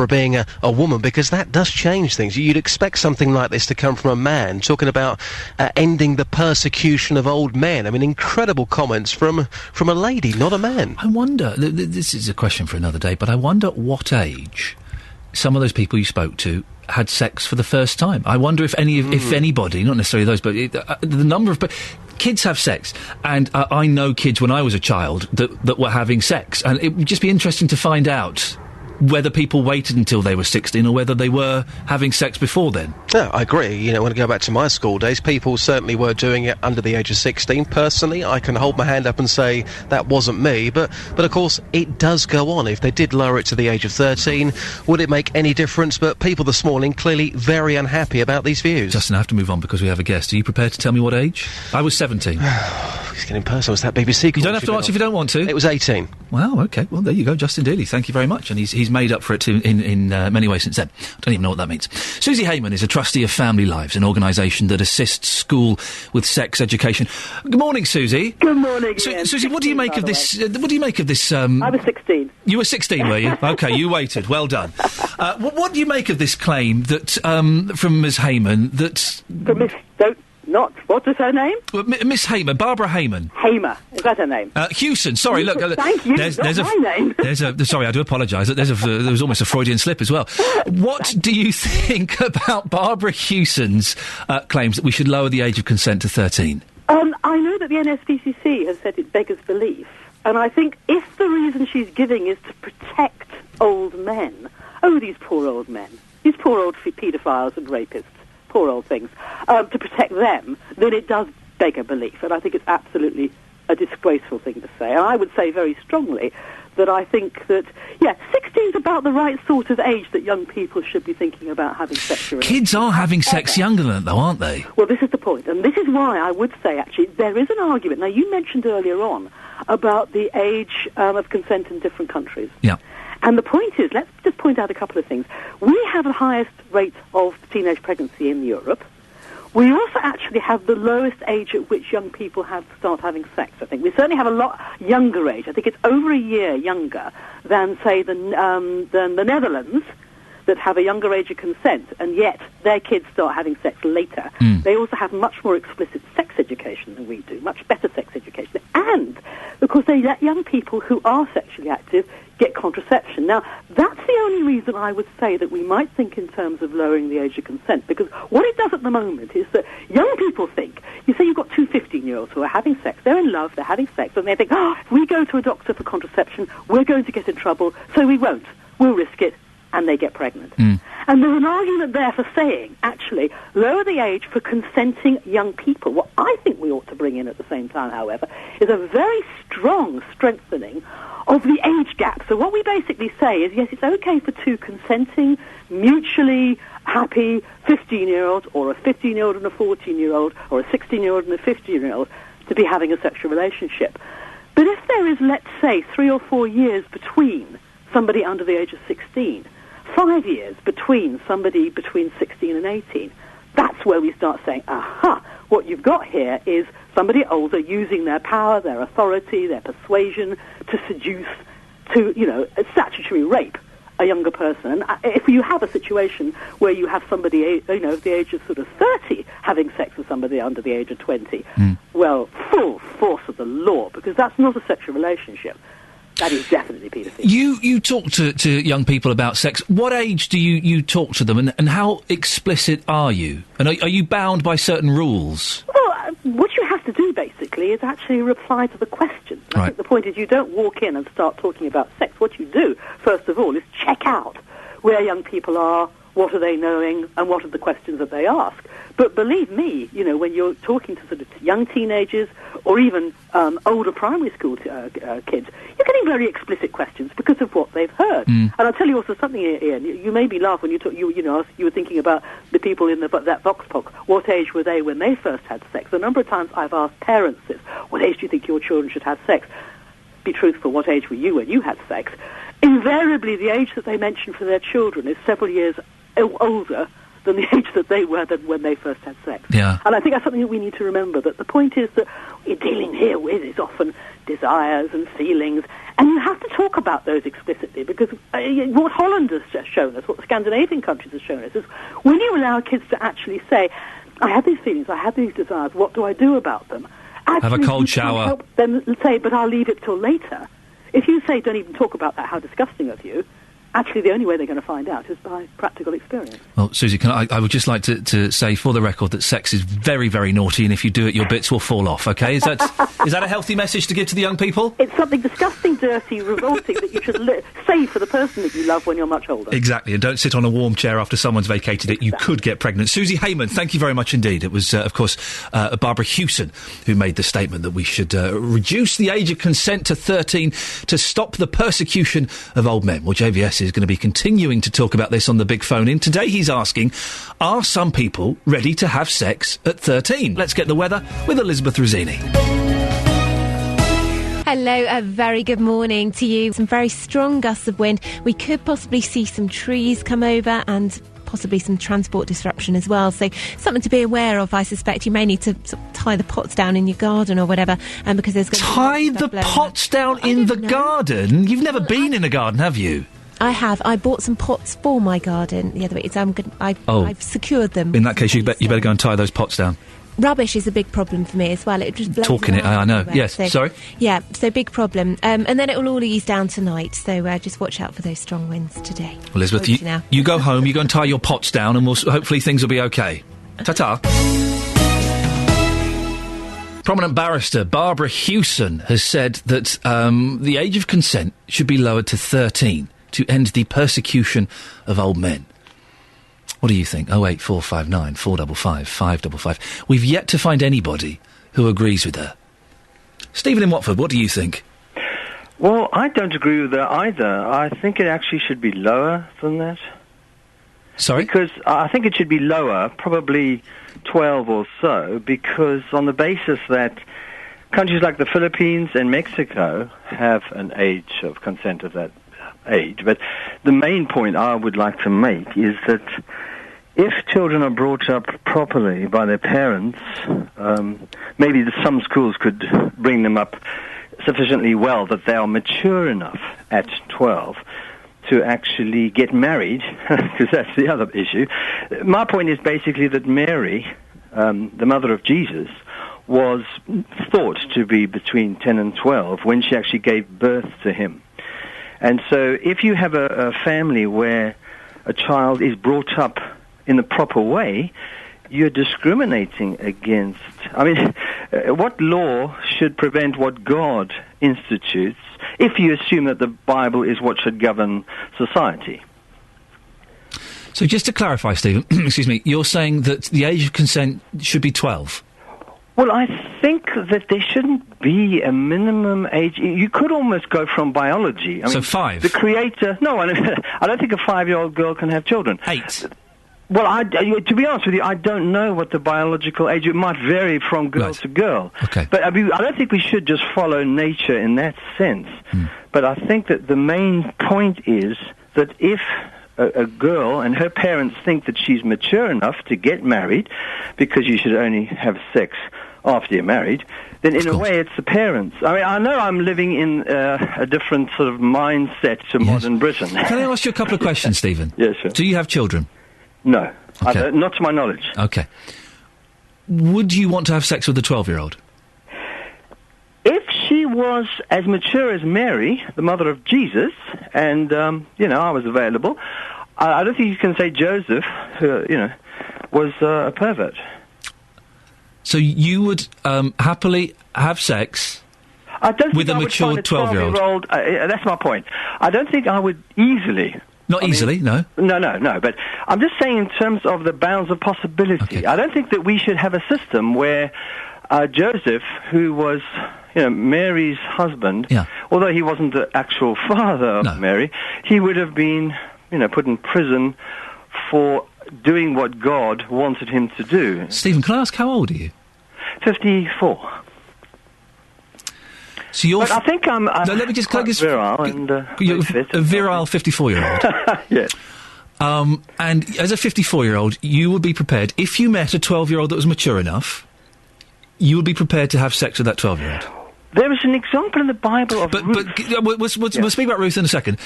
being a woman, because that does change things. You'd expect something like this to come from a man, talking about ending the persecution of old men. I mean, incredible comments from a lady, not a man. I wonder, this is a question for another day, but I wonder at what age some of those people you spoke to had sex for the first time. I wonder if anybody, not necessarily those, but the number of... Kids have sex, and I know kids when I was a child that were having sex, and it would just be interesting to find out whether people waited until they were 16 or whether they were having sex before then. Yeah, I agree. You know, when I go back to my school days, people certainly were doing it under the age of 16. Personally, I can hold my hand up and say that wasn't me, but of course, it does go on. If they did lower it to the age of 13, would it make any difference? But people this morning clearly very unhappy about these views. Justin, I have to move on because we have a guest. Are you prepared to tell me what age? I was 17. He's getting personal. It's that BBC call. You don't have to answer if you don't want to. It was 18. Well, OK. Well, there you go. Justin Dealey, thank you very much. And he's made up for it in many ways since then. I don't even know what that means. Susie Heyman is a trustee of Family Lives, an organisation that assists school with sex education. Good morning, Susie. Good morning, Ian. Susie, what do you make of this? What do you make of this? I was 16. You were 16, were you? OK, you waited. Well done. What do you make of this claim that from Ms. Heyman that? From Miss, what? What is her name? Well, Miss Hamer, Barbara Hamer. Hamer. Is that her name? Hewson, sorry, look. Thank you. There's not my name. Sorry, I do apologise. There was almost a Freudian slip as well. What do you think about Barbara Hewson's claims that we should lower the age of consent to 13? I know that the NSPCC has said it beggars belief, and I think if the reason she's giving is to protect old men, these poor old men, these poor old paedophiles and rapists, poor old things, to protect them, then it does beggar belief, and I think it's absolutely a disgraceful thing to say. And I would say very strongly that I think that, 16 is about the right sort of age that young people should be thinking about having sex. Kids are having sex younger than that, though, aren't they? Well, this is the point, and this is why I would say, actually, there is an argument. Now, you mentioned earlier on about the age of consent in different countries. Yeah. And the point is, let's just point out a couple of things. We have the highest rate of teenage pregnancy in Europe. We also actually have the lowest age at which young people start having sex, I think. We certainly have a lot younger age. I think it's over a year younger than, say, the Netherlands, that have a younger age of consent, and yet their kids start having sex later. They also have much more explicit sex education than we do, much better sex education. And, because they let young people who are sexually active get contraception. Now, that's the only reason I would say that we might think in terms of lowering the age of consent, because what it does at the moment is that young people think, you say you've got two 15-year-olds who are having sex, they're in love, they're having sex, and they think, if we go to a doctor for contraception, we're going to get in trouble, so we won't. We'll risk it, and they get pregnant. And there's an argument there for saying, actually, lower the age for consenting young people. What I think we ought to bring in at the same time, however, is a very strong strengthening of the age gap. So what we basically say is, yes, it's okay for two consenting, mutually happy 15-year-olds, or a 15-year-old and a 14-year-old, or a 16-year-old and a 15-year-old to be having a sexual relationship. But if there is, let's say, 3 or 4 years between somebody under the age of 16, 5 years between somebody between 16 and 18, that's where we start saying, what you've got here is somebody older using their power, their authority, their persuasion to seduce, to, statutory rape a younger person. And if you have a situation where you have somebody, of the age of sort of 30 having sex with somebody under the age of 20, well, full force of the law, because that's not a sexual relationship. That is definitely paedophilia. You talk to young people about sex. What age do you talk to them, and how explicit are you? And are you bound by certain rules? Well, what you have to do, basically, is actually reply to the question. I think the point is you don't walk in and start talking about sex. What you do, first of all, is check out where young people are, what are they knowing, and what are the questions that they ask. But believe me, when you're talking to sort of young teenagers or even older primary school kids, you're getting very explicit questions because of what they've heard. And I'll tell you also something, Ian. You made me laugh when you talk. You were thinking about the people in that Vox Pop. What age were they when they first had sex? A number of times I've asked parents this: what age do you think your children should have sex? Be truthful. What age were you when you had sex? Invariably, the age that they mention for their children is several years older than the age that they were when they first had sex. Yeah. And I think that's something that we need to remember, that the point is that what you're dealing here with is often desires and feelings, and you have to talk about those explicitly, because what Holland has just shown us, what the Scandinavian countries have shown us, is when you allow kids to actually say, I have these feelings, I have these desires, what do I do about them? Actually, have a cold shower. Help them say, but I'll leave it till later. If you say, don't even talk about that, how disgusting of you, actually the only way they're going to find out is by practical experience. Well, Susie, I would just like to say for the record that sex is very, very naughty, and if you do it, your bits will fall off, OK? Is that a healthy message to give to the young people? It's something disgusting, dirty, revolting that you should save for the person that you love when you're much older. Exactly, and don't sit on a warm chair after someone's vacated it. You could get pregnant. Susie Heyman, thank you very much indeed. It was, of course, Barbara Hewson who made the statement that we should reduce the age of consent to 13 to stop the persecution of old men. Well, JVS is going to be continuing to talk about this on the big phone in. Today he's asking, are some people ready to have sex at 13? Let's get the weather with Elizabeth Rossini. Hello, a very good morning to you. Some very strong gusts of wind. We could possibly see some trees come over and possibly some transport disruption as well. So something to be aware of, I suspect. You may need to sort of tie the pots down in your garden or whatever, because there's going to tie the pots down in the garden? You've never been in a garden, have you? I have. I bought some pots for my garden the other week. I've secured them. In that case, you better go and tie those pots down. Rubbish is a big problem for me as well. It just blows Talking it, I know. everywhere. Yes, So, sorry? Yeah, so big problem. And then it will all ease down tonight, so just watch out for those strong winds today. Well, Elizabeth, Spoke to now. you go home, you go and tie your pots down, and hopefully things will be okay. Ta-ta. Prominent barrister Barbara Hewson has said that the age of consent should be lowered to 13 to end the persecution of old men. What do you think? 08459 455 555. We've yet to find anybody who agrees with her. Stephen in Watford, what do you think? Well, I don't agree with that either. I think it actually should be lower than that. Sorry? Because I think it should be lower, probably 12 or so, because on the basis that countries like the Philippines and Mexico have an age of consent of that age. But the main point I would like to make is that if children are brought up properly by their parents, maybe some schools could bring them up sufficiently well that they are mature enough at 12 to actually get married, because that's the other issue. My point is basically that Mary, the mother of Jesus, was thought to be between 10 and 12 when she actually gave birth to him. And so if you have a family where a child is brought up in the proper way, you're discriminating against... I mean, what law should prevent what God institutes if you assume that the Bible is what should govern society? So just to clarify, Stephen, excuse me, you're saying that the age of consent should be 12? Well, I think that there shouldn't be a minimum age. You could almost go from biology. I So mean, 5? The creator... No, I don't think a 5-year-old girl can have children. 8? Well, to be honest with you, I don't know what the biological age... It might vary from girl to girl. Okay. But I don't think we should just follow nature in that sense. But I think that the main point is that if a girl and her parents think that she's mature enough to get married, because you should only have sex after you're married, then in a way it's the parents. I mean, I know I'm living in a different sort of mindset to modern Britain. Can I ask you a couple of questions, Stephen? Yes, sure. Do you have children? No. Okay. Not to my knowledge. Okay. Would you want to have sex with a 12-year-old? If she was as mature as Mary, the mother of Jesus, and, I was available, I don't think you can say Joseph, was a pervert. So you would happily have sex with a mature 12-year-old? That's my point. I don't think I would easily... Not easily, no? No. But I'm just saying in terms of the bounds of possibility. Okay. I don't think that we should have a system where Joseph, who was, Mary's husband, although he wasn't the actual father of Mary, he would have been, put in prison for doing what God wanted him to do. Stephen, can I ask how old are you? 54. So you're... But I think I'm let me just virile and you're a virile 54-year-old. Yes. And as a 54-year-old, you would be prepared, if you met a 12-year-old that was mature enough, you would be prepared to have sex with that 12-year-old? There is an example in the Bible of Ruth. But we'll speak about Ruth in a second.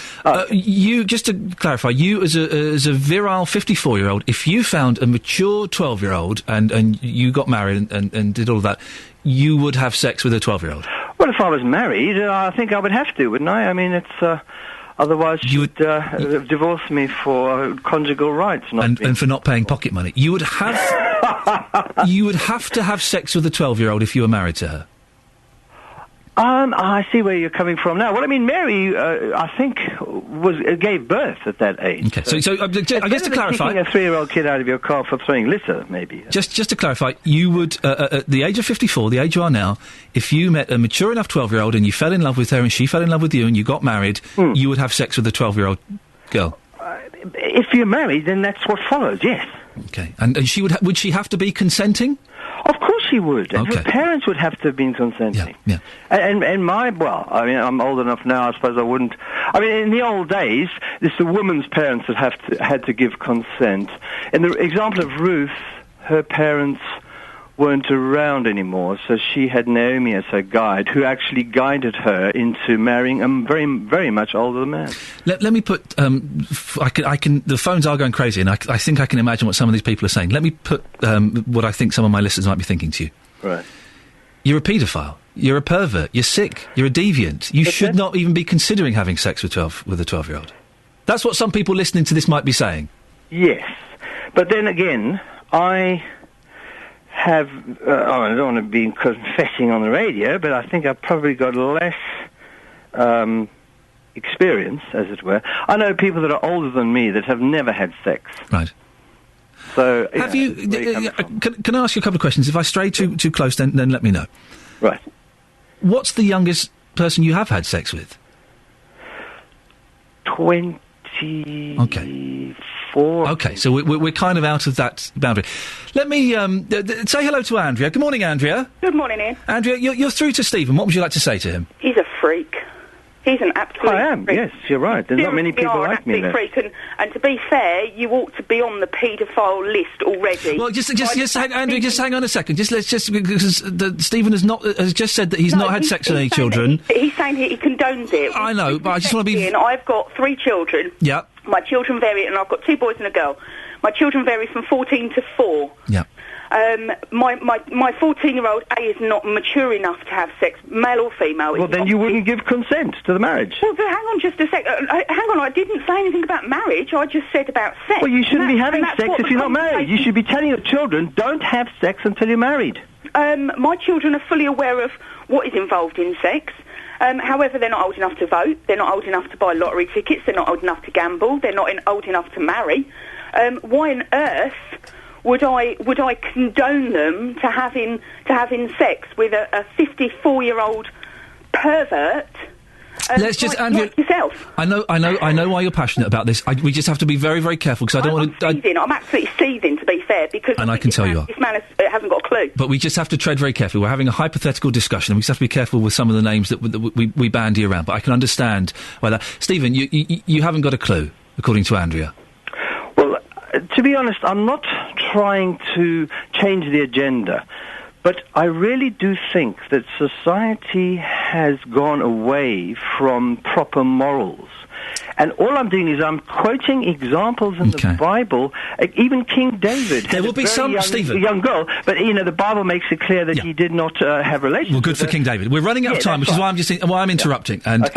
You, just to clarify, you as a virile 54-year-old, if you found a mature 12-year-old and you got married and did all of that, you would have sex with a 12-year-old? Well, if I was married, I think I would have to, wouldn't I? I mean, it's... Otherwise, you would divorce me for conjugal rights, and for not paying pocket money. You would have you would have to have sex with a 12-year-old if you were married to her. I see where you're coming from now. Well, I mean, Mary, I think, gave birth at that age. Okay, so I guess to clarify, kicking a 3-year-old kid out of your car for throwing litter, maybe. Just to clarify, you would, at the age of 54, the age you are now, if you met a mature enough 12-year-old and you fell in love with her and she fell in love with you and you got married, you would have sex with a 12-year-old girl. If you're married, then that's what follows. Yes. Okay, and she would she have to be consenting? Of course she would, and her parents would have to have been consenting. Yeah. And I mean, I'm old enough now, I suppose I wouldn't... I mean, in the old days, it's the woman's parents that had to give consent. In the example of Ruth, her parents weren't around anymore, so she had Naomi as her guide, who actually guided her into marrying a very, very much older man. Let me put. I can. The phones are going crazy, and I think I can imagine what some of these people are saying. Let me put what I think some of my listeners might be thinking to you. Right. You're a paedophile. You're a pervert. You're sick. You're a deviant. You should not even be considering having sex with a 12-year-old. That's what some people listening to this might be saying. Yes, but then again, I have, I don't want to be confessing on the radio, but I think I've probably got less experience, as it were. I know people that are older than me that have never had sex. Right. So, have you? Can I ask you a couple of questions? If I stray too close, then let me know. Right. What's the youngest person you have had sex with? 24. Okay, so we're kind of out of that boundary. Let me say hello to Andrea. Good morning, Andrea. Good morning, Ian. Andrea, you're through to Stephen. What would you like to say to him? He's a freak. He's an absolute I am, freak. yes, you're right. There's not many people like me there. Freak, and to be fair, you ought to be on the paedophile list already. Well, Andrea, just hang on a second. Because Stephen has just said that he's not had sex with any children. He's saying he condones it. I know, but I just want to be... Ian, I've got 3 children. Yeah. My children vary, and I've got 2 boys and a girl. My children vary from 14 to 4. Yeah. My 14-year-old is not mature enough to have sex, male or female. Well, then you wouldn't give consent to the marriage. Well, but hang on just a sec. Hang on, I didn't say anything about marriage. I just said about sex. Well, you shouldn't be having sex if you're not married. You should be telling your children, don't have sex until you're married. My children are fully aware of what is involved in sex. However, they're not old enough to vote. They're not old enough to buy lottery tickets. They're not old enough to gamble. They're not old enough to marry. Why on earth would I condone them to having sex with a 54-year-old pervert? Let's just, Andrew, like yourself. I know why you're passionate about this. We just have to be very, very careful because I don't want to. I'm absolutely seething, to be fair, because and I can tell you are. This man hasn't got a clue. But we just have to tread very carefully. We're having a hypothetical discussion, and we just have to be careful with some of the names that we bandy around. But I can understand why that. Stephen, you haven't got a clue, according to Andrea. Well, to be honest, I'm not trying to change the agenda. But I really do think that society has gone away from proper morals. And all I'm doing is I'm quoting examples in the Bible. Even King David there will be some young girl, but the Bible makes it clear that he did not have relations. Well, good for King David. We're running out of time, which is why I'm interrupting. And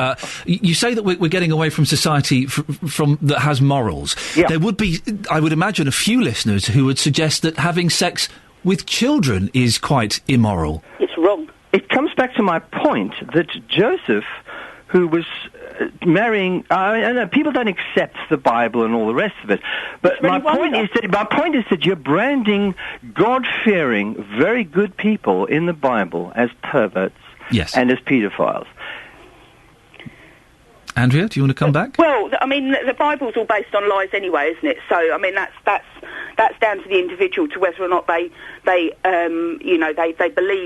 you say that we're getting away from society from that has morals. Yeah. There would be, I would imagine, a few listeners who would suggest that having sex with children is quite immoral. It's wrong. It comes back to my point that Joseph, who was marrying, I know people don't accept the Bible and all the rest of it, but my point is that you're branding God-fearing, very good people in the Bible as perverts and as paedophiles. Andrea, do you want to come back? Well, I mean, the Bible's all based on lies anyway, isn't it? So, I mean, that's down to the individual to whether or not they believe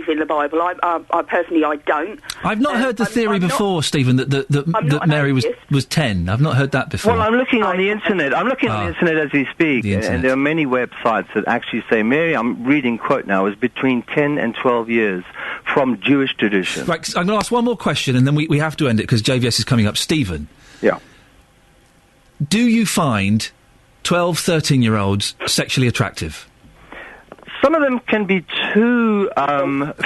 in the Bible. I personally, I don't. I've not heard the theory before, Stephen, that Mary was 10. I've not heard that before. Well, I'm looking on the internet. I'm looking on the internet as we speak, and there are many websites that actually say Mary, I'm reading quote now, is between 10 and 12 years from Jewish tradition. Right, I'm going to ask one more question, and then we have to end it because JVS is coming up. Stephen. Yeah. Do you find 12, 13-year-olds sexually attractive? Some of them can be too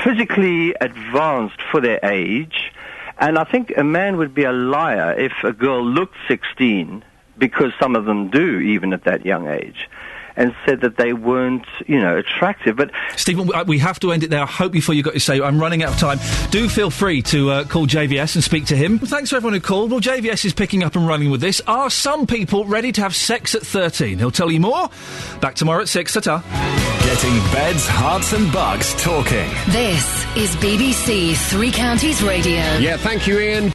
physically advanced for their age, and I think a man would be a liar if a girl looked 16, because some of them do, even at that young age, and said that they weren't, attractive. But Stephen, we have to end it there. I hope before you got to say, I'm running out of time. Do feel free to call JVS and speak to him. Well, thanks for everyone who called. Well, JVS is picking up and running with this. Are some people ready to have sex at 13? He'll tell you more. Back tomorrow at 6. Ta-ta. Getting beds, hearts and bugs talking. This is BBC Three Counties Radio. Yeah, thank you, Ian.